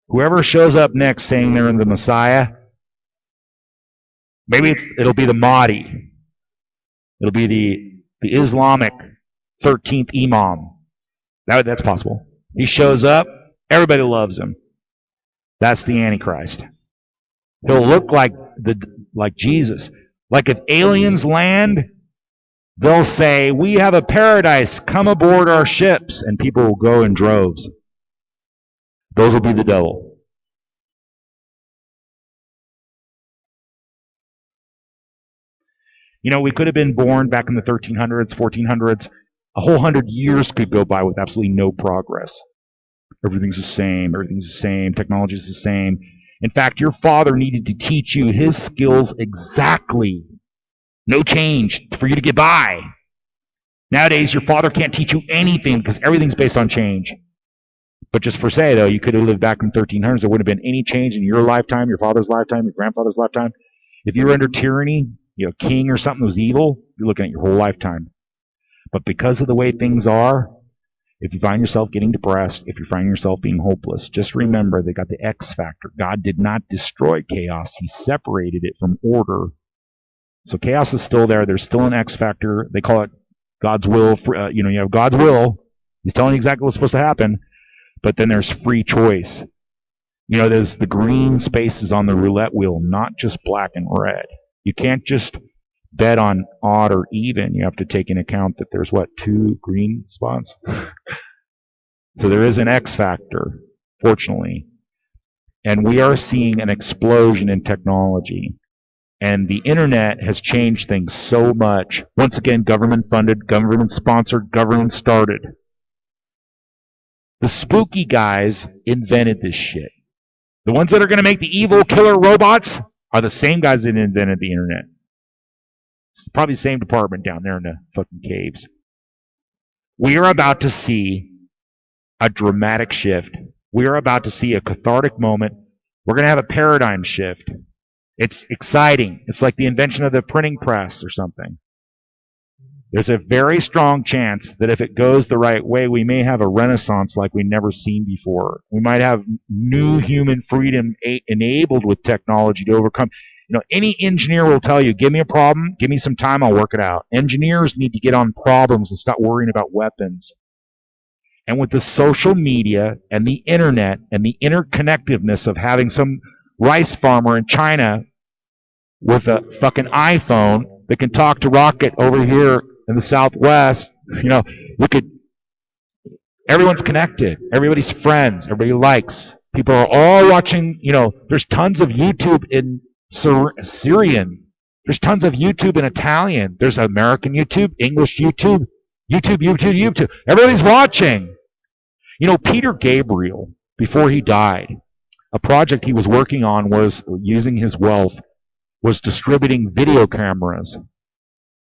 Whoever shows up next saying they're the Messiah, maybe it'll be the Mahdi. It'll be the Islamic 13th Imam. That's possible. He shows up, everybody loves him. That's the Antichrist. He'll look like Jesus. Like if aliens land, they'll say, we have a paradise, come aboard our ships, and people will go in droves. Those will be the devil. You know, we could have been born back in the 1300s, 1400s. A whole 100 years could go by with absolutely no progress. Everything's the same. Technology's the same. In fact, your father needed to teach you his skills exactly. No change for you to get by. Nowadays, your father can't teach you anything because everything's based on change. But just for say, though, you could have lived back in 1300s. There wouldn't have been any change in your lifetime, your father's lifetime, your grandfather's lifetime. If you were under tyranny, king or something was evil, you're looking at your whole lifetime. But because of the way things are, if you find yourself getting depressed, if you find yourself being hopeless, just remember they got the X factor. God did not destroy chaos. He separated it from order. So chaos is still there. There's still an X factor. They call it God's will. You have God's will. He's telling you exactly what's supposed to happen. But then there's free choice. There's the green spaces on the roulette wheel, not just black and red. You can't just bet on odd or even. You have to take into account that there's, 2 green spots? So there is an X factor, fortunately. And we are seeing an explosion in technology. And the internet has changed things so much. Once again, government funded, government sponsored, government started. The spooky guys invented this shit. The ones that are going to make the evil killer robots are the same guys that invented the internet. It's probably the same department down there in the fucking caves. We are about to see a dramatic shift. We are about to see a cathartic moment. We're going to have a paradigm shift. It's exciting. It's like the invention of the printing press or something. There's a very strong chance that if it goes the right way, we may have a renaissance like we've never seen before. We might have new human freedom enabled with technology to overcome. Any engineer will tell you, give me a problem, give me some time, I'll work it out. Engineers need to get on problems and stop worrying about weapons. And with the social media and the internet and the interconnectiveness of having some rice farmer in China with a fucking iPhone that can talk to Rocket over here in the Southwest, everyone's connected. Everybody's friends. Everybody likes. People are all watching, there's tons of YouTube in Syrian. There's tons of YouTube in Italian. There's American YouTube, English YouTube, YouTube. Everybody's watching. Peter Gabriel, before he died, a project he was working on was, using his wealth, was distributing video cameras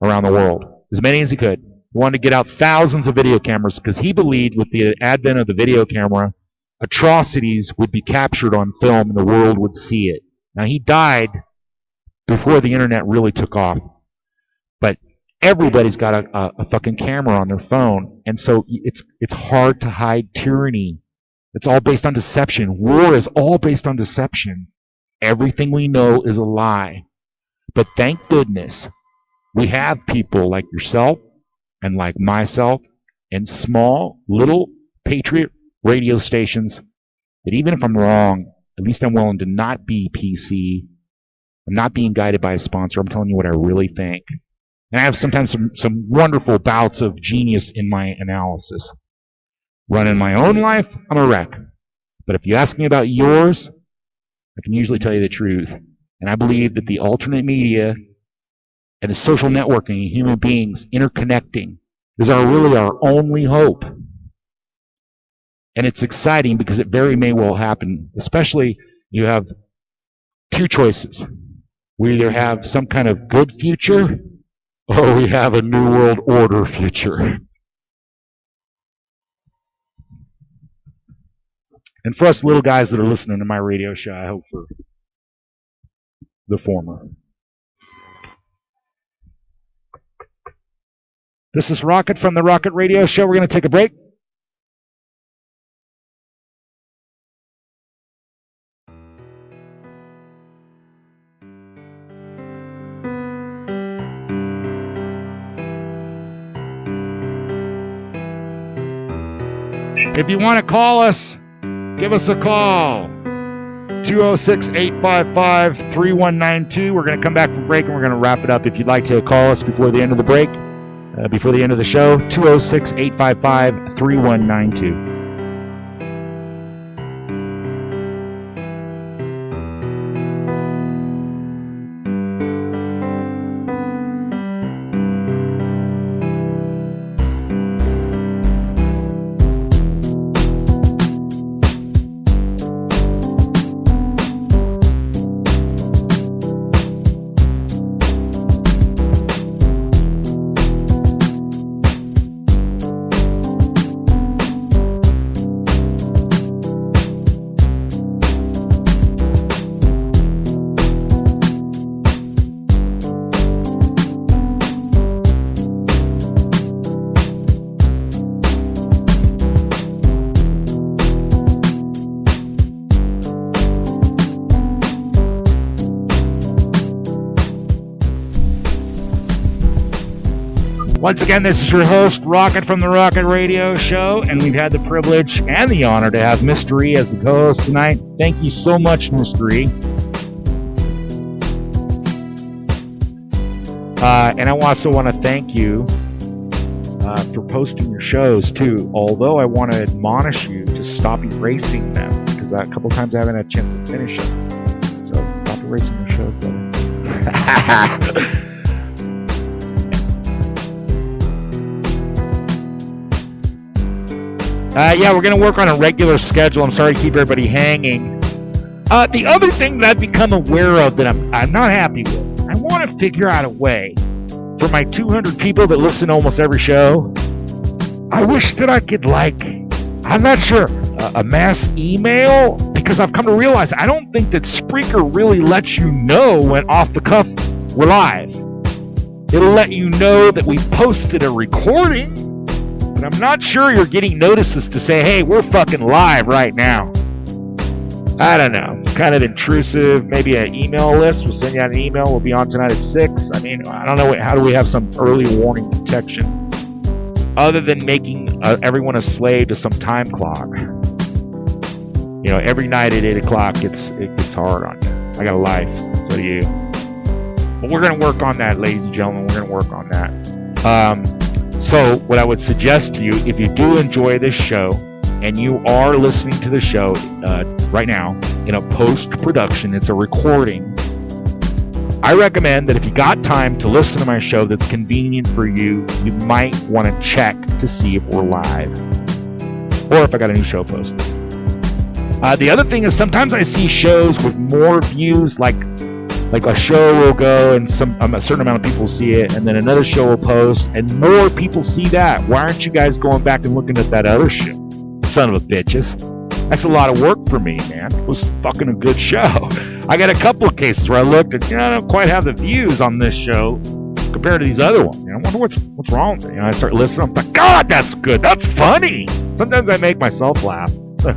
around the world. As many as he could. He wanted to get out thousands of video cameras because he believed with the advent of the video camera, atrocities would be captured on film and the world would see it. Now, he died before the internet really took off. But everybody's got a fucking camera on their phone. And so it's hard to hide tyranny. It's all based on deception. War is all based on deception. Everything we know is a lie. But thank goodness we have people like yourself and like myself and small little patriot radio stations that even if I'm wrong, at least I'm willing to not be PC. I'm not being guided by a sponsor. I'm telling you what I really think. And I have sometimes some wonderful bouts of genius in my analysis. Running my own life, I'm a wreck. But if you ask me about yours, I can usually tell you the truth. And I believe that the alternate media and the social networking, human beings interconnecting, is really our only hope. And it's exciting because it very may well happen. Especially, you have two choices. We either have some kind of good future, or we have a new world order future. And for us little guys that are listening to my radio show, I hope for the former. This is Rocket from the Rocket Radio Show. We're going to take a break. If you want to call us, give us a call. 206-855-3192. We're going to come back from break and we're going to wrap it up. If you'd like to call us before the end of the break, before the end of the show, 206-855-3192. Once again, this is your host, Rocket from the Rocket Radio Show, and we've had the privilege and the honor to have Mystery as the co-host tonight. Thank you so much, Mystery. And I also want to thank you for posting your shows too. Although I want to admonish you to stop erasing them, because a couple times I haven't had a chance to finish them. So stop erasing your shows, brother. Yeah, we're going to work on a regular schedule. I'm sorry to keep everybody hanging. The other thing that I've become aware of that I'm not happy with, I want to figure out a way for my 200 people that listen to almost every show. I wish that I could, I'm not sure, a mass email, because I've come to realize I don't think that Spreaker really lets you know when off the cuff we're live. It'll let you know that we posted a recording, but I'm not sure you're getting notices to say, hey, we're fucking live right now. I don't know. Kind of intrusive. Maybe an email list. We'll send you out an email. We'll be on tonight at 6. I mean, I don't know. How do we have some early warning protection other than making everyone a slave to some time clock? You know, every night at 8 o'clock, it gets hard on you. I got a life. So do you. But we're going to work on that, ladies and gentlemen. We're going to work on that. So what I would suggest to you, if you do enjoy this show, and you are listening to the show right now in a post-production, it's a recording, I recommend that if you got time to listen to my show that's convenient for you, you might want to check to see if we're live or if I got a new show posted. The other thing is sometimes I see shows with more views, like a show will go and a certain amount of people see it, and then another show will post and more people see that. Why aren't you guys going back and looking at that other show? Son of a bitches. That's a lot of work for me, man. It was fucking a good show. I got a couple of cases where I looked and I don't quite have the views on this show compared to these other ones. I wonder what's wrong with it. I start listening. I'm like, God, that's good. That's funny. Sometimes I make myself laugh. But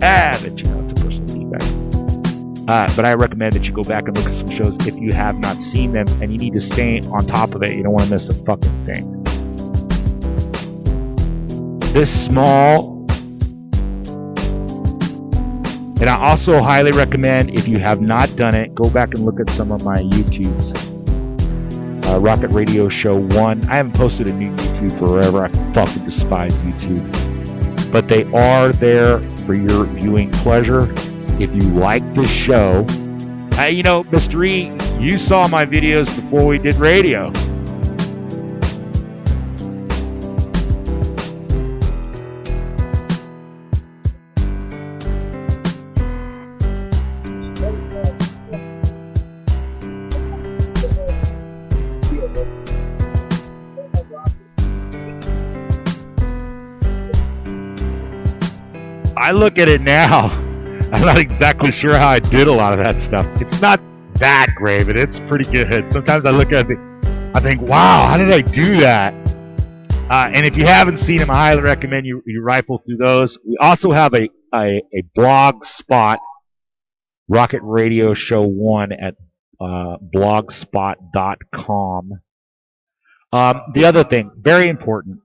it's a personal feedback. But I recommend that you go back and look at some shows if you have not seen them, and you need to stay on top of it. You don't want to miss a fucking thing. This small, and I also highly recommend, if you have not done it, go back and look at some of my YouTubes. Rocket Radio Show 1. I haven't posted a new YouTube forever. I fucking despise YouTube. But they are there for your viewing pleasure. If you like this show, Mr. E, you saw my videos before we did radio. I look at it now. I'm not exactly sure how I did a lot of that stuff. It's not that great, but it's pretty good. Sometimes I look at it, I think, wow, how did I do that? And if you haven't seen them, I highly recommend you rifle through those. We also have a blog spot, Rocket Radio Show 1 at blogspot.com. The other thing, very important,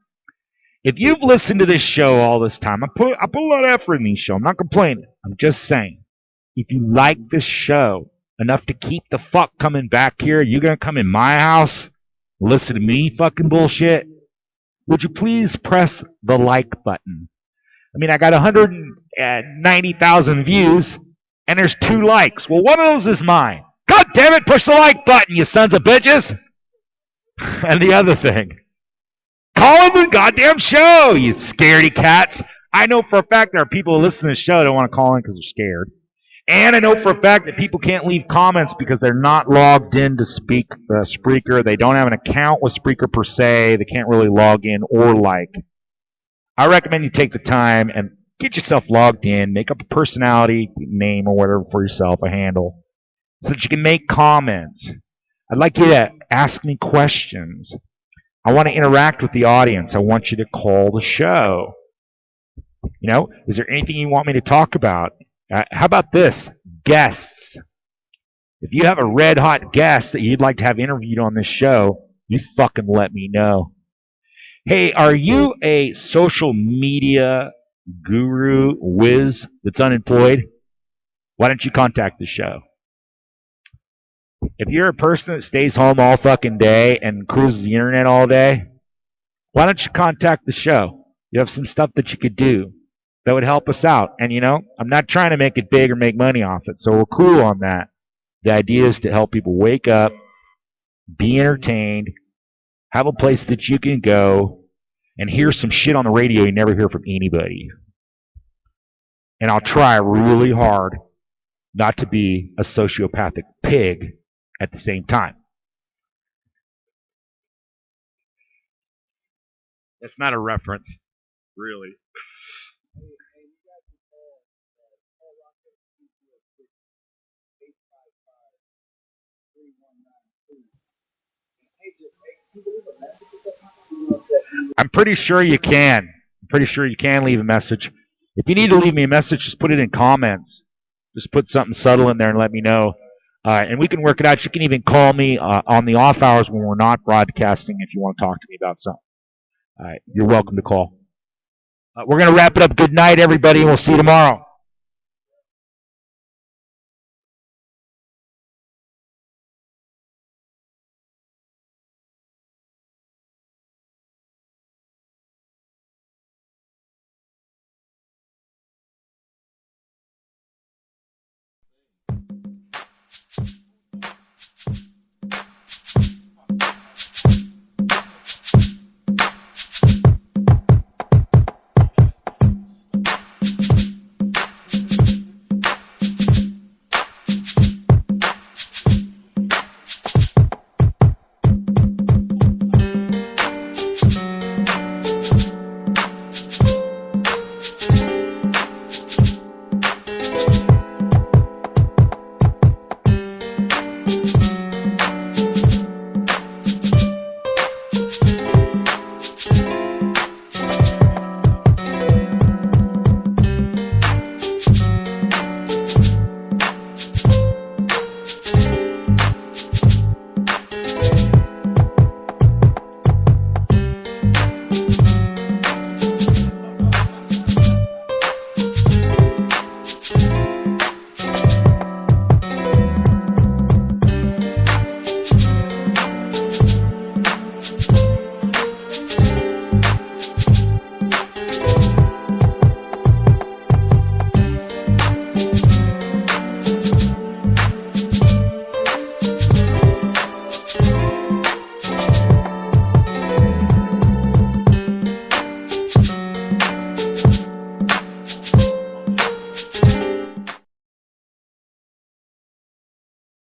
if you've listened to this show all this time, I put a lot of effort in these shows. I'm not complaining. I'm just saying, if you like this show enough to keep the fuck coming back here, you're going to come in my house, listen to me fucking bullshit, would you please press the like button? I mean, I got 190,000 views, and there's 2 likes. Well, one of those is mine. God damn it, push the like button, you sons of bitches! And the other thing, call in the goddamn show, you scaredy cats. I know for a fact there are people who listen to the show that don't want to call in because they're scared. And I know for a fact that people can't leave comments because they're not logged in to Spreaker. They don't have an account with Spreaker per se. They can't really log in or like. I recommend you take the time and get yourself logged in, make up a personality name or whatever for yourself, a handle, so that you can make comments. I'd like you to ask me questions. I want to interact with the audience. I want you to call the show. Is there anything you want me to talk about? How about this? Guests. If you have a red-hot guest that you'd like to have interviewed on this show, you fucking let me know. Hey, are you a social media guru whiz that's unemployed? Why don't you contact the show? If you're a person that stays home all fucking day and cruises the internet all day, why don't you contact the show? You have some stuff that you could do that would help us out. And, I'm not trying to make it big or make money off it, so we're cool on that. The idea is to help people wake up, be entertained, have a place that you can go and hear some shit on the radio you never hear from anybody. And I'll try really hard not to be a sociopathic pig at the same time. That's not a reference, really. I'm pretty sure you can. I'm pretty sure you can leave a message. If you need to leave me a message, just put it in comments. Just put something subtle in there and let me know. And we can work it out. You can even call me on the off hours when we're not broadcasting if you want to talk to me about something. All right, you're welcome to call. We're going to wrap it up. Good night, everybody, and we'll see you tomorrow.